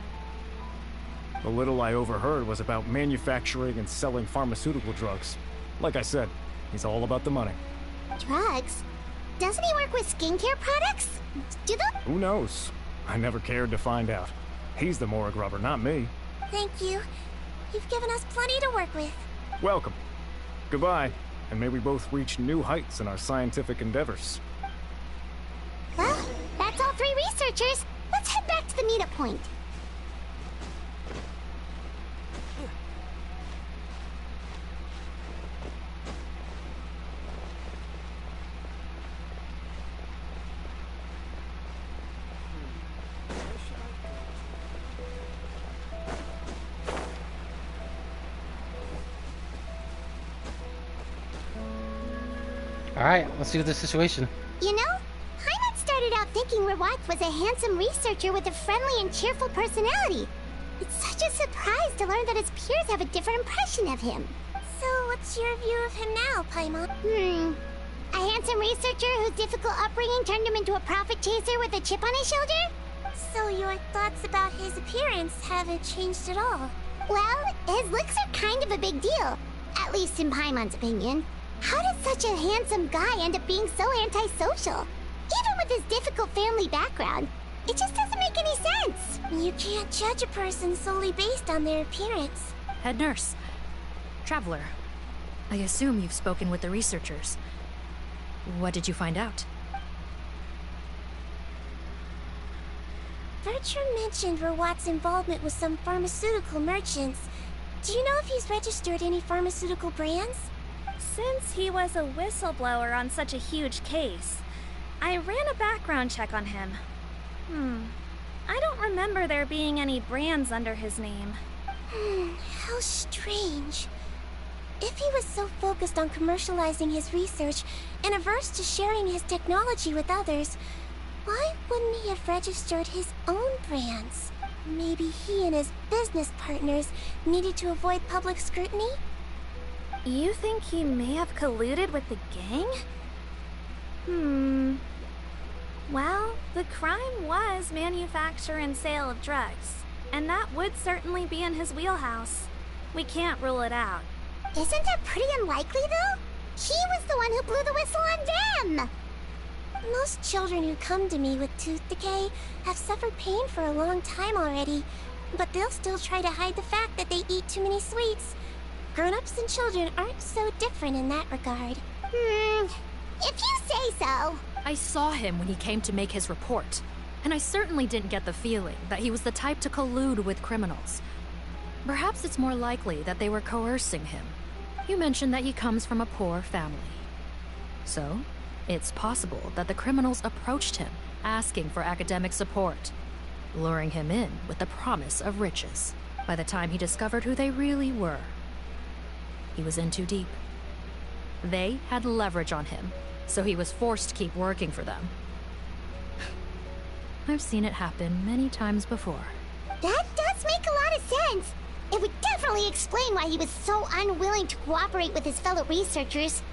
The little I overheard was about manufacturing and selling pharmaceutical drugs. Like I said, he's all about the money. Drugs? Doesn't he work with skincare products? Do they? Who knows? I never cared to find out. He's the Mora grubber, not me. Thank you. You've given us plenty to work with. Welcome. Goodbye, and may we both reach new heights in our scientific endeavors. Well, that's all 3 researchers. Let's head back to the meetup point. Alright, let's see what the situation. You know, Heimat started out thinking Rawat was a handsome researcher with a friendly and cheerful personality. It's such a surprise to learn that his peers have a different impression of him. So what's your view of him now, Paimon? A handsome researcher whose difficult upbringing turned him into a profit chaser with a chip on his shoulder? So your thoughts about his appearance haven't changed at all? Well, his looks are kind of a big deal. At least in Paimon's opinion. How did such a handsome guy end up being so antisocial? Even with his difficult family background, it just doesn't make any sense. You can't judge a person solely based on their appearance. Head nurse. Traveler. I assume you've spoken with the researchers. What did you find out? Bertram mentioned Rawat's involvement with some pharmaceutical merchants. Do you know if he's registered any pharmaceutical brands? Since he was a whistleblower on such a huge case, I ran a background check on him. I don't remember there being any brands under his name. How strange. If he was so focused on commercializing his research and averse to sharing his technology with others, why wouldn't he have registered his own brands? Maybe he and his business partners needed to avoid public scrutiny? You think he may have colluded with the gang? Well, the crime was manufacture and sale of drugs. And that would certainly be in his wheelhouse. We can't rule it out. Isn't that pretty unlikely, though? He was the one who blew the whistle on them! Most children who come to me with tooth decay have suffered pain for a long time already, but they'll still try to hide the fact that they eat too many sweets. Grown-ups and children aren't so different in that regard. If you say so. I saw him when he came to make his report, and I certainly didn't get the feeling that he was the type to collude with criminals. Perhaps it's more likely that they were coercing him. You mentioned that he comes from a poor family. So, it's possible that the criminals approached him, asking for academic support, luring him in with the promise of riches. By the time he discovered who they really were, he was in too deep. They had leverage on him, so he was forced to keep working for them. I've seen it happen many times before. That does make a lot of sense. It would definitely explain why he was so unwilling to cooperate with his fellow researchers.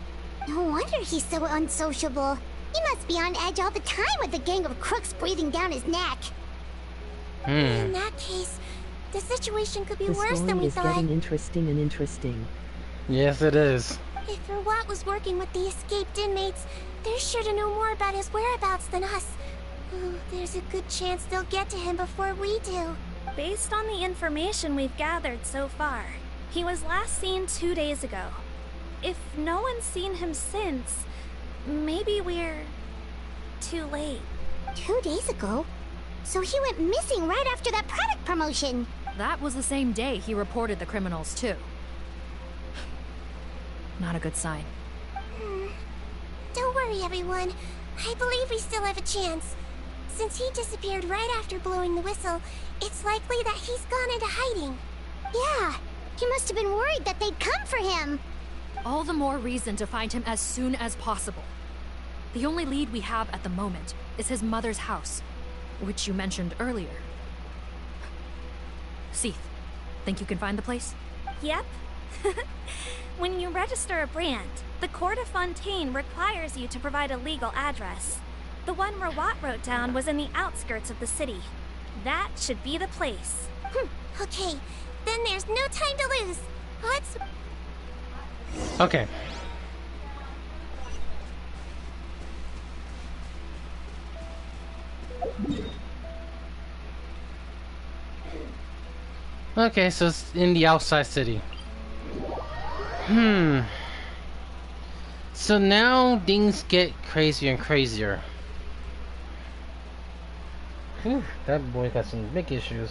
No wonder he's so unsociable. He must be on edge all the time with a gang of crooks breathing down his neck. In that case, the situation could be worse than we thought. thought. The story is getting interesting and interesting. Yes, it is. If Rawat was working with the escaped inmates, they're sure to know more about his whereabouts than us. Oh, there's a good chance they'll get to him before we do. Based on the information we've gathered so far, he was last seen 2 days ago. If no one's seen him since, maybe we're too late. 2 days ago? So he went missing right after that product promotion. That was the same day he reported the criminals, too. Not a good sign. Don't worry, everyone. I believe we still have a chance. Since he disappeared right after blowing the whistle, it's likely that he's gone into hiding. Yeah, he must have been worried that they'd come for him. All the more reason to find him as soon as possible. The only lead we have at the moment is his mother's house, which you mentioned earlier. Seath, think you can find the place? Yep. When you register a brand, the Court of Fontaine requires you to provide a legal address. The one Rawat wrote down was in the outskirts of the city. That should be the place. Okay, then there's no time to lose. Let's... Okay. Okay, so it's in the outside city. So now things get crazier and crazier. Whew, that boy got some big issues.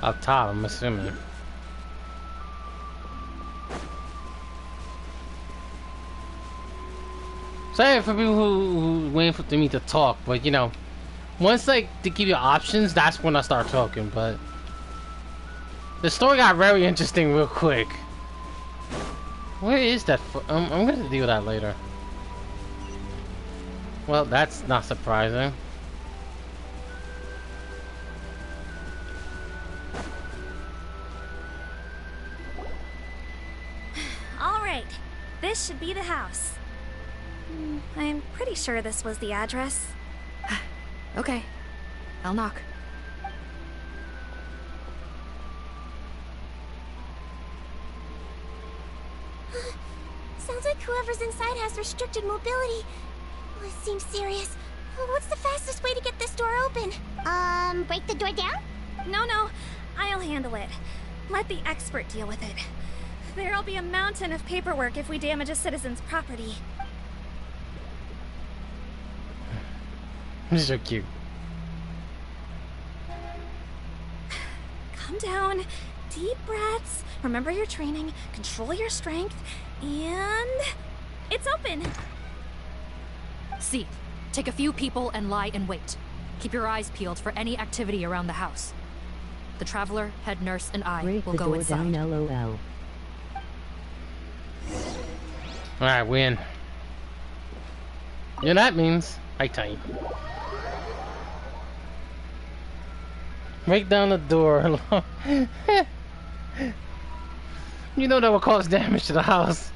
Up top, I'm assuming. Sorry for people who waiting for me to talk, but you know, once like they give you options, that's when I start talking. But the story got very interesting real quick. Where is that? I'm gonna deal with that later. Well, that's not surprising. All right, this should be the house. I'm pretty sure this was the address. Okay, I'll knock. Sounds like whoever's inside has restricted mobility. Oh, it seems serious. What's the fastest way to get this door open? Break the door down? No, I'll handle it. Let the expert deal with it. There'll be a mountain of paperwork if we damage a citizen's property. This is so cute. Calm down. Deep breaths. Remember your training. Control your strength. And... it's open! Seath, take a few people and lie in wait. Keep your eyes peeled for any activity around the house. The Traveler, head nurse, and I Break will the go door inside. down, LOL. Alright, win. Yeah, that means I time. Break down the door. You know that will cause damage to the house.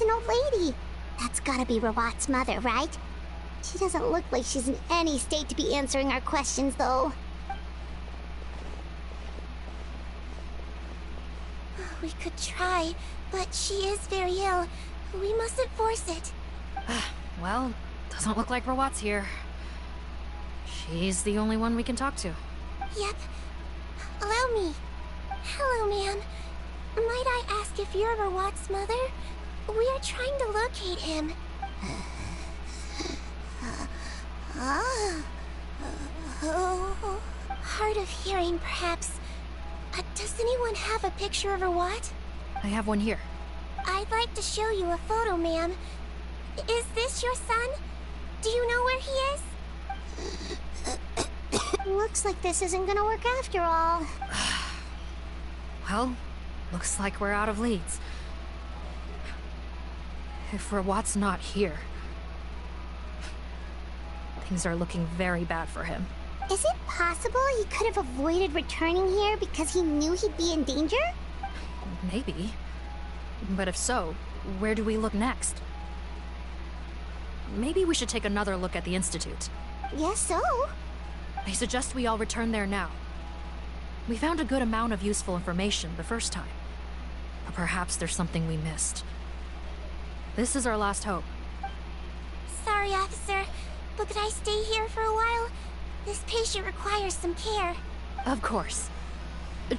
an old lady. That's gotta be Rawat's mother, right? She doesn't look like she's in any state to be answering our questions, though. We could try, but she is very ill. We mustn't force it. Well, doesn't look like Rawat's here. She's the only one we can talk to. Yep. Allow me. Hello, ma'am. Might I ask if you're Rawat's mother? We are trying to locate him. Hard of hearing, perhaps. Does anyone have a picture of Rawat? I have one here. I'd like to show you a photo, ma'am. Is this your son? Do you know where he is? Looks like this isn't gonna work after all. Well, looks like we're out of leads. If Rawat's not here, things are looking very bad for him. Is it possible he could have avoided returning here because he knew he'd be in danger? Maybe. But if so, where do we look next? Maybe we should take another look at the Institute. Yes, so? I suggest we all return there now. We found a good amount of useful information the first time. But perhaps there's something we missed. This is our last hope. Sorry, officer, but could I stay here for a while? This patient requires some care. Of course.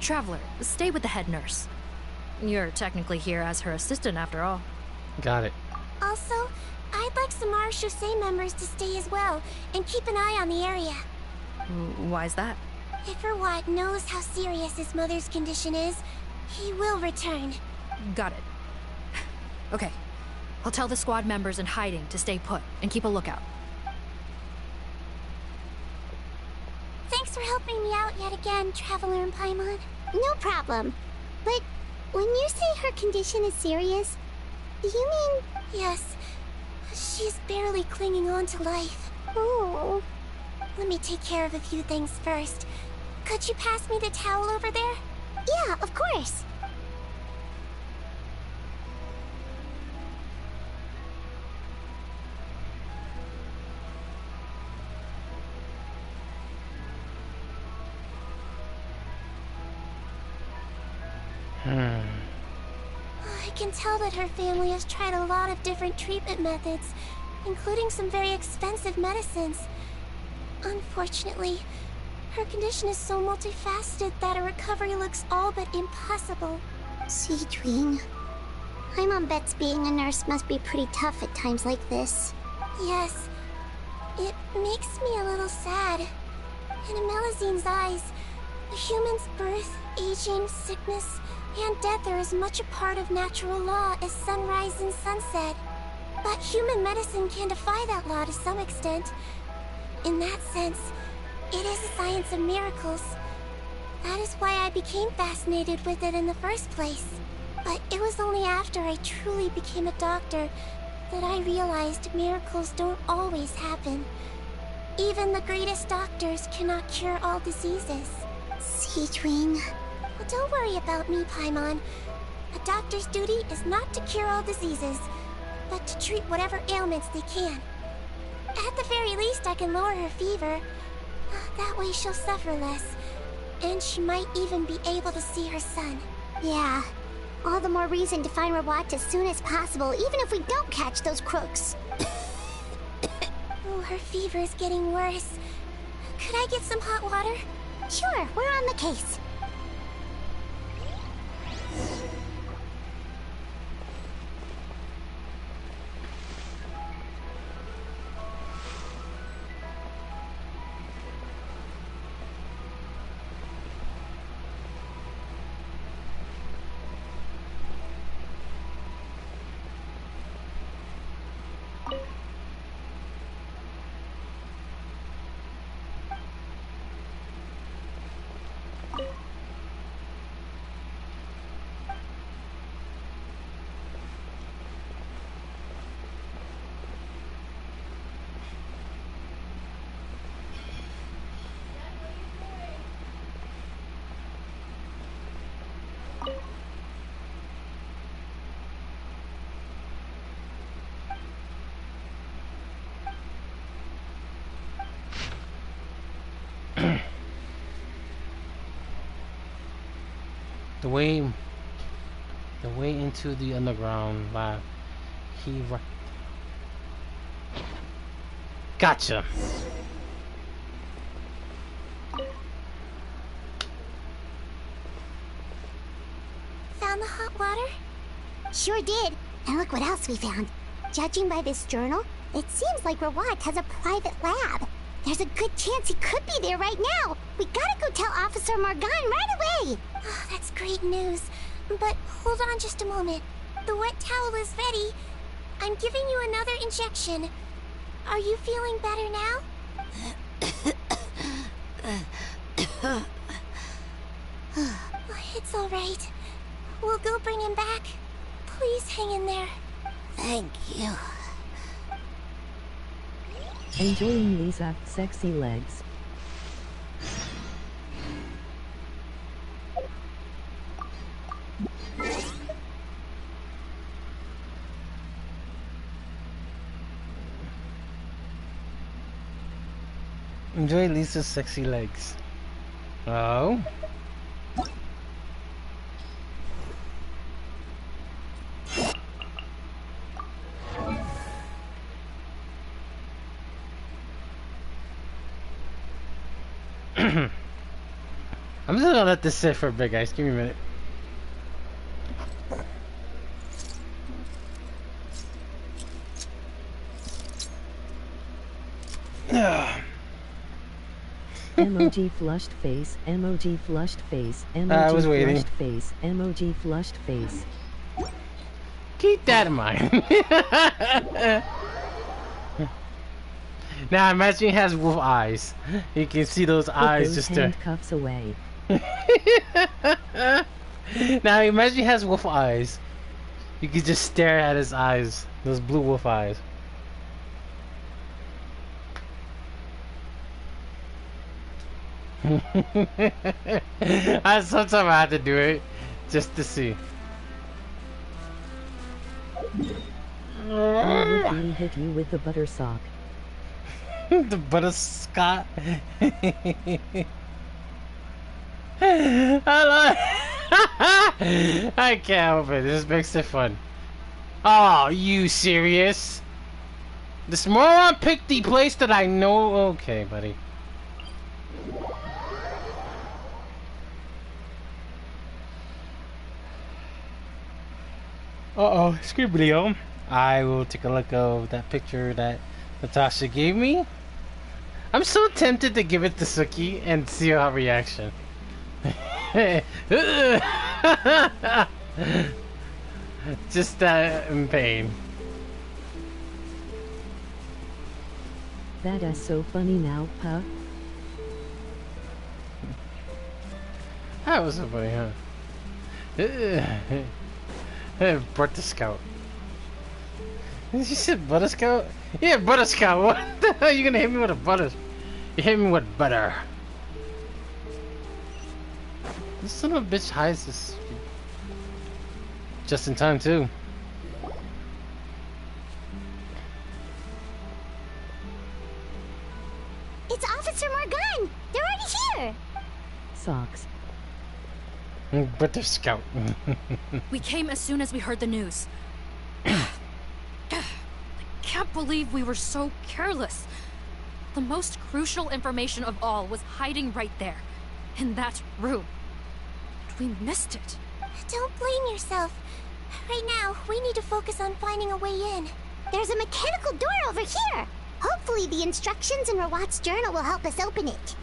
Traveler, stay with the head nurse. You're technically here as her assistant after all. Got it. Also, I'd like some Marechaussee members to stay as well, and keep an eye on the area. Why's that? If Rawat knows how serious his mother's condition is, he will return. Got it. Okay. I'll tell the squad members in hiding to stay put and keep a lookout. Thanks for helping me out yet again, Traveler in Paimon. No problem. But when you say her condition is serious, do you mean... Yes. She's barely clinging on to life. Oh. Let me take care of a few things first. Could you pass me the towel over there? Yeah, of course. I can tell that her family has tried a lot of different treatment methods, including some very expensive medicines. Unfortunately, her condition is so multifaceted that a recovery looks all but impossible. Sigewinne, Paimon bets being a nurse must be pretty tough at times like this. Yes, it makes me a little sad. In Melizine's eyes, a human's birth, aging, sickness, and death are as much a part of natural law as sunrise and sunset. But human medicine can defy that law to some extent. In that sense, it is a science of miracles. That is why I became fascinated with it in the first place. But it was only after I truly became a doctor that I realized miracles don't always happen. Even the greatest doctors cannot cure all diseases. Sigewinne. Well, don't worry about me, Paimon. A doctor's duty is not to cure all diseases, but to treat whatever ailments they can. At the very least, I can lower her fever. That way she'll suffer less, and she might even be able to see her son. Yeah, all the more reason to find Rawat as soon as possible, even if we don't catch those crooks. Oh, her fever is getting worse. Could I get some hot water? Sure, we're on the case. The way into the underground lab. Gotcha. Found the hot water? Sure did. And look what else we found. Judging by this journal, it seems like Rawat has a private lab. There's a good chance he could be there right now. We gotta go tell Officer Morgan right away. Oh, that's great news. But hold on just a moment. The wet towel is ready. I'm giving you another injection. Are you feeling better now? It's all right. We'll go bring him back. Please hang in there. Thank you. Enjoying Lisa sexy legs. Enjoy Lisa's sexy legs. Oh. I'm just gonna let this sit for a bit, guys. Give me a minute. Emoji flushed face, emoji flushed face, emoji I was waiting. flushed face, emoji flushed face. Keep that in mind. Now imagine he has wolf eyes. You can see those eyes those just there. handcuffs away. Now imagine he has wolf eyes. You could just stare at his eyes. Those blue wolf eyes. Sometimes I have to do it just to see. I would hit you with the butter sock. The butterscotch. I can't help it. This makes it fun. Oh, you serious? This moron picked the place that I know. Okay, buddy. Uh-oh, Scriblio. I will take a look of that picture that Natasha gave me. I'm so tempted to give it to Suki and see her reaction. Just in pain. That is so funny now, huh? That was so funny, huh? Butter Scout. You said Butter Scout? Yeah, Butter Scout. What the hell are you gonna hit me with a butter? You hit me with butter. This son of a bitch hides this. Just in time, too. It's Officer Morgan! They're already here! Socks. Butter Scout. We came as soon as we heard the news. I can't believe we were so careless. The most crucial information of all was hiding right there, in that room. And we missed it. Don't blame yourself. Right now, we need to focus on finding a way in. There's a mechanical door over here! Hopefully the instructions in Rawat's journal will help us open it.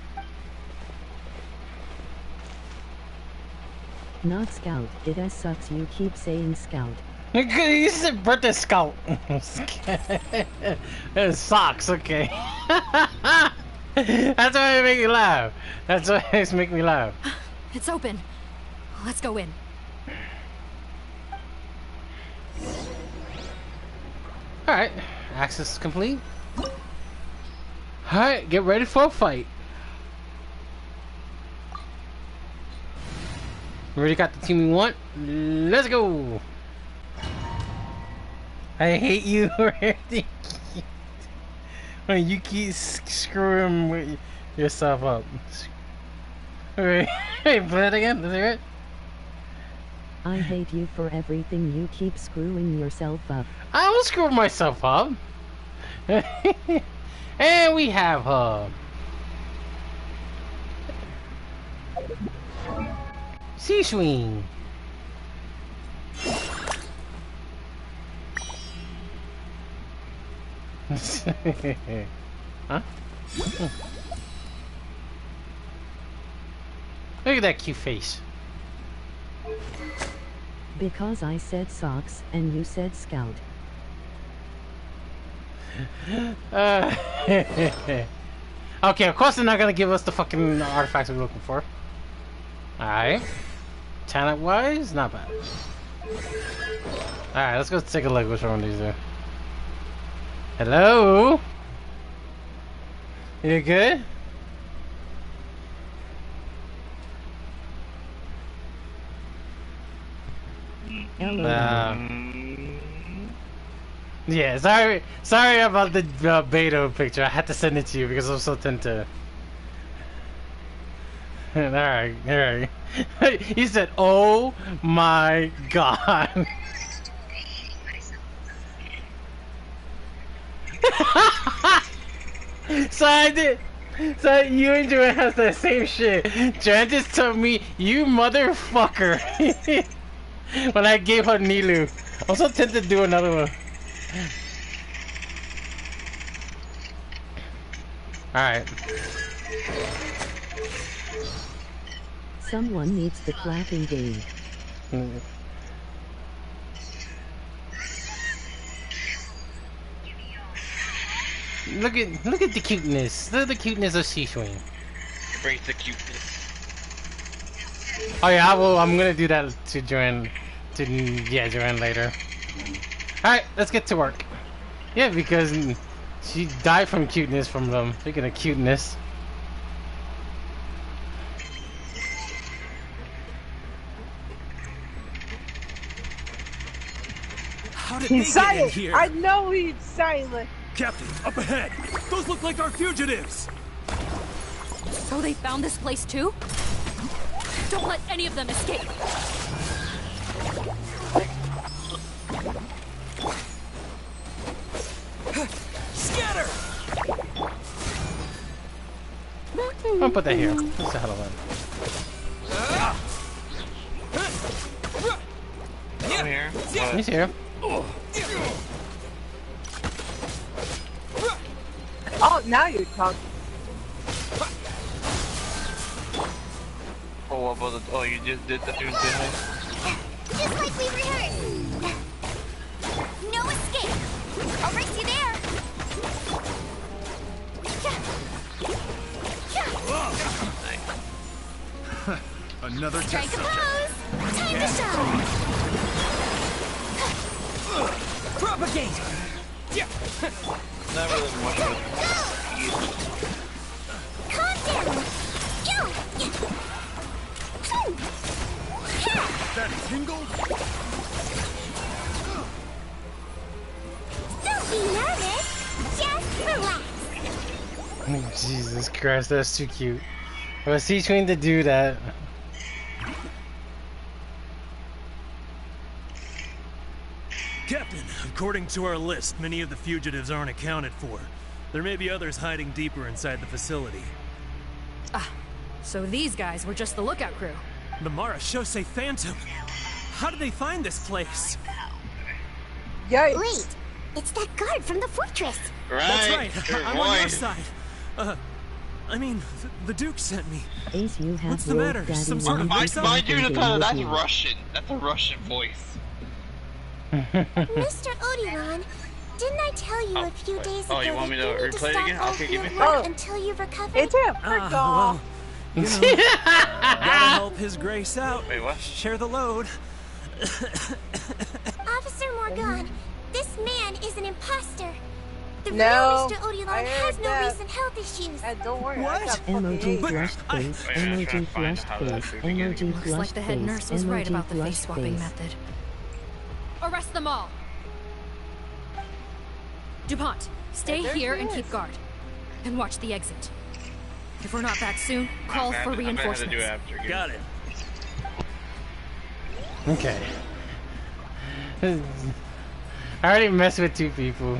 Not Scout. It sucks you keep saying Scout. You said Butter Scout. Socks, okay. That's why it makes me laugh. That's why it's making me laugh. It's open. Let's go in. Alright, access complete. Alright, get ready for a fight. We already got the team we want. Let's go. I hate you already. When you keep screwing with yourself up. Alright, hey, play it again. Let's hear it. I hate you for everything. You keep screwing yourself up. I don't screw myself up. And we have her. Sigewinne. Huh? Look at that cute face. Because I said socks and you said scout. Okay, of course they're not gonna give us the fucking artifacts we're looking for. Alright. Talent wise, not bad. Alright, let's go take a look which one of these are. Hello? You good? Yeah, sorry about the Beto picture. I had to send it to you because I'm so tempted. Alright. He said, "Oh my god." So I did. So you and Joanne has the same shit. Joanne just told me, "You motherfucker," when I gave her Nilu. I'm so tempted to do another one. Alright. Someone needs the clapping game. Look at the cuteness. Look at the cuteness of Sigewinne. Embrace the cuteness. Oh yeah, I'm gonna do that to Joanne. Joanne later. Alright, let's get to work. Yeah, because she died from cuteness from them. Speaking of cuteness. How did he's silent. Here? I know he's silent. Captain, up ahead. Those look like our fugitives. So they found this place too? Don't let any of them escape. Scatter! I'll put that here. That's the hell of it. I'm here. He's here. Oh, now you're talking. Oh, what about the? Oh, you just did the dude thing. Just like we rehearsed. No escape. I'll race you there. Another Strike test a subject. pose. Time to shine. Propagate! Yeah. Not really much of Calm down. Go. That tingle? Don't be nervous. Just relax. Oh, Jesus Christ, that's too cute. Was he trying to do that? Captain, according to our list, many of the fugitives aren't accounted for. There may be others hiding deeper inside the facility. Ah, so these guys were just the lookout crew. The Marashose Phantom. How did they find this place? Yikes. Wait, it's that guard from the fortress. That's right. I'm on your side. I mean, the Duke sent me. Ace, you have What's the matter? Some sort of Mind you, that's Russian. That's a Russian voice. Mr. Odiron, didn't I tell you a few days ago you want me to that you need to replay it stop again? all Okay, give me a field work second. until you've recovered? ATM, frick off. You know, gotta help His Grace out. Wait, what? Share the load. Officer Morgan, this man is an imposter. The No, real Mr. Odiron I has heard no that. recent health issues. Don't worry, What? I got fucking Emoji AIDS. flushed face, emoji flushed face, emoji Looks flushed like the head nurse face, was right emoji about the face flushed swapping face. method. Arrest them all. DuPont, stay There here she and is. keep guard. And watch the exit. If we're not back soon, call for reinforcements. Got it. Okay. I already messed with two people.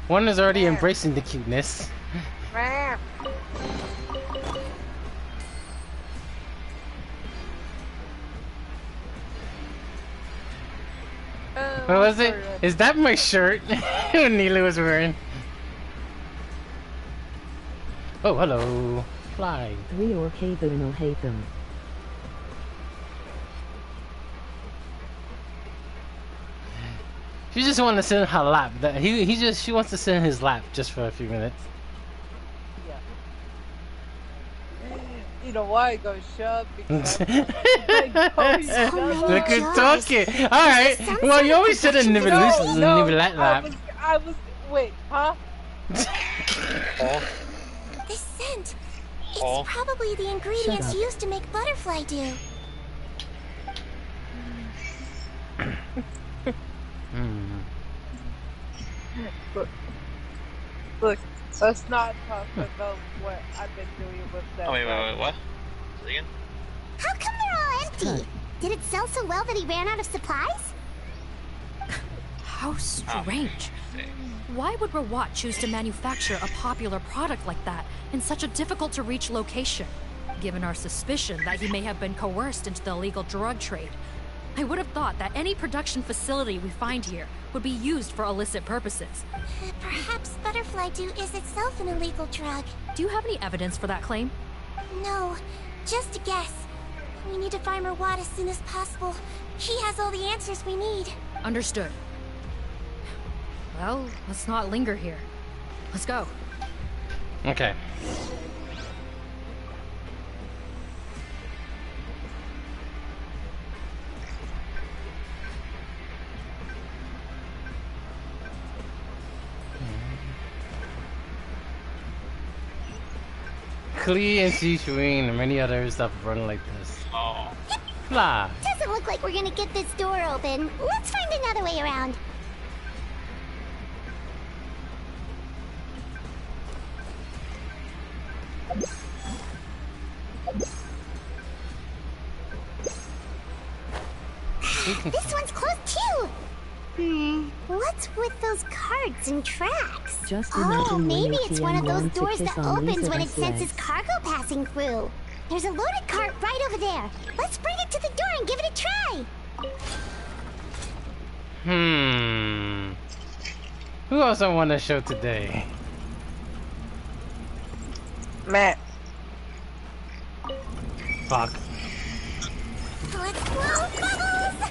One is already embracing the cuteness. What was it? Is that my shirt? Neela was wearing. Oh, hello. Fly. 3 or Kevin will hate them. She just wants to sit in her lap. She wants to sit in his lap just for a few minutes. Yeah. You know why I go shut? Because Look who's talking. All right. Well, you always sit in Nivelette lap. I was. Wait, huh? This scent. It's probably the ingredients used to make butterfly dew. Look, let's not talk about what I've been doing with that. Oh, wait, what? Say again? How come they're all empty? Did it sell so well that he ran out of supplies? How strange. Why would Rawat choose to manufacture a popular product like that in such a difficult-to-reach location? Given our suspicion that he may have been coerced into the illegal drug trade, I would have thought that any production facility we find here would be used for illicit purposes. Perhaps butterfly dew is itself an illegal drug. Do you have any evidence for that claim? No, just a guess. We need to find Rawat as soon as possible. He has all the answers we need. Understood. Well, let's not linger here. Let's go. Okay. Klee and Sigewinne and many others that run like this. Oh. Fly. Doesn't look like we're gonna get this door open. Let's find another way around. This one's closed too. What's with those cards and tracks? Just Oh, imagine maybe when it's one of those ATM doors kiss that on opens Lisa when it Ice senses legs. cargo passing through. There's a loaded cart right over there. Let's bring it to the door and give it a try. Who else I want to show today? Matt. Fuck. Let's blow bubbles.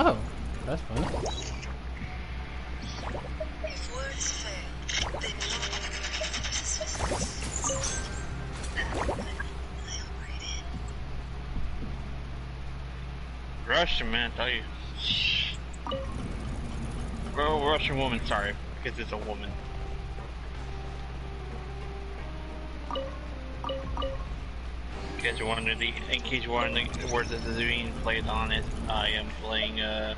Oh, that's fun. Russian, man, I tell you. Well, Russian woman, sorry, because it's a woman. In case you're wondering, where this is being played on, is I am playing a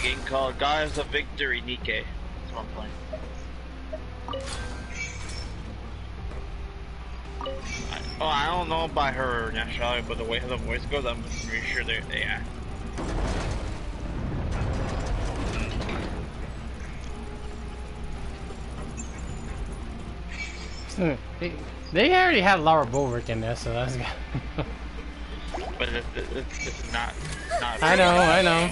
game called Goddess of Victory Nike. That's what I'm playing. I don't know about her nationality, but the way the voice goes, I'm pretty sure they act. They already had Laura Bulwark in there, so that's good. But this is not. I know.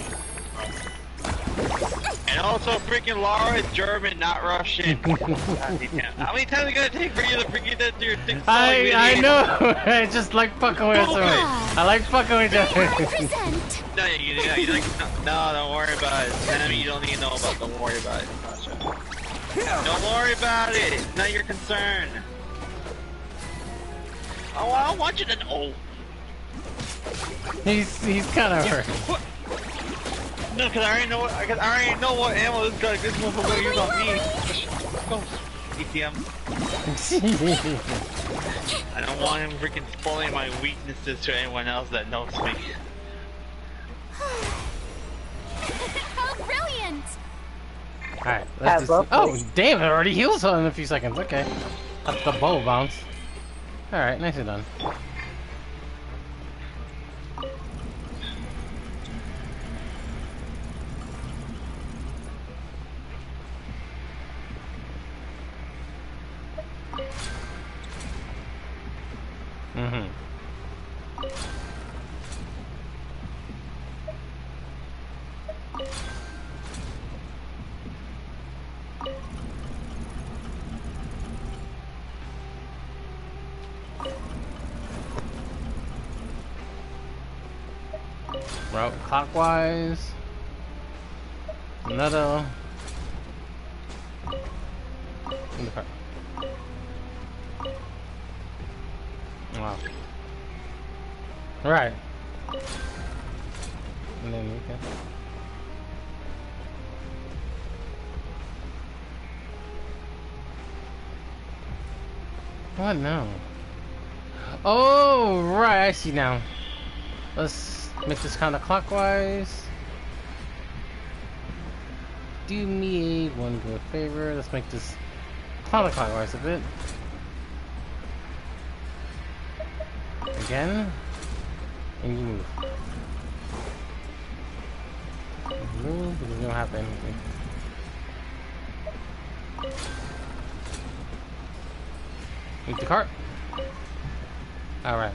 And also, freaking Laura is German, not Russian. How many times are you gonna take for you to forget that your dick? I know. I just like fucking with somebody. I like fucking with you. No, you like, no, don't worry about it. Sammy, you don't need to know about it. Don't worry about it. Gotcha. Don't worry about it. It's not your concern. Oh, I don't want you to know. He's kind of hurt. No, because I already know what ammo this motherfucker will use on me. Go, ATM. I don't want him freaking spoiling my weaknesses to anyone else that knows me. How brilliant! Alright, let's do oh, damn, it already heals in a few seconds. Okay. That's the bow bounce. Alright, nicely done. Route clockwise. Another. In the car. Wow. Right. And then we can. What now? Oh, right. I see now. Let's make this counterclockwise. Do me one good favor. Let's make this counterclockwise a bit. Again. And you move. Move because we don't have anything. Move the cart. Alright.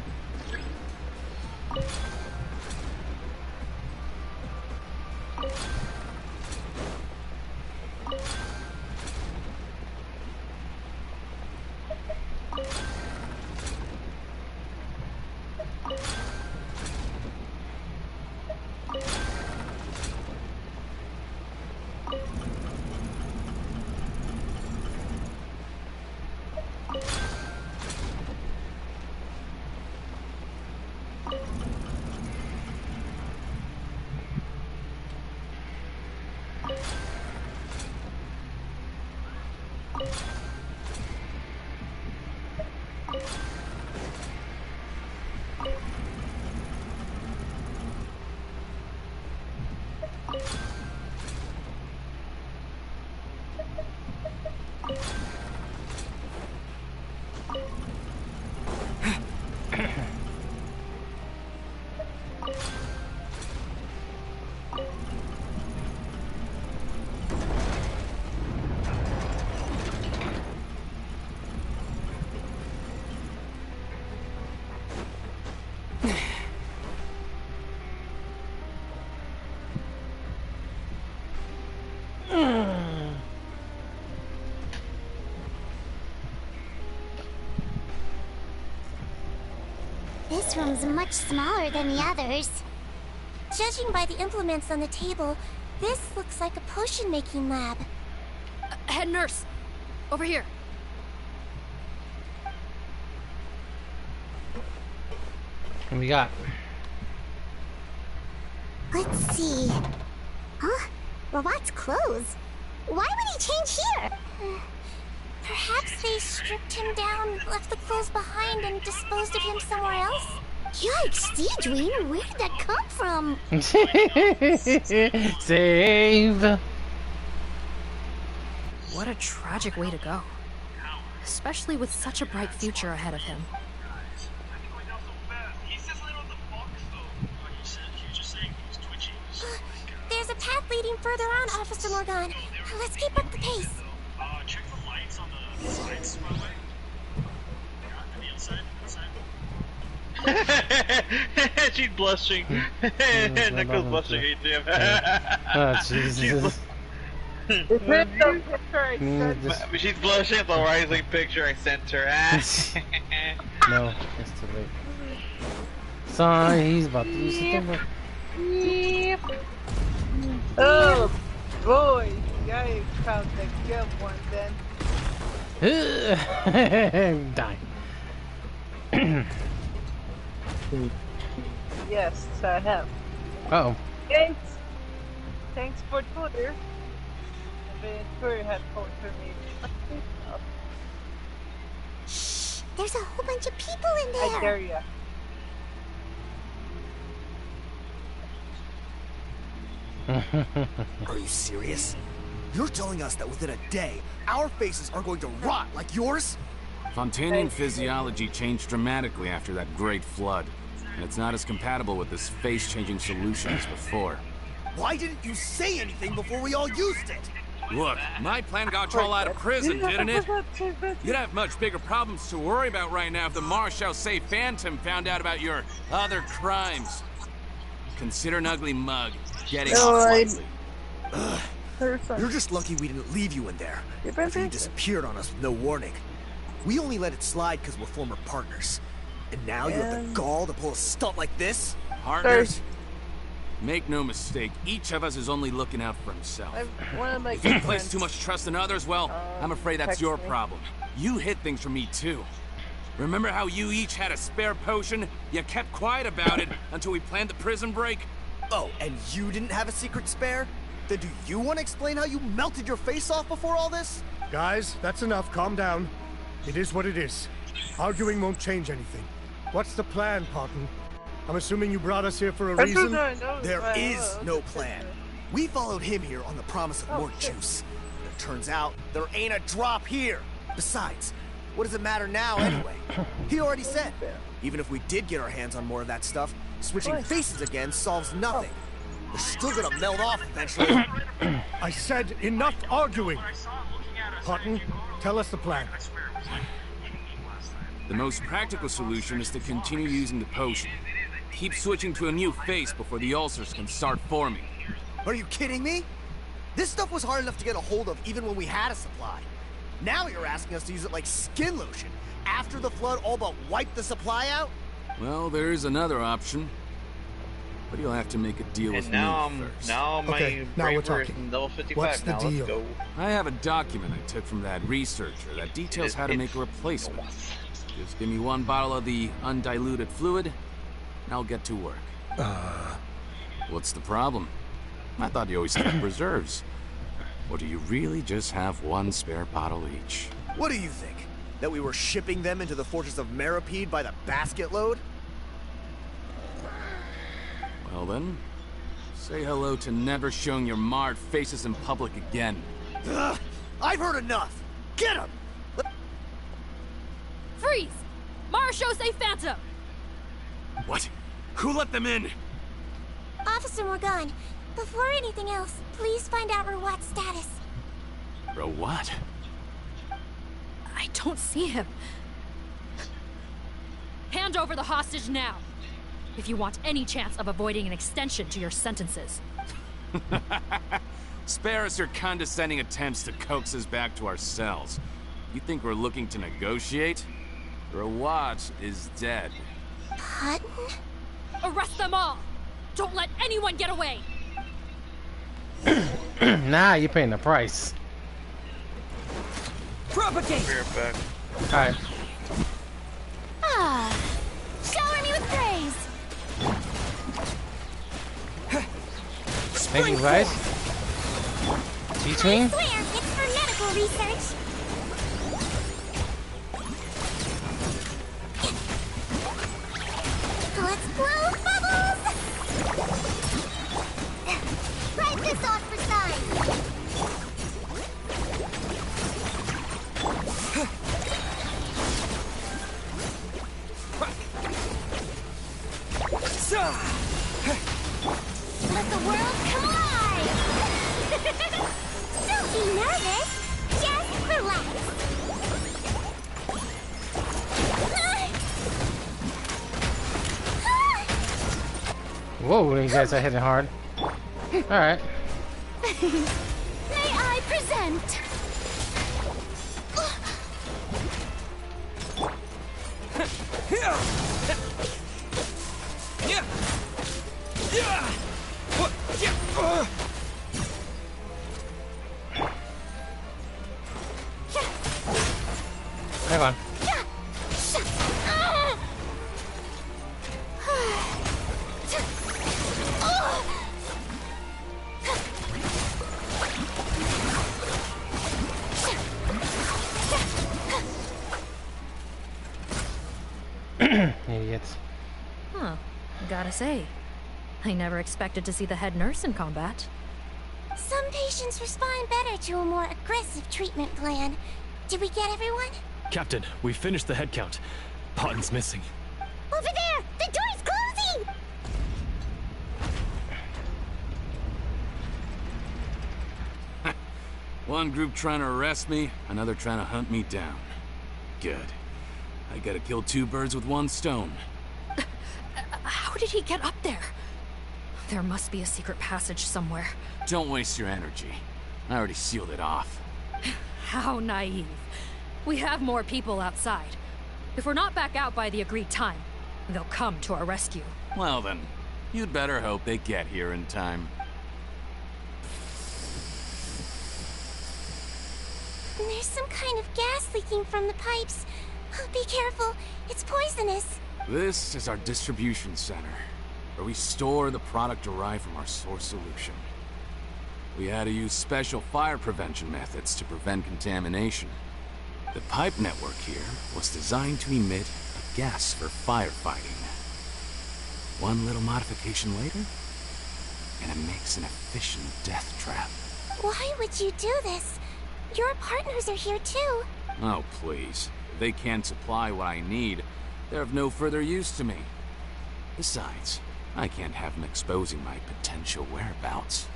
This room's much smaller than the others. Judging by the implements on the table, this looks like a potion-making lab. Head nurse! Over here! What we got? Let's see. Huh? Robot's clothes. Why would he change here? Perhaps they stripped him down, left the clothes behind, and disposed of him somewhere else? Yikes, Sigewinne, where did that come from? Save! What a tragic way to go. Especially with such a bright future ahead of him. There's a path leading further on, Officer Morgan. Let's keep up the pace. Check the lights on the sides, by the way. On the inside. She's blushing. Nicole's blushing, ATM. Oh, Jesus. She's blushing at the rising picture I sent her. No, it's too late. Sorry, he's about to do something. Yep. Oh boy, I found the good one then. Die. Yes, I have. Uh-oh. Thanks for Twitter. Twitter had tortured me. Shh! There's a whole bunch of people in there. I dare ya. Are you serious? You're telling us that within a day, our faces are going to rot like yours? Fontanian physiology changed dramatically after that great flood, and it's not as compatible with this face-changing solution as before. Why didn't you say anything before we all used it? Look, my plan got you all out of prison, didn't it? You'd have much bigger problems to worry about right now if the Marshal Say Phantom found out about your other crimes. Consider an ugly mug, getting No, off I- lightly. You're just lucky we didn't leave you in there after you disappeared on us with no warning. We only let it slide because we're former partners. And now you have the gall to pull a stunt like this? Partners? Make no mistake, each of us is only looking out for himself. If you place too much trust in others, well, I'm afraid that's your problem. You hid things from me too. Remember how you each had a spare potion? You kept quiet about it until we planned the prison break? Oh, and you didn't have a secret spare? Then do you want to explain how you melted your face off before all this? Guys, that's enough. Calm down. It is what it is. Arguing won't change anything. What's the plan, Parton? I'm assuming you brought us here for a reason? There is no plan. We followed him here on the promise of more juice. But it turns out there ain't a drop here. Besides, what does it matter now anyway? He already said, even if we did get our hands on more of that stuff, switching faces again solves nothing. They're still gonna melt off eventually. I said enough arguing. Parton, tell us the plan. The most practical solution is to continue using the potion. Keep switching to a new face before the ulcers can start forming. Are you kidding me? This stuff was hard enough to get a hold of even when we had a supply. Now you're asking us to use it like skin lotion after the flood all but wiped the supply out? Well, there is another option. But you'll have to make a deal with me first. Now my bravery is level 55. What's the now deal? Let's go. I have a document I took from that researcher that details how to make a replacement. Just give me one bottle of the undiluted fluid, and I'll get to work. What's the problem? I thought you always kept reserves. Or do you really just have one spare bottle each? What do you think? That we were shipping them into the fortress of Meripede by the basket load? Well then, say hello to never showing your marred faces in public again. Ugh, I've heard enough! Get him! Freeze! Marechaussee Phantom! What? Who let them in? Officer Morgan, before anything else, please find out Rawat's status. Rawat? I don't see him. Hand over the hostage now, if you want any chance of avoiding an extension to your sentences. Spare us your condescending attempts to coax us back to our cells. You think we're looking to negotiate? Rawat is dead. Hutton? Arrest them all! Don't let anyone get away! Nah, you're paying the price. Propagate! Alright. Ah, shower me with praise. Thank you, guys. Between? I swear, it's for medical research. Let's blow bubbles! Wipe this off for size. Let the world collide! Don't be nervous. Just relax. Whoa, you guys are hitting hard. Alright. May I present? Hang on. Idiots. Huh. Gotta say, I never expected to see the head nurse in combat. Some patients respond better to a more aggressive treatment plan. Did we get everyone? Captain, we finished the head count. Potton's missing. Over there! The door's closing! One group trying to arrest me, another trying to hunt me down. Good. I gotta kill two birds with one stone. How did he get up there? There must be a secret passage somewhere. Don't waste your energy. I already sealed it off. How naive. We have more people outside. If we're not back out by the agreed time, they'll come to our rescue. Well then, you'd better hope they get here in time. There's some kind of gas leaking from the pipes. Oh, be careful, it's poisonous. This is our distribution center, where we store the product derived from our source solution. We had to use special fire prevention methods to prevent contamination. The pipe network here was designed to emit a gas for firefighting. One little modification later, and it makes an efficient death trap. Why would you do this? Your partners are here too. Oh, please. If they can't supply what I need, they're of no further use to me. Besides, I can't have them exposing my potential whereabouts.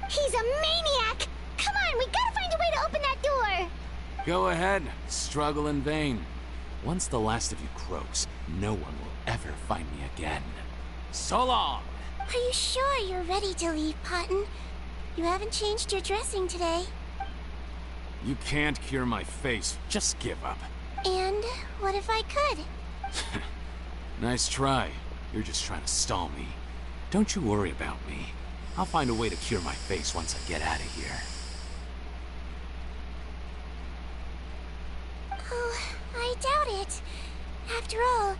He's a maniac! Come on, we gotta find a way to open that door! Go ahead, struggle in vain. Once the last of you croaks, no one will ever find me again. So long! Are you sure you're ready to leave, Cotton? You haven't changed your dressing today. You can't cure my face, just give up. And what if I could? Nice try. You're just trying to stall me. Don't you worry about me. I'll find a way to cure my face once I get out of here. Oh, I doubt it. After all,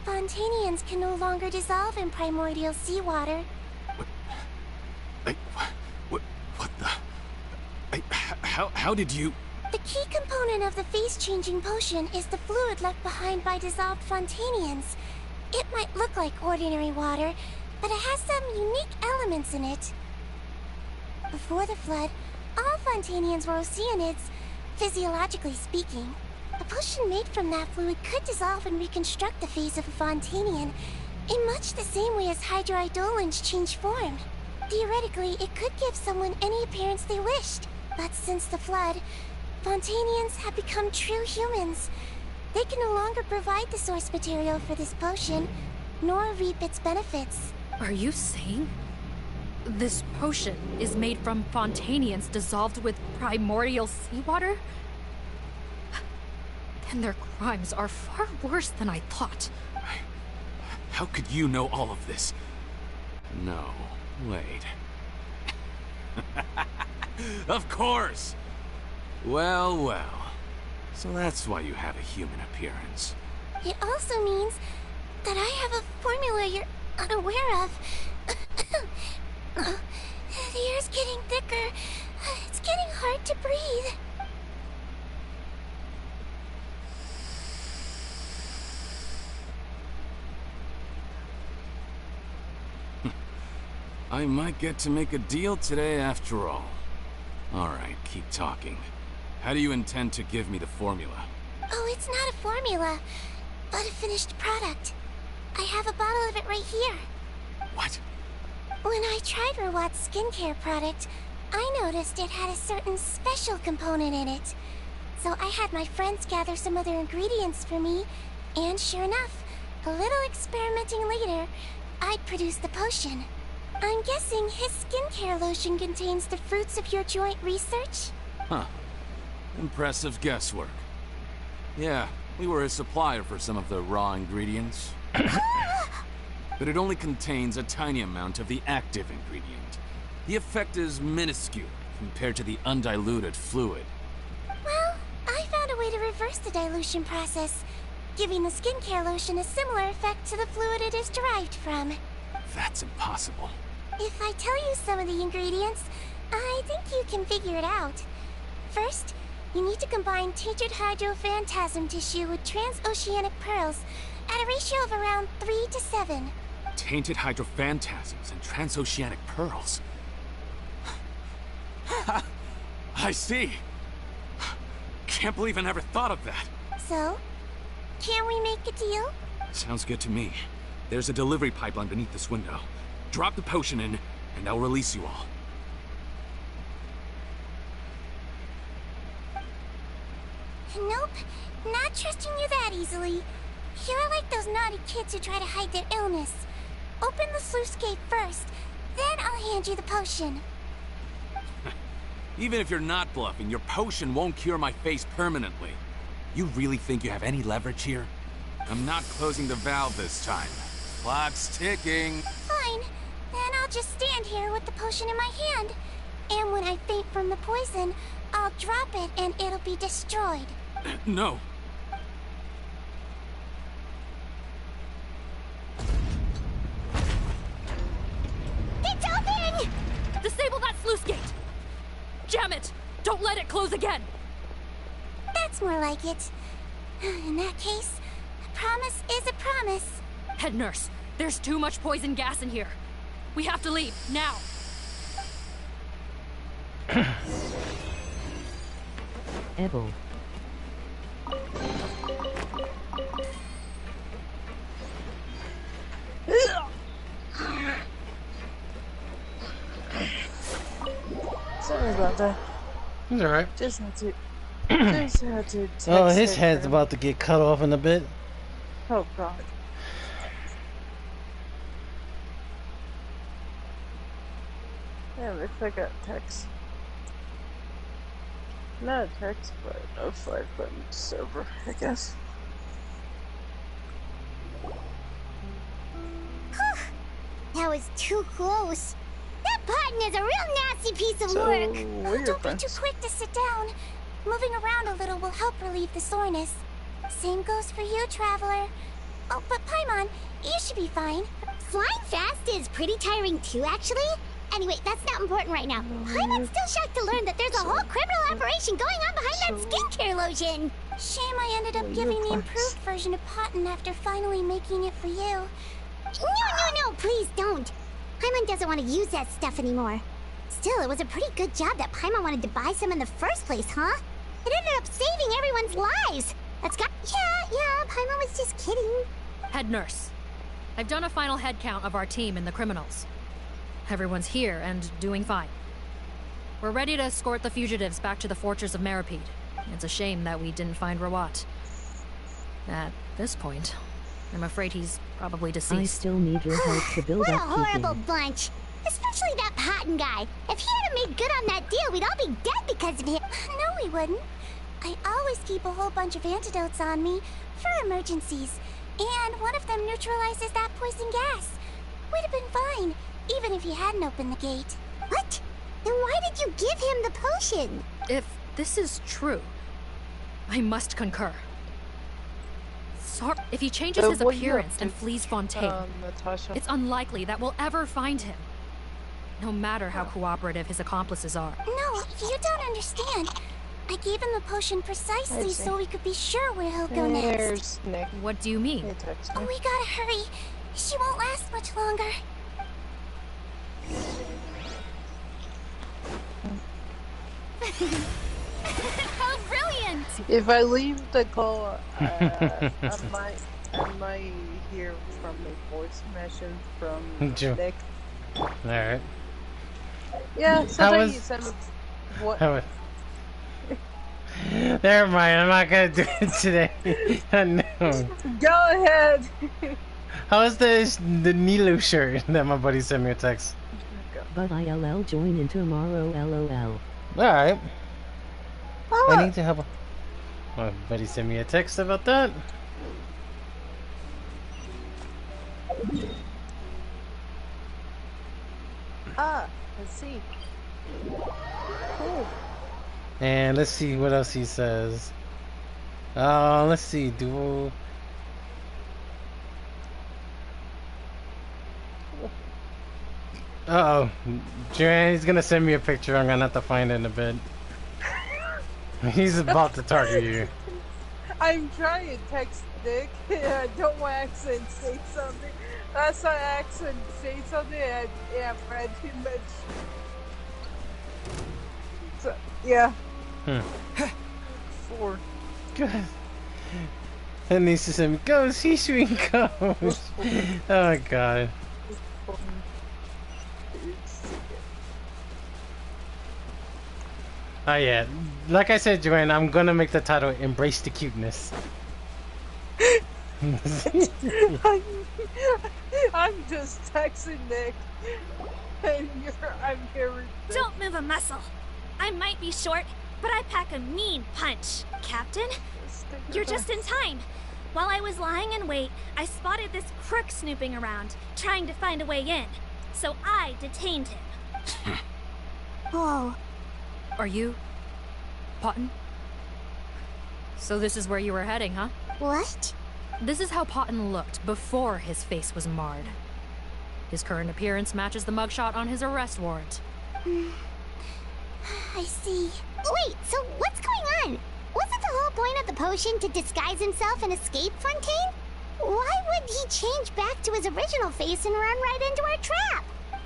Fontanians can no longer dissolve in primordial seawater. What the... How did you... The key component of the face-changing potion is the fluid left behind by dissolved Fontanians. It might look like ordinary water, but it has some unique elements in it. Before the flood, all Fontanians were oceanids, physiologically speaking. A potion made from that fluid could dissolve and reconstruct the face of a Fontanian in much the same way as hydroidolins change form. Theoretically, it could give someone any appearance they wished. But since the flood, Fontanians have become true humans. They can no longer provide the source material for this potion, nor reap its benefits. Are you saying this potion is made from Fontanians dissolved with primordial seawater? Then their crimes are far worse than I thought. How could you know all of this? No, wait. Of course! Well, well. So that's why you have a human appearance. It also means that I have a formula you're unaware of. The air's getting thicker. It's getting hard to breathe. I might get to make a deal today after all. Alright, keep talking. How do you intend to give me the formula? Oh, it's not a formula, but a finished product. I have a bottle of it right here. What? When I tried Rawat's skincare product, I noticed it had a certain special component in it. So I had my friends gather some other ingredients for me, and sure enough, a little experimenting later, I'd produced the potion. I'm guessing his skincare lotion contains the fruits of your joint research? Huh. Impressive guesswork. Yeah, we were his supplier for some of the raw ingredients. But it only contains a tiny amount of the active ingredient. The effect is minuscule compared to the undiluted fluid. Well, I found a way to reverse the dilution process, giving the skincare lotion a similar effect to the fluid it is derived from. That's impossible. If I tell you some of the ingredients, I think you can figure it out. First, you need to combine tainted hydrophantasm tissue with transoceanic pearls at a ratio of around 3 to 7. Tainted hydrophantasms and transoceanic pearls. I see. Can't believe I never thought of that. So, can we make a deal? Sounds good to me. There's a delivery pipeline beneath this window. Drop the potion in, and I'll release you all. Nope, not trusting you that easily. You're like those naughty kids who try to hide their illness. Open the sluice gate first, Then I'll hand you the potion. Even if you're not bluffing, your potion won't cure my face permanently. You really think you have any leverage here? I'm not closing the valve this time. Clock's ticking. Fine. Then I'll just stand here with the potion in my hand. And when I faint from the poison, I'll drop it and it'll be destroyed. No. It's open! Disable that sluice gate! Jam it! Don't let it close again! That's more like it. In that case, a promise is a promise. Head nurse, there's too much poison gas in here. We have to leave, now! Ebel. Sorry about that. It's alright. Just had to text Oh, his her. head's about to get cut off in a bit. Oh god. Yeah, if I got a text. Not a text, but a flag from the server, I guess. That was too close. That button is a real nasty piece of So, work. we're Don't be friends. too quick to sit down. Moving around a little will help relieve the soreness. Same goes for you, traveler. Oh, but Paimon, you should be fine. Flying fast is pretty tiring too, actually. Anyway, that's not important right now. Paimon's still shocked to learn that there's a whole criminal operation going on behind that skincare lotion. Shame I ended up giving the improved version to Potten after finally making it for you. No, please don't. Paimon doesn't want to use that stuff anymore. Still, it was a pretty good job that Paimon wanted to buy some in the first place, huh? It ended up saving everyone's lives. That's got— Yeah, Paimon was just kidding. Head nurse, I've done a final head count of our team and the criminals. Everyone's here and doing fine. We're ready to escort the fugitives back to the fortress of Meripede. It's a shame that we didn't find Rawat. At this point, I'm afraid he's probably deceased. I still need your help to build What a up horrible keeping. bunch. Especially that Potten guy. If he hadn't made good on that deal, we'd all be dead because of him. No, we wouldn't. I always keep a whole bunch of antidotes on me for emergencies. And one of them neutralizes that poison gas. We'd have been fine, even if he hadn't opened the gate. What? Then why did you give him the potion? If this is true, I must concur. If he changes his what are you up appearance to, and flees Fontaine, Natasha? it's unlikely that we'll ever find him. No matter how cooperative his accomplices are. No, you don't understand. I gave him the potion precisely so we could be sure where he'll go next. There's Nick. What do you mean? Oh, we gotta hurry. She won't last much longer. How brilliant! If I leave the call, I might hear from a voice message from Joe. Nick. Alright. Yeah, sometimes was- you send me what? How was- Never mind, I'm not gonna do it today. No. Go ahead. How was the Nilo shirt that my buddy sent me a text? But ILL join in tomorrow LOL. Alright. I need to have my buddy sent me a text about that. Ah, let's see. Cool. And let's see what else he says. Let's see. Uh-oh. Joanne's gonna send me a picture. I'm gonna have to find it in a bit. He's about to target you. I'm trying to text Nick. I don't want to accident say something. Last time I accident say something, I read too much. So, yeah. 4. Good. And needs to send me, go, Sigewinne, go! Oh my god. Oh yeah, like I said, Joanne, I'm gonna make the title "Embrace the Cuteness." I'm just texting Nick. I'm here. Don't move a muscle. I might be short, but I pack a mean punch. Captain, you're just in time. While I was lying in wait, I spotted this crook snooping around, trying to find a way in. So I detained him. Whoa. Are you... Potton? So this is where you were heading, huh? What? This is how Potton looked before his face was marred. His current appearance matches the mugshot on his arrest warrant. I see. Wait, so what's going on? Wasn't the whole point of the potion to disguise himself and escape Fontaine? Why would he change back to his original face and run right into our trap?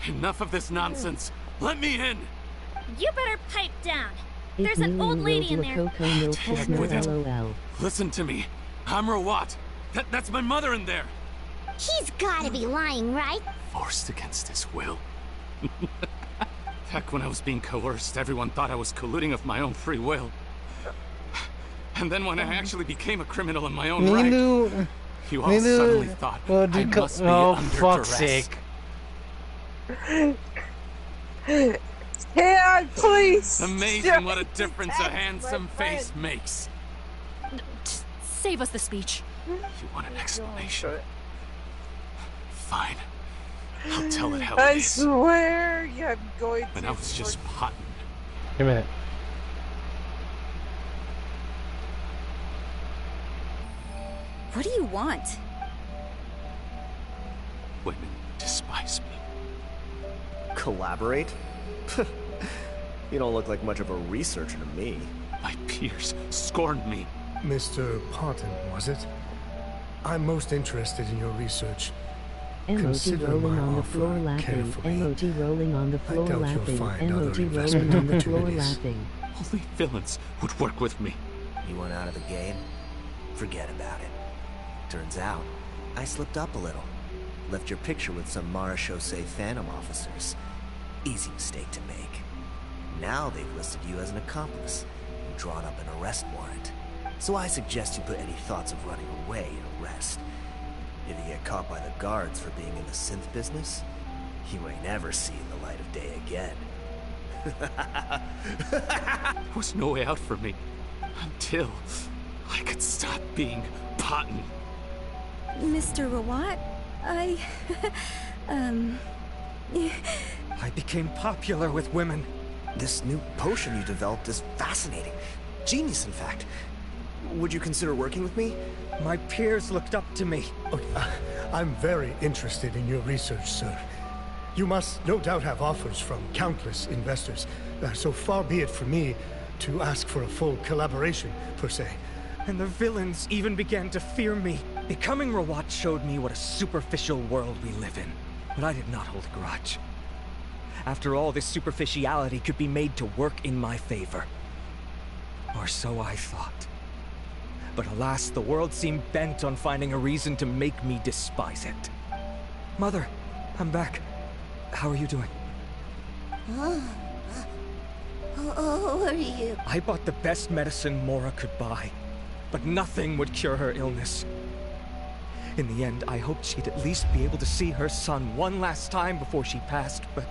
Enough of this nonsense. Let me in. You better pipe down. There's an old lady in there. Heck with it. Listen to me. I'm Rawat. That's my mother in there. He's gotta be lying, right? Forced against his will. Heck, when I was being coerced, everyone thought I was colluding of my own free will. And then when I actually became a criminal in my own right, you all suddenly thought I must be under fuck's duress. sake. Yeah, please. Amazing what a difference a handsome face makes. Save us the speech. You want an explanation? Fine. I'll tell it how I it is. swear, yeah, I'm going When to. I was just Potton. Wait a minute. What do you want? Women despise me. Collaborate? You don't look like much of a researcher to me. My peers scorned me. Mr. Potton, was it? I'm most interested in your research. Emoji Consider rolling my on the offer floor laughing. carefully. Emoji rolling on the floor doubt you'll laughing. find other Emoji investment rolling on the floor opportunities. laughing. Only villains would work with me. You want out of the game? Forget about it. Turns out, I slipped up a little. Left your picture with some Marechaussee Phantom officers. Easy mistake to make. Now they've listed you as an accomplice and drawn up an arrest warrant. So I suggest you put any thoughts of running away to rest. If you get caught by the guards for being in the synth business, you ain't ever see the light of day again. There was no way out for me until I could stop being Potton. Mr. Rawat, I became popular with women. This new potion you developed is fascinating. Genius, in fact. Would you consider working with me? My peers looked up to me. I'm very interested in your research, sir. You must no doubt have offers from countless investors. So far be it from me to ask for a full collaboration, per se. And the villains even began to fear me. Becoming Rawat showed me what a superficial world we live in. But I did not hold a grudge. After all, this superficiality could be made to work in my favor. Or so I thought. But alas, the world seemed bent on finding a reason to make me despise it. Mother, I'm back. How are you doing? Who are you? I bought the best medicine Mora could buy, but nothing would cure her illness. In the end, I hoped she'd at least be able to see her son one last time before she passed, but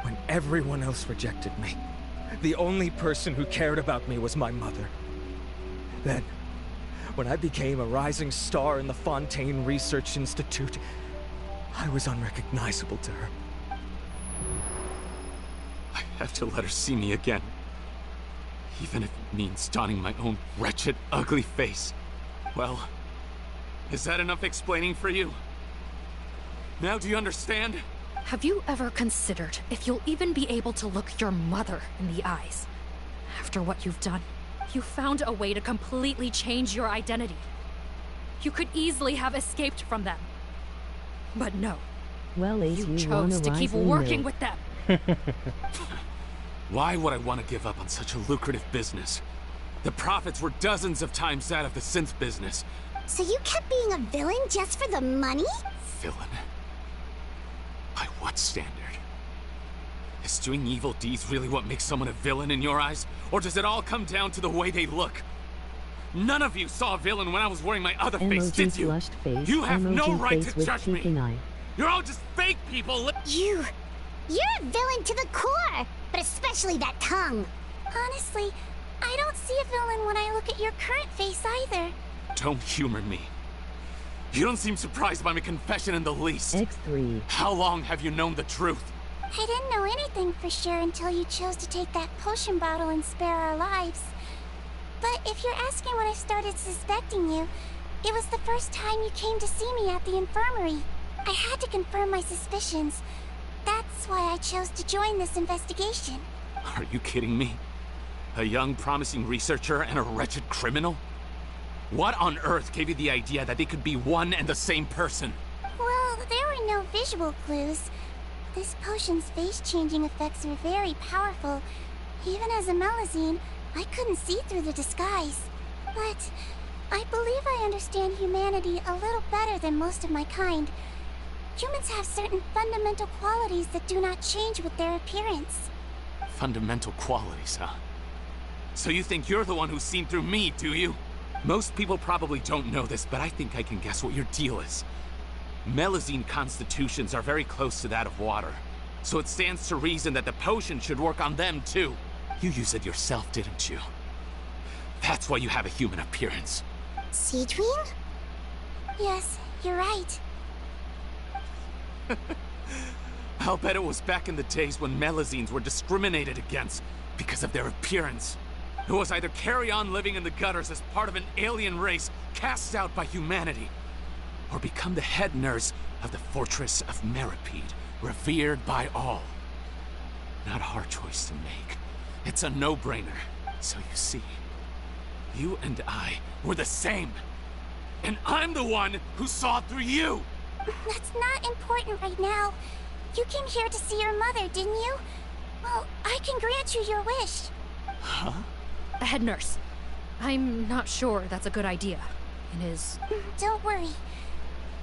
when everyone else rejected me, the only person who cared about me was my mother. Then, when I became a rising star in the Fontaine Research Institute, I was unrecognizable to her. I have to let her see me again. Even if it means donning my own wretched, ugly face. Well, is that enough explaining for you? Now do you understand? Have you ever considered if you'll even be able to look your mother in the eyes? After what you've done, you found a way to completely change your identity. You could easily have escaped from them. But no. Well, Ace, You you chose to keep working with them. Why would I want to give up on such a lucrative business? The profits were dozens of times that of the synth business. So you kept being a villain just for the money? Villain? By what standard? Is doing evil deeds really what makes someone a villain in your eyes? Or does it all come down to the way they look? None of you saw a villain when I was wearing my other face, Emoji did you? flushed face. You have no Emoji right face to with judge me. peeking eye. You're all just fake people. You You're a villain to the core, but especially that tongue. Honestly, I don't see a villain when I look at your current face either. Don't humor me. You don't seem surprised by my confession in the least. X3. How long have you known the truth? I didn't know anything for sure until you chose to take that potion bottle and spare our lives. But if you're asking when I started suspecting you, it was the first time you came to see me at the infirmary. I had to confirm my suspicions. That's why I chose to join this investigation. Are you kidding me? A young, promising researcher and a wretched criminal? What on earth gave you the idea that they could be one and the same person? Well, there were no visual clues. This potion's face-changing effects are very powerful. Even as a Melazine, I couldn't see through the disguise. But I believe I understand humanity a little better than most of my kind. Humans have certain fundamental qualities that do not change with their appearance. Fundamental qualities, huh? So you think you're the one who's seen through me, do you? Most people probably don't know this, but I think I can guess what your deal is. Melazine constitutions are very close to that of water, so it stands to reason that the potion should work on them too. You use it yourself, didn't you? That's why you have a human appearance. Sigewinne? Yes, you're right. I'll bet it was back in the days when Melazines were discriminated against because of their appearance. It was either carry on living in the gutters as part of an alien race cast out by humanity, or become the head nurse of the fortress of Meripede, revered by all. Not a hard choice to make. It's a no-brainer. So you see, you and I were the same. And I'm the one who saw through you! That's not important right now. You came here to see your mother, didn't you? Well, I can grant you your wish. Huh? Head nurse, I'm not sure that's a good idea. It is... Don't worry.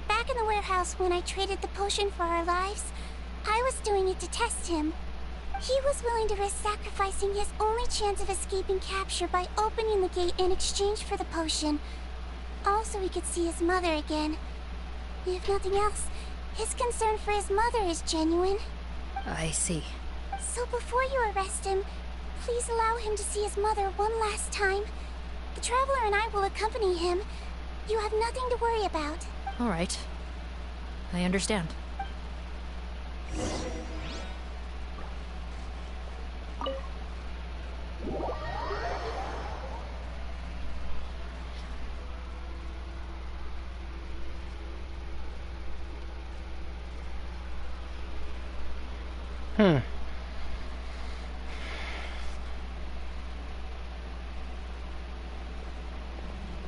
Back in the warehouse when I traded the potion for our lives, I was doing it to test him. He was willing to risk sacrificing his only chance of escaping capture by opening the gate in exchange for the potion. Also, he could see his mother again. If nothing else, his concern for his mother is genuine. I see. So before you arrest him, please allow him to see his mother one last time. The Traveler and I will accompany him. You have nothing to worry about. All right. I understand.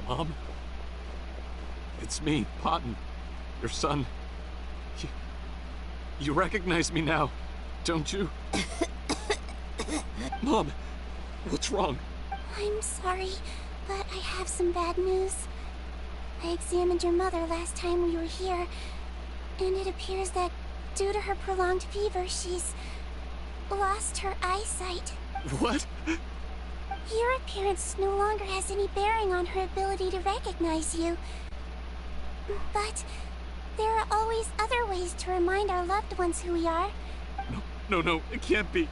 Mom? It's me, Potton. Your son. You recognize me now, don't you? Mom, what's wrong? I'm sorry, but I have some bad news. I examined your mother last time we were here, and it appears that due to her prolonged fever, she's lost her eyesight. What? Your appearance no longer has any bearing on her ability to recognize you. But there are always other ways to remind our loved ones who we are. No, it can't be.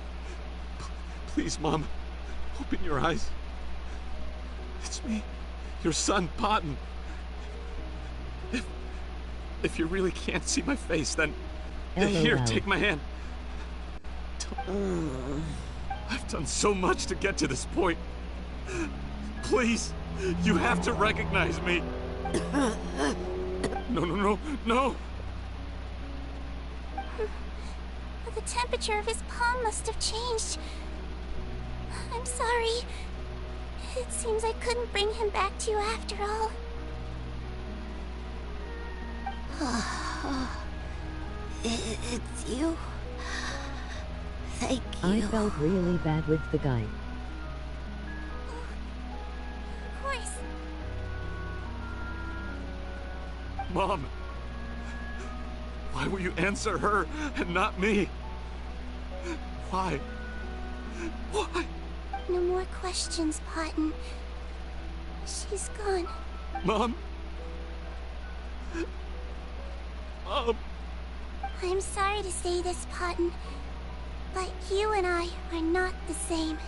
Please, Mom, open your eyes. It's me, your son, Potton. If you really can't see my face, then here, take my hand. I've done so much to get to this point. Please, you have to recognize me. No. The temperature of his palm must have changed. I'm sorry. It seems I couldn't bring him back to you after all. It's you. Thank you. I felt really bad with the guy. Of course. Mom, why will you answer her and not me? Why? No more questions, Potton. She's gone. Mom? I'm sorry to say this, Potton, But you and I are not the same.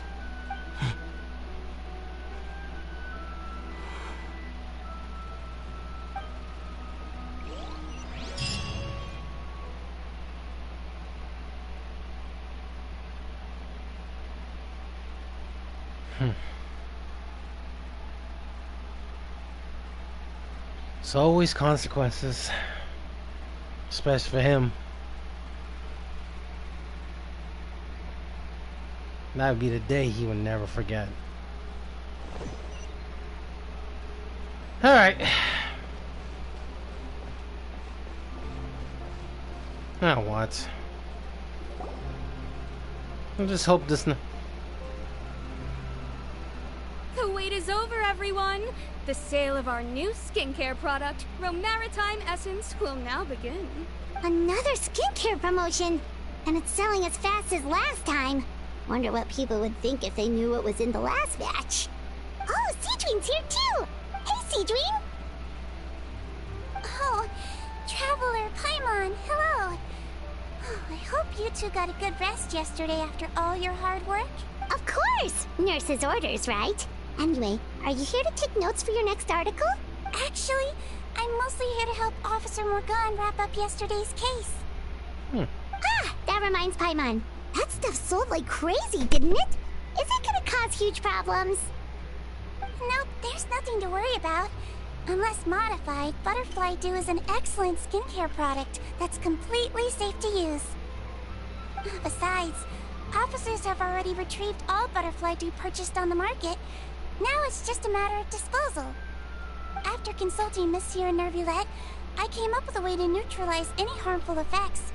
It's always consequences, especially for him. That would be the day he would never forget. Alright. Now what? I just hope this... The wait is over, everyone! The sale of our new skincare product, Romaritime Essence, will now begin. Another skincare promotion! And it's selling as fast as last time. Wonder what people would think if they knew what was in the last batch. Oh, Sigewinne's here too! Hey, Sigewinne! Oh, Traveler Paimon, hello! Oh, I hope you two got a good rest yesterday after all your hard work. Of course! Nurse's orders, right? Anyway, are you here to take notes for your next article? Actually, I'm mostly here to help Officer Morgan wrap up yesterday's case. Ah, that reminds Paimon. That stuff sold like crazy, didn't it? Is it gonna cause huge problems? Nope, there's nothing to worry about. Unless modified, Butterfly Dew is an excellent skincare product that's completely safe to use. Besides, officers have already retrieved all Butterfly Dew purchased on the market. Now it's just a matter of disposal. After consulting Monsieur Nervulette, I came up with a way to neutralize any harmful effects,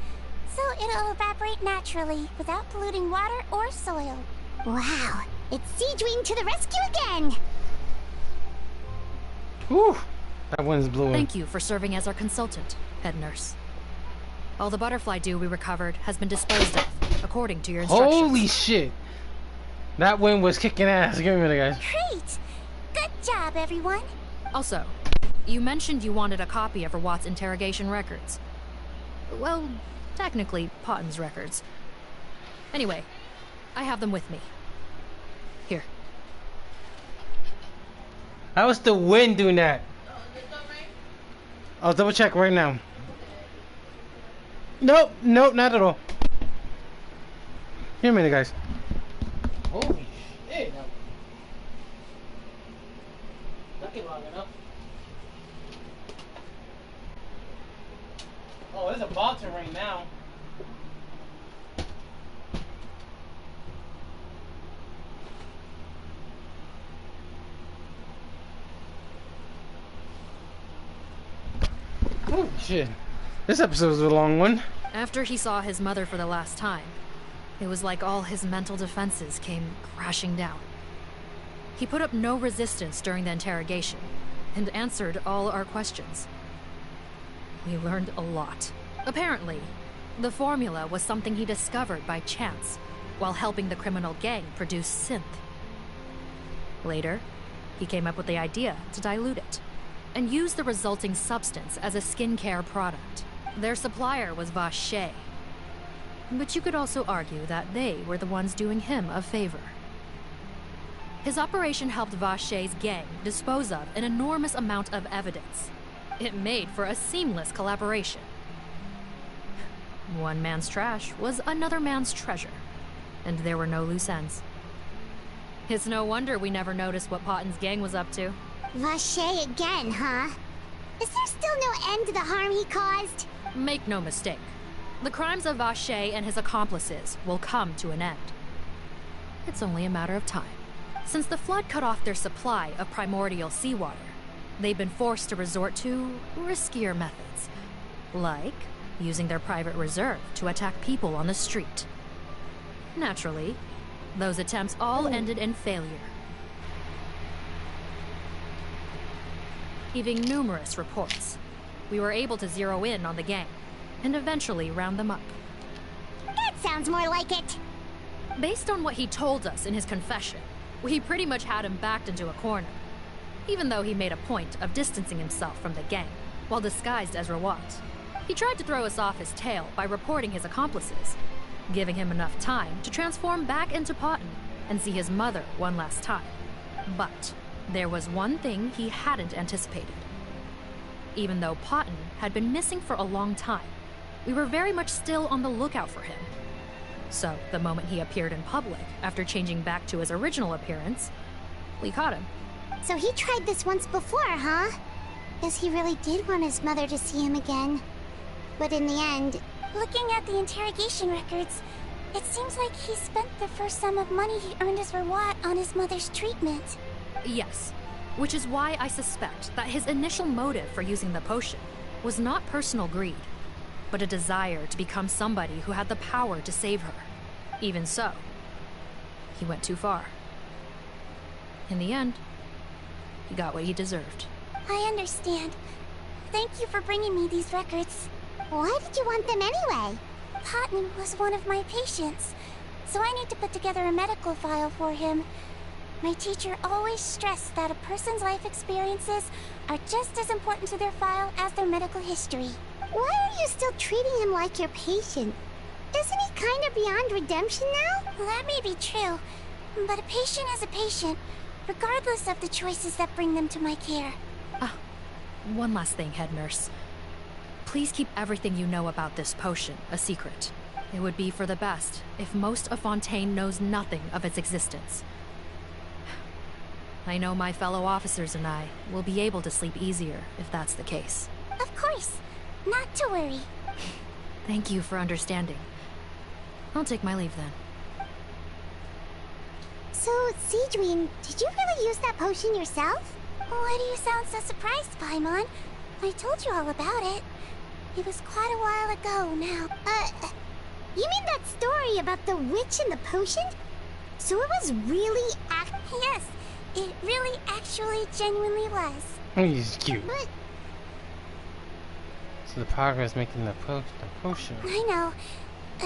so it'll evaporate naturally without polluting water or soil. Wow, it's Sigewinne to the rescue again! Whew, that wind's blowing. Thank you for serving as our consultant, head nurse. All the butterfly dew we recovered has been disposed of, according to your instructions. Holy shit! That wind was kicking ass. Give me the guys. Great! Good job, everyone. Also, you mentioned you wanted a copy of Rawat's interrogation records. Well, technically, Potten's records. Anyway, I have them with me. Here. How's the wind doing that? I'll double check right now. Nope, nope, not at all. Here a minute, guys. Holy shit. Not long enough. Oh, it's about to rain now. Oh shit. This episode was a long one. After he saw his mother for the last time, it was like all his mental defenses came crashing down. He put up no resistance during the interrogation and answered all our questions. We learned a lot. Apparently, the formula was something he discovered by chance while helping the criminal gang produce synth. Later, he came up with the idea to dilute it and use the resulting substance as a skincare product. Their supplier was Vache. But you could also argue that they were the ones doing him a favor. His operation helped Vache's gang dispose of an enormous amount of evidence. It made for a seamless collaboration. One man's trash was another man's treasure, and there were no loose ends. It's no wonder we never noticed what Potten's gang was up to. Vache again, huh? Is there still no end to the harm he caused? Make no mistake. The crimes of Vache and his accomplices will come to an end. It's only a matter of time. Since the flood cut off their supply of primordial seawater, they've been forced to resort to riskier methods, like using their private reserve to attack people on the street. Naturally, those attempts all ended in failure. Receiving numerous reports, we were able to zero in on the gang and eventually round them up. That sounds more like it. Based on what he told us in his confession, we pretty much had him backed into a corner, even though he made a point of distancing himself from the gang while disguised as Rawat. He tried to throw us off his tail by reporting his accomplices, giving him enough time to transform back into Potton and see his mother one last time. But there was one thing he hadn't anticipated. Even though Potton had been missing for a long time, we were very much still on the lookout for him. So, the moment he appeared in public, after changing back to his original appearance, we caught him. So he tried this once before, huh? Guess he really did want his mother to see him again. But in the end, looking at the interrogation records, it seems like he spent the first sum of money he earned as reward on his mother's treatment. Yes, which is why I suspect that his initial motive for using the potion was not personal greed, but a desire to become somebody who had the power to save her. Even so, he went too far. In the end, he got what he deserved. I understand. Thank you for bringing me these records. Why did you want them anyway? Potton was one of my patients, so I need to put together a medical file for him. My teacher always stressed that a person's life experiences are just as important to their file as their medical history. Why are you still treating him like your patient? Isn't he kind of beyond redemption now? That may be true, but a patient is a patient, regardless of the choices that bring them to my care. One last thing, head nurse. Please keep everything you know about this potion a secret. It would be for the best if most of Fontaine knows nothing of its existence. I know my fellow officers and I will be able to sleep easier if that's the case. Of course. Not to worry. Thank you for understanding. I'll take my leave then. So, Sigewinne, did you really use that potion yourself? Why do you sound so surprised, Paimon? I told you all about it. It was quite a while ago now. You mean that story about the witch and the potion? So it was really Yes, it really actually genuinely was. He's cute. But so the power is making the potion. I know.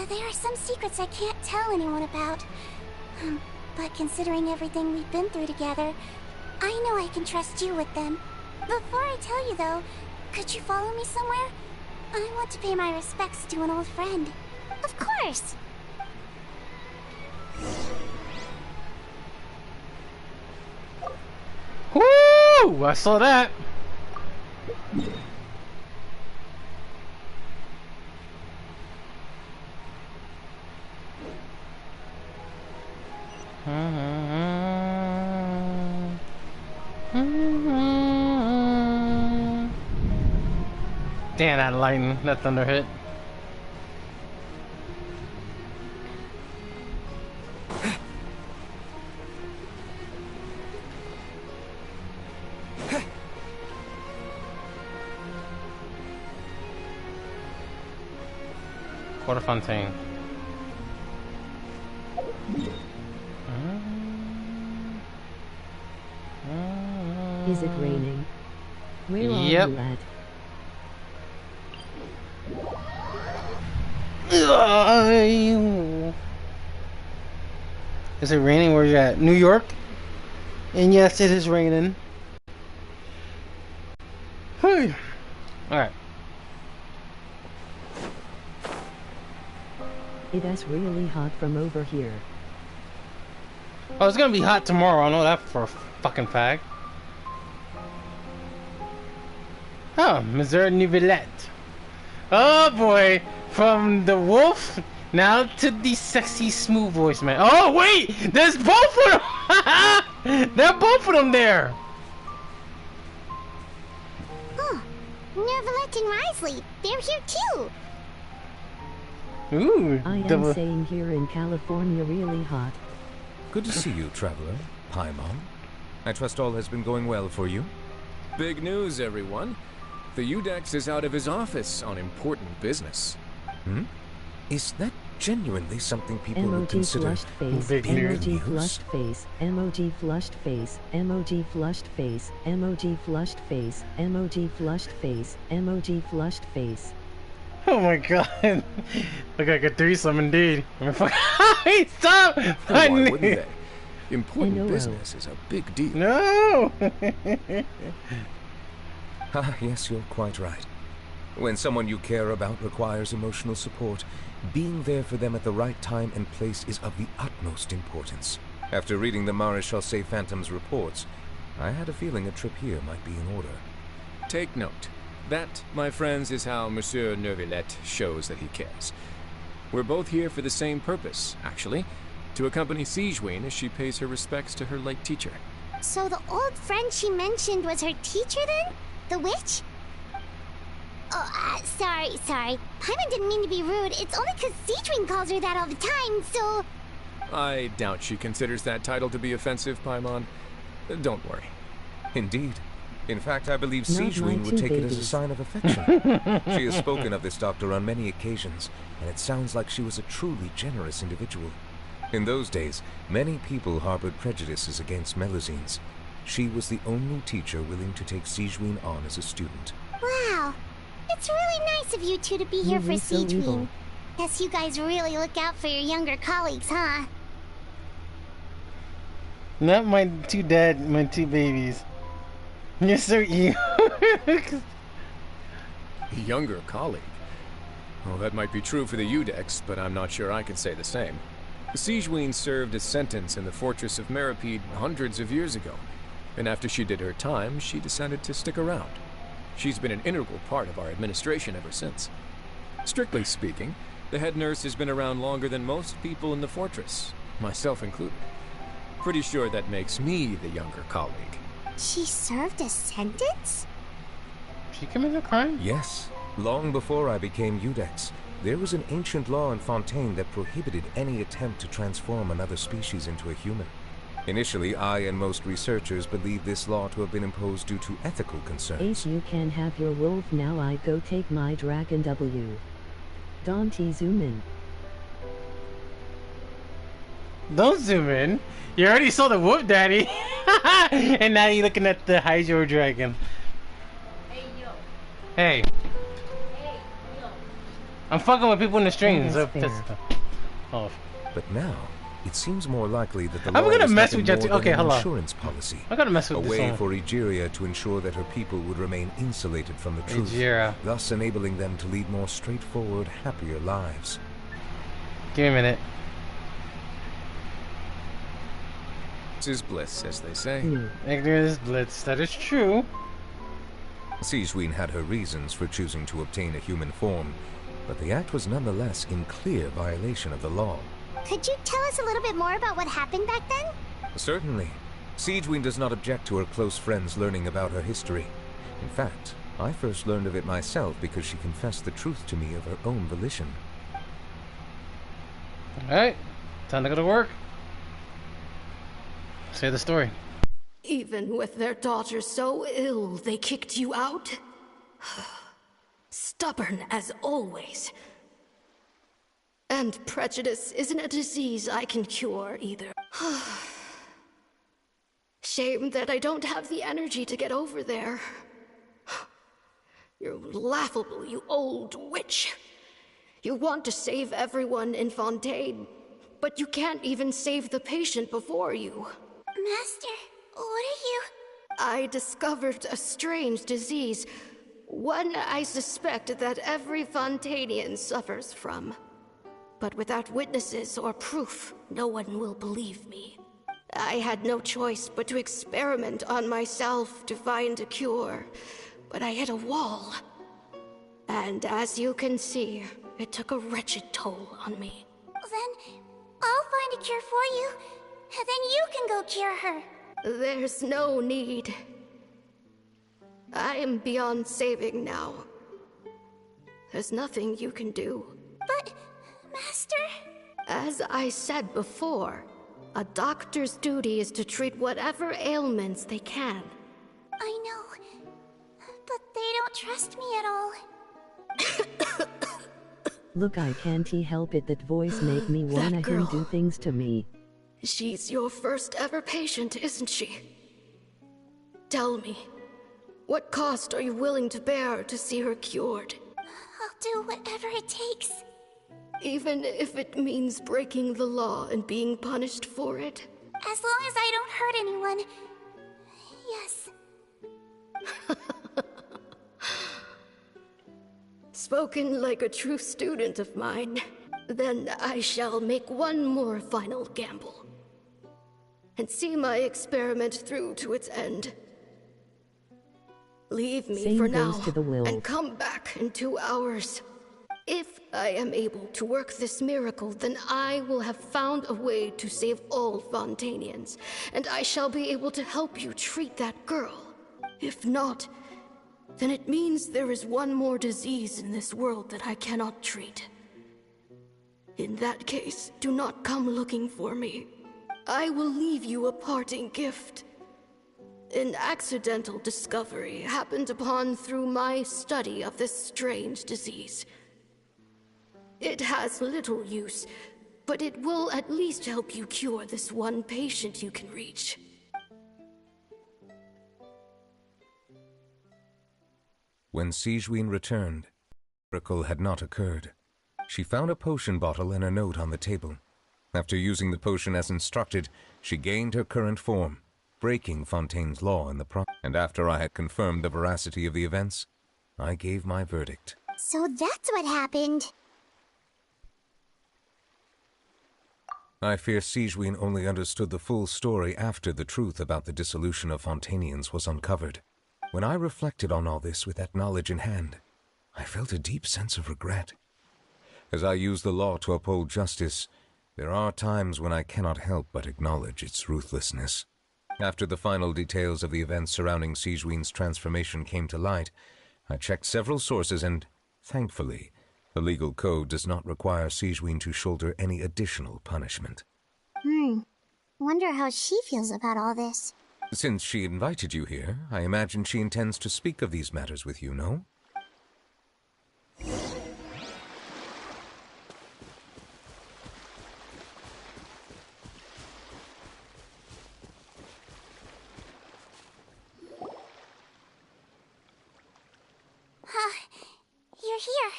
There are some secrets I can't tell anyone about. But considering everything we've been through together, I know I can trust you with them. Before I tell you though, could you follow me somewhere? I want to pay my respects to an old friend. Of course! Woo! I saw that! Damn, that lightning, that thunder hit. Quarter Fontaine. Is it raining? Where are Yep. you at? Is it raining where you're at? New York? And yes, it is raining. Hey. Alright. It is really hot from over here. Oh, it's gonna be hot tomorrow. I know that for a fucking fact. Oh, Missouri Nouvellette. Oh boy, from the wolf now to the sexy smooth voice man. Oh wait, there's both of them. They're both of them there. Oh, Nouvellette and Risley, they're here too. Ooh, I am saying here in California really hot. Good to see you, traveler. Paimon. I trust all has been going well for you. Big news, everyone. The Udex is out of his office on important business. Is that genuinely something people would Emoji consider flushed face, big emoji news? flushed face, emoji flushed face, emoji flushed face, emoji flushed face, emoji flushed face, emoji flushed face. Oh my god. Look like a threesome indeed. Stop! Why wouldn't they? Important business is a big deal. No! Ah, yes, you're quite right. When someone you care about requires emotional support, being there for them at the right time and place is of the utmost importance. After reading the Maréchal Phantom's reports, I had a feeling a trip here might be in order. Take note. That, my friends, is how Monsieur Neuvillette shows that he cares. We're both here for the same purpose, actually. To accompany Sigewinne as she pays her respects to her late teacher. So the old friend she mentioned was her teacher then? The witch? Oh, sorry. Paimon didn't mean to be rude. It's only because Sigewinne calls her that all the time, so... I doubt she considers that title to be offensive, Paimon. Don't worry. Indeed. In fact, I believe Sigewinne would take it as a sign of affection. She has spoken of this doctor on many occasions, and it sounds like she was a truly generous individual. In those days, many people harbored prejudices against Melusines. She was the only teacher willing to take Sigewinne on as a student. Wow. It's really nice of you two to be here for Sigewinne. Guess you guys really look out for your younger colleagues, huh? Not my two babies. You're so evil. Younger colleague? Well, that might be true for the Udex, but I'm not sure I can say the same. Sigewinne served a sentence in the fortress of Meripede hundreds of years ago, and after she did her time, she decided to stick around. She's been an integral part of our administration ever since. Strictly speaking, the head nurse has been around longer than most people in the fortress, myself included. Pretty sure that makes me the younger colleague. She served a sentence? She committed a crime? Yes. Long before I became Udex, there was an ancient law in Fontaine that prohibited any attempt to transform another species into a human. Initially, I and most researchers believed this law to have been imposed due to ethical concerns. Ace, you can have your wolf now. I go take my dragon W. Dante, zoom in. Don't zoom in. You already saw the wolf, Daddy. And now you're looking at the Hydro Dragon. Hey. I'm fucking with people in the streams. Oh. But now, it seems more likely that the I'm law gonna is mess nothing with you. more Okay, than an hold on. insurance policy. I'm gonna mess with a this way one. for Egeria to ensure that her people would remain insulated from the truth, Egeria. thus enabling them to lead more straightforward, happier lives. Give me a minute. This is bliss, as they say. Ignorance is blitz. That is true. Sigewinne had her reasons for choosing to obtain a human form, but the act was nonetheless in clear violation of the law. Could you tell us a little bit more about what happened back then? Certainly. Sigewinne does not object to her close friends learning about her history. In fact, I first learned of it myself because she confessed the truth to me of her own volition. Alright, time to go to work. Say the story. Even with their daughter so ill, they kicked you out? Stubborn as always. And prejudice isn't a disease I can cure either. Shame that I don't have the energy to get over there. You're laughable, you old witch. You want to save everyone in Fontaine, but you can't even save the patient before you. Master, what are you... I discovered a strange disease. One I suspect that every Fontainian suffers from. But without witnesses or proof, no one will believe me. I had no choice but to experiment on myself to find a cure, but I hit a wall. And as you can see, it took a wretched toll on me. Then I'll find a cure for you, and then you can go cure her. There's no need. I am beyond saving now. There's nothing you can do. But, Master... As I said before, a doctor's duty is to treat whatever ailments they can. I know, but they don't trust me at all. Look, I can't help it. That voice make me wanna him do things to me. She's your first ever patient, isn't she? Tell me, what cost are you willing to bear to see her cured? I'll do whatever it takes. Even if it means breaking the law and being punished for it? As long as I don't hurt anyone. Yes. Spoken like a true student of mine. Then I shall make one more final gamble. And see my experiment through to its end. Leave me Same for goes now, to the wolves. and come back in 2 hours. If I am able to work this miracle, then I will have found a way to save all Fontanians, and I shall be able to help you treat that girl. If not, then it means there is one more disease in this world that I cannot treat. In that case, do not come looking for me. I will leave you a parting gift. An accidental discovery happened upon through my study of this strange disease. It has little use, but it will at least help you cure this one patient you can reach. When Sigewinne returned, the miracle had not occurred. She found a potion bottle and a note on the table. After using the potion as instructed, she gained her current form, breaking Fontaine's law in the process. And after I had confirmed the veracity of the events, I gave my verdict. So that's what happened. I fear Sigewinne only understood the full story after the truth about the dissolution of Fontanians was uncovered. When I reflected on all this with that knowledge in hand, I felt a deep sense of regret. As I use the law to uphold justice, there are times when I cannot help but acknowledge its ruthlessness. After the final details of the events surrounding Sigewinne's transformation came to light, I checked several sources and, thankfully, the legal code does not require Sigewinne to shoulder any additional punishment. Wonder how she feels about all this. Since she invited you here, I imagine she intends to speak of these matters with you, no? You're here.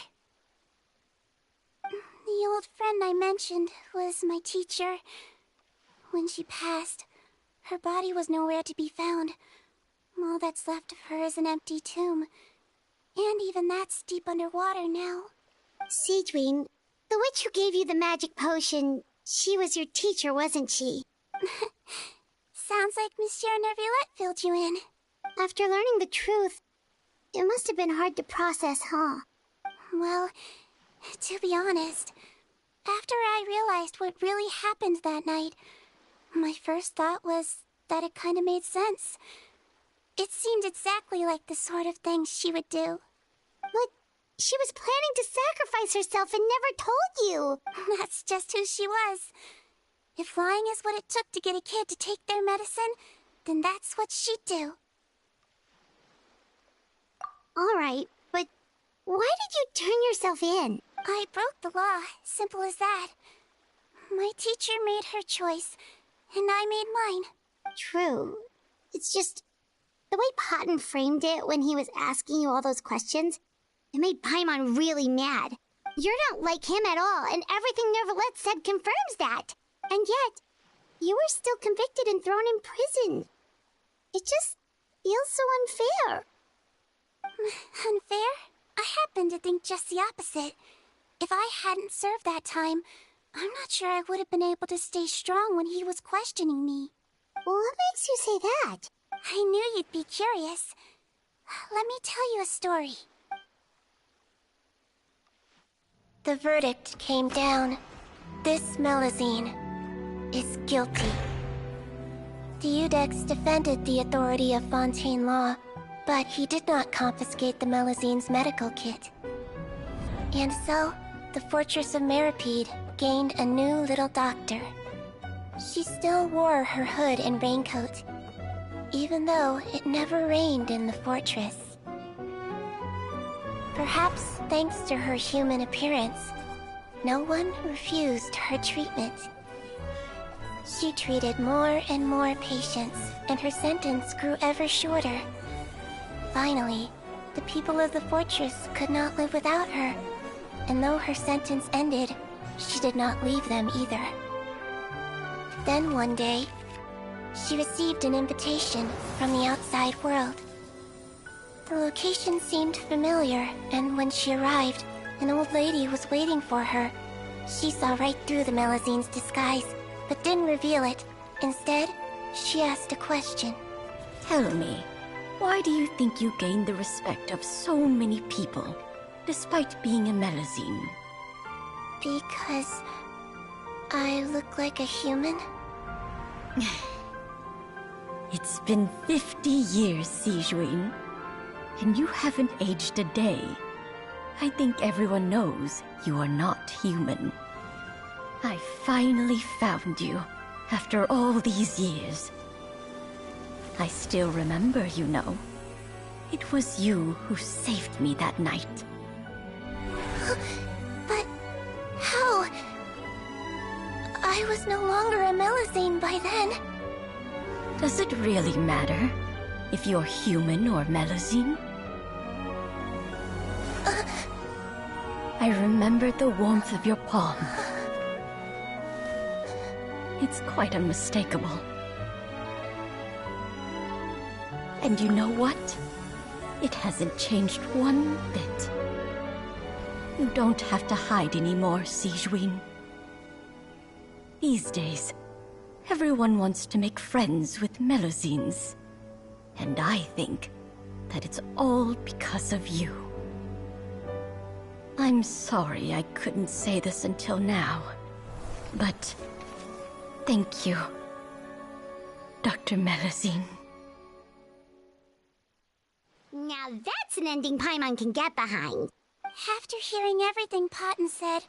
The old friend I mentioned was my teacher. When she passed, her body was nowhere to be found. All that's left of her is an empty tomb. And even that's deep underwater now. Sigewinne, the witch who gave you the magic potion, she was your teacher, wasn't she? Sounds like Monsieur Neuvillette filled you in. After learning the truth, it must have been hard to process, huh? Well, to be honest, after I realized what really happened that night, my first thought was that it kind of made sense. It seemed exactly like the sort of thing she would do. But she was planning to sacrifice herself and never told you. That's just who she was. If lying is what it took to get a kid to take their medicine, then that's what she'd do. Alright, but why did you turn yourself in? I broke the law, simple as that. My teacher made her choice, and I made mine. True. It's just, the way Patton framed it when he was asking you all those questions, it made Paimon really mad. You're not like him at all, and everything Neuvillette said confirms that. And yet, you were still convicted and thrown in prison. It just feels so unfair. Unfair? I happen to think just the opposite. If I hadn't served that time, I'm not sure I would have been able to stay strong when he was questioning me. What makes you say that? I knew you'd be curious. Let me tell you a story. The verdict came down. This Melusine is guilty. The Iudex defended the authority of Fontaine law, but he did not confiscate the Melusine's medical kit. And so, the Fortress of Meripede gained a new little doctor. She still wore her hood and raincoat, even though it never rained in the fortress. Perhaps thanks to her human appearance, no one refused her treatment. She treated more and more patients, and her sentence grew ever shorter. Finally, the people of the fortress could not live without her, and though her sentence ended, she did not leave them either. Then one day, she received an invitation from the outside world. The location seemed familiar, and when she arrived, an old lady was waiting for her. She saw right through the Melazine's disguise, but didn't reveal it. Instead, she asked a question. Tell me, why do you think you gained the respect of so many people, despite being a Melazine? Because I look like a human? It's been 50 years, Sigewinne, and you haven't aged a day. I think everyone knows you are not human. I finally found you, after all these years. I still remember, you know. It was you who saved me that night. But how? I was no longer a Melazine by then. Does it really matter if you're human or Melazine? I remember the warmth of your palm. It's quite unmistakable. And you know what? It hasn't changed one bit. You don't have to hide anymore, Sigewinne. These days, everyone wants to make friends with Melazines. And I think that it's all because of you. I'm sorry I couldn't say this until now, but thank you, Dr. Melazine. Now that's an ending Paimon can get behind. After hearing everything Paten said,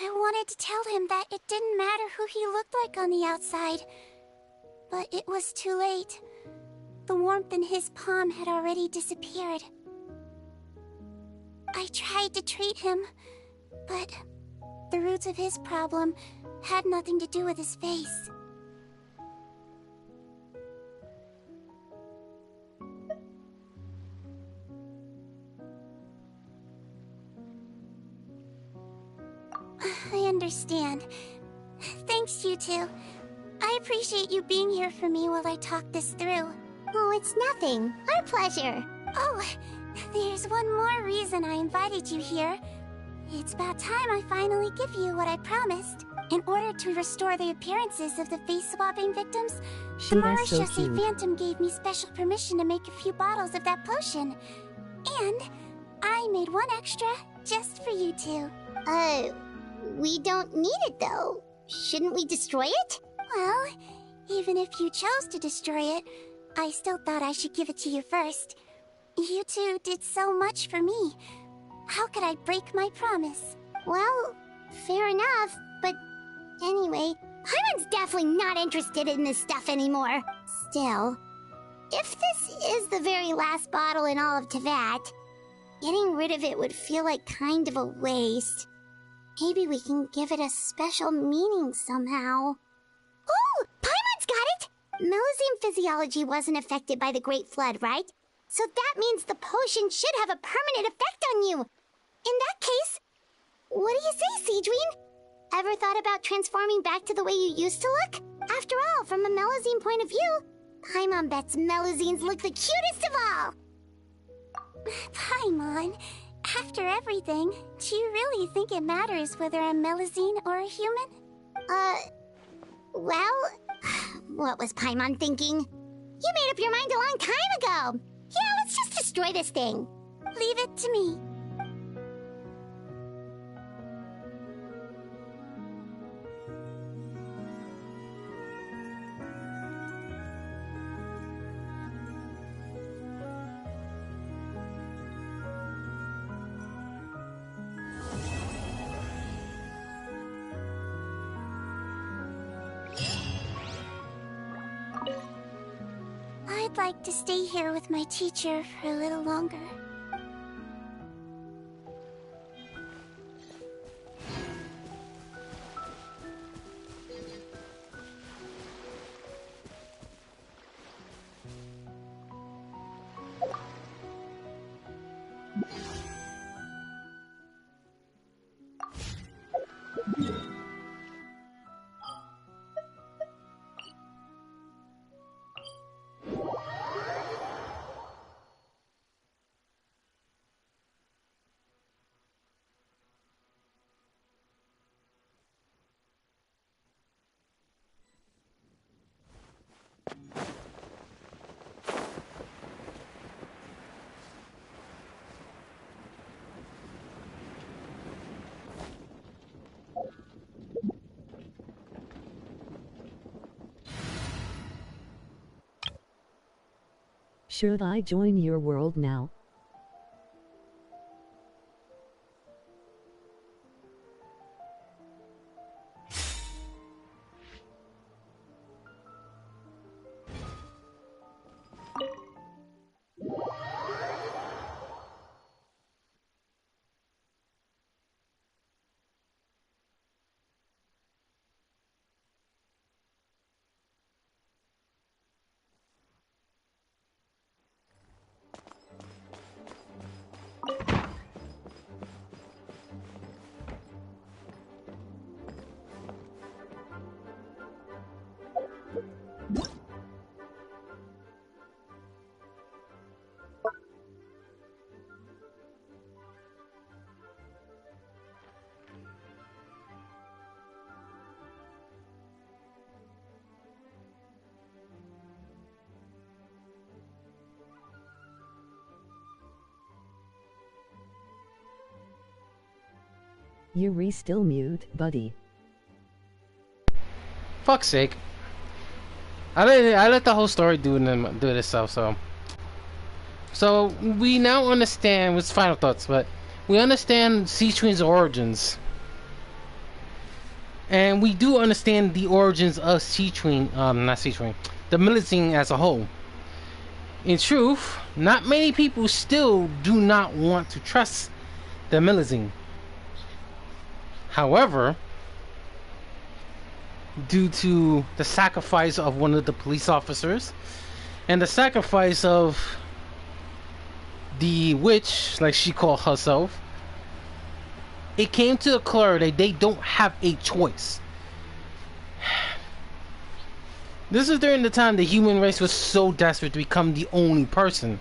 I wanted to tell him that it didn't matter who he looked like on the outside. But it was too late. The warmth in his palm had already disappeared. I tried to treat him, but the roots of his problem had nothing to do with his face. I understand. Thanks, you two. I appreciate you being here for me while I talk this through. Oh, it's nothing. Our pleasure. Oh, there's one more reason I invited you here. It's about time I finally give you what I promised. In order to restore the appearances of the face-swapping victims, the Marechaussee Phantom gave me special permission to make a few bottles of that potion. And I made one extra just for you two. We don't need it though. Shouldn't we destroy it? Well, even if you chose to destroy it, I still thought I should give it to you first. You two did so much for me. How could I break my promise? Well, fair enough, but anyway, Paimon's definitely not interested in this stuff anymore. Still, if this is the very last bottle in all of Teyvat, getting rid of it would feel like kind of a waste. Maybe we can give it a special meaning somehow. Oh, Paimon's got it! Melazine physiology wasn't affected by the Great Flood, right? So that means the potion should have a permanent effect on you. In that case, what do you say, Sigewinne? Ever thought about transforming back to the way you used to look? After all, from a Melazine point of view, Paimon bets Melazines look the cutest of all. Paimon, after everything, do you really think it matters whether I'm Melazine or a human? Well, what was Paimon thinking? You made up your mind a long time ago. Yeah, let's just destroy this thing. Leave it to me. I'd like to stay here with my teacher for a little longer. Should I join your world now? You're still mute, buddy. Fuck's sake. I let the whole story do itself. So we now understand with final thoughts, but we understand Sigewinne's origins, and we do understand the origins of Sigewinne, not Sigewinne, the Milizine as a whole. In truth, not many people still do not want to trust the Milizine. However, due to the sacrifice of one of the police officers and the sacrifice of the witch, like she called herself, it came to a clear that they don't have a choice. This is during the time the human race was so desperate to become the only person,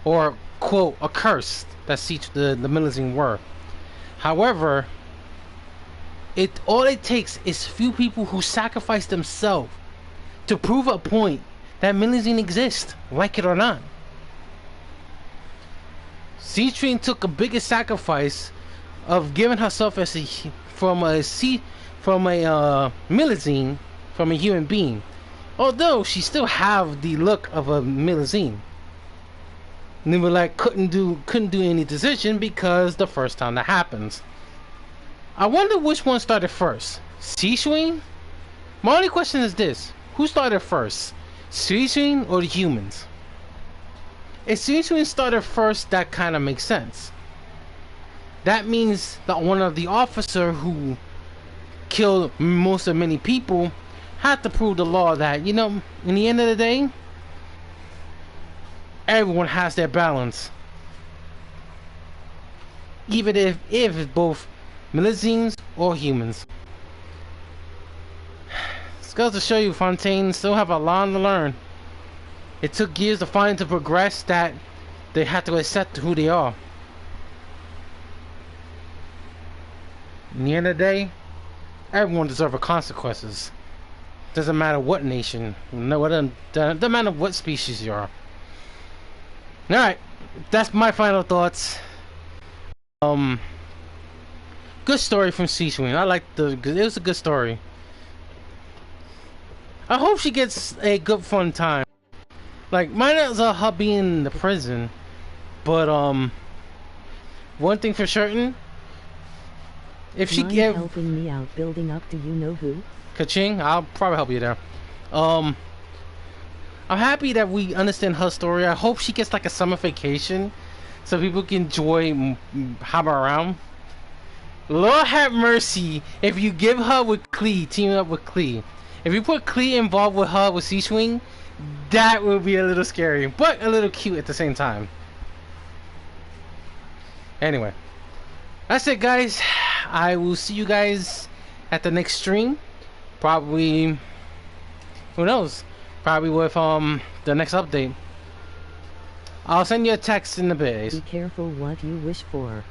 or quote, accursed, that the Milizine were. However, all it takes is few people who sacrifice themselves to prove a point that Milizine exists, like it or not. Sigewinne took a biggest sacrifice of giving herself as from a Milizine, from a human being, although she still have the look of a Milizine. Nimulak couldn't do any decision because the first time that happens. I wonder which one started first. Sigewinne? My only question is this: who started first? Sigewinne or the humans? If Sigewinne started first, that kind of makes sense. That means that one of the officer who killed most of many people had to prove the law that, in the end of the day, everyone has their balance. Even if it's both Milizines or humans. This goes to show you Fontaine still have a lot to learn. It took years to find to progress that they had to accept who they are. In the end of the day, everyone deserves consequences. Doesn't matter what nation, doesn't matter what species you are. Alright, that's my final thoughts. Good story from Sigewinne. I liked it was a good story. I hope she gets a good fun time. Like, mine is her being in the prison, but one thing for certain, if she give helping me out building up to you know who? Kaching, I'll probably help you there. I'm happy that we understand her story. I hope she gets like a summer vacation so people can enjoy hop around. Lord have mercy if you give her with Klee, teaming up with Klee. If you put Klee involved with her with Sigewinne, that would be a little scary, but a little cute at the same time. Anyway, that's it, guys. I will see you guys at the next stream. Probably, who knows? Probably with the next update. I'll send you a text in a bit. Be careful what you wish for.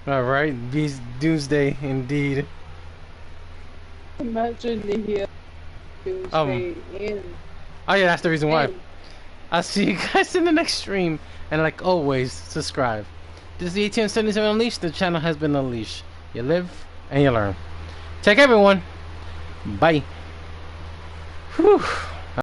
Alright, Doomsday indeed. Imagine the here Doomsday in. Oh yeah, that's the reason why. I'll see you guys in the next stream, and like always, subscribe. This is the ATM 77 Unleashed. The channel has been unleashed. You live and you learn. Take care, everyone. Bye. Whew.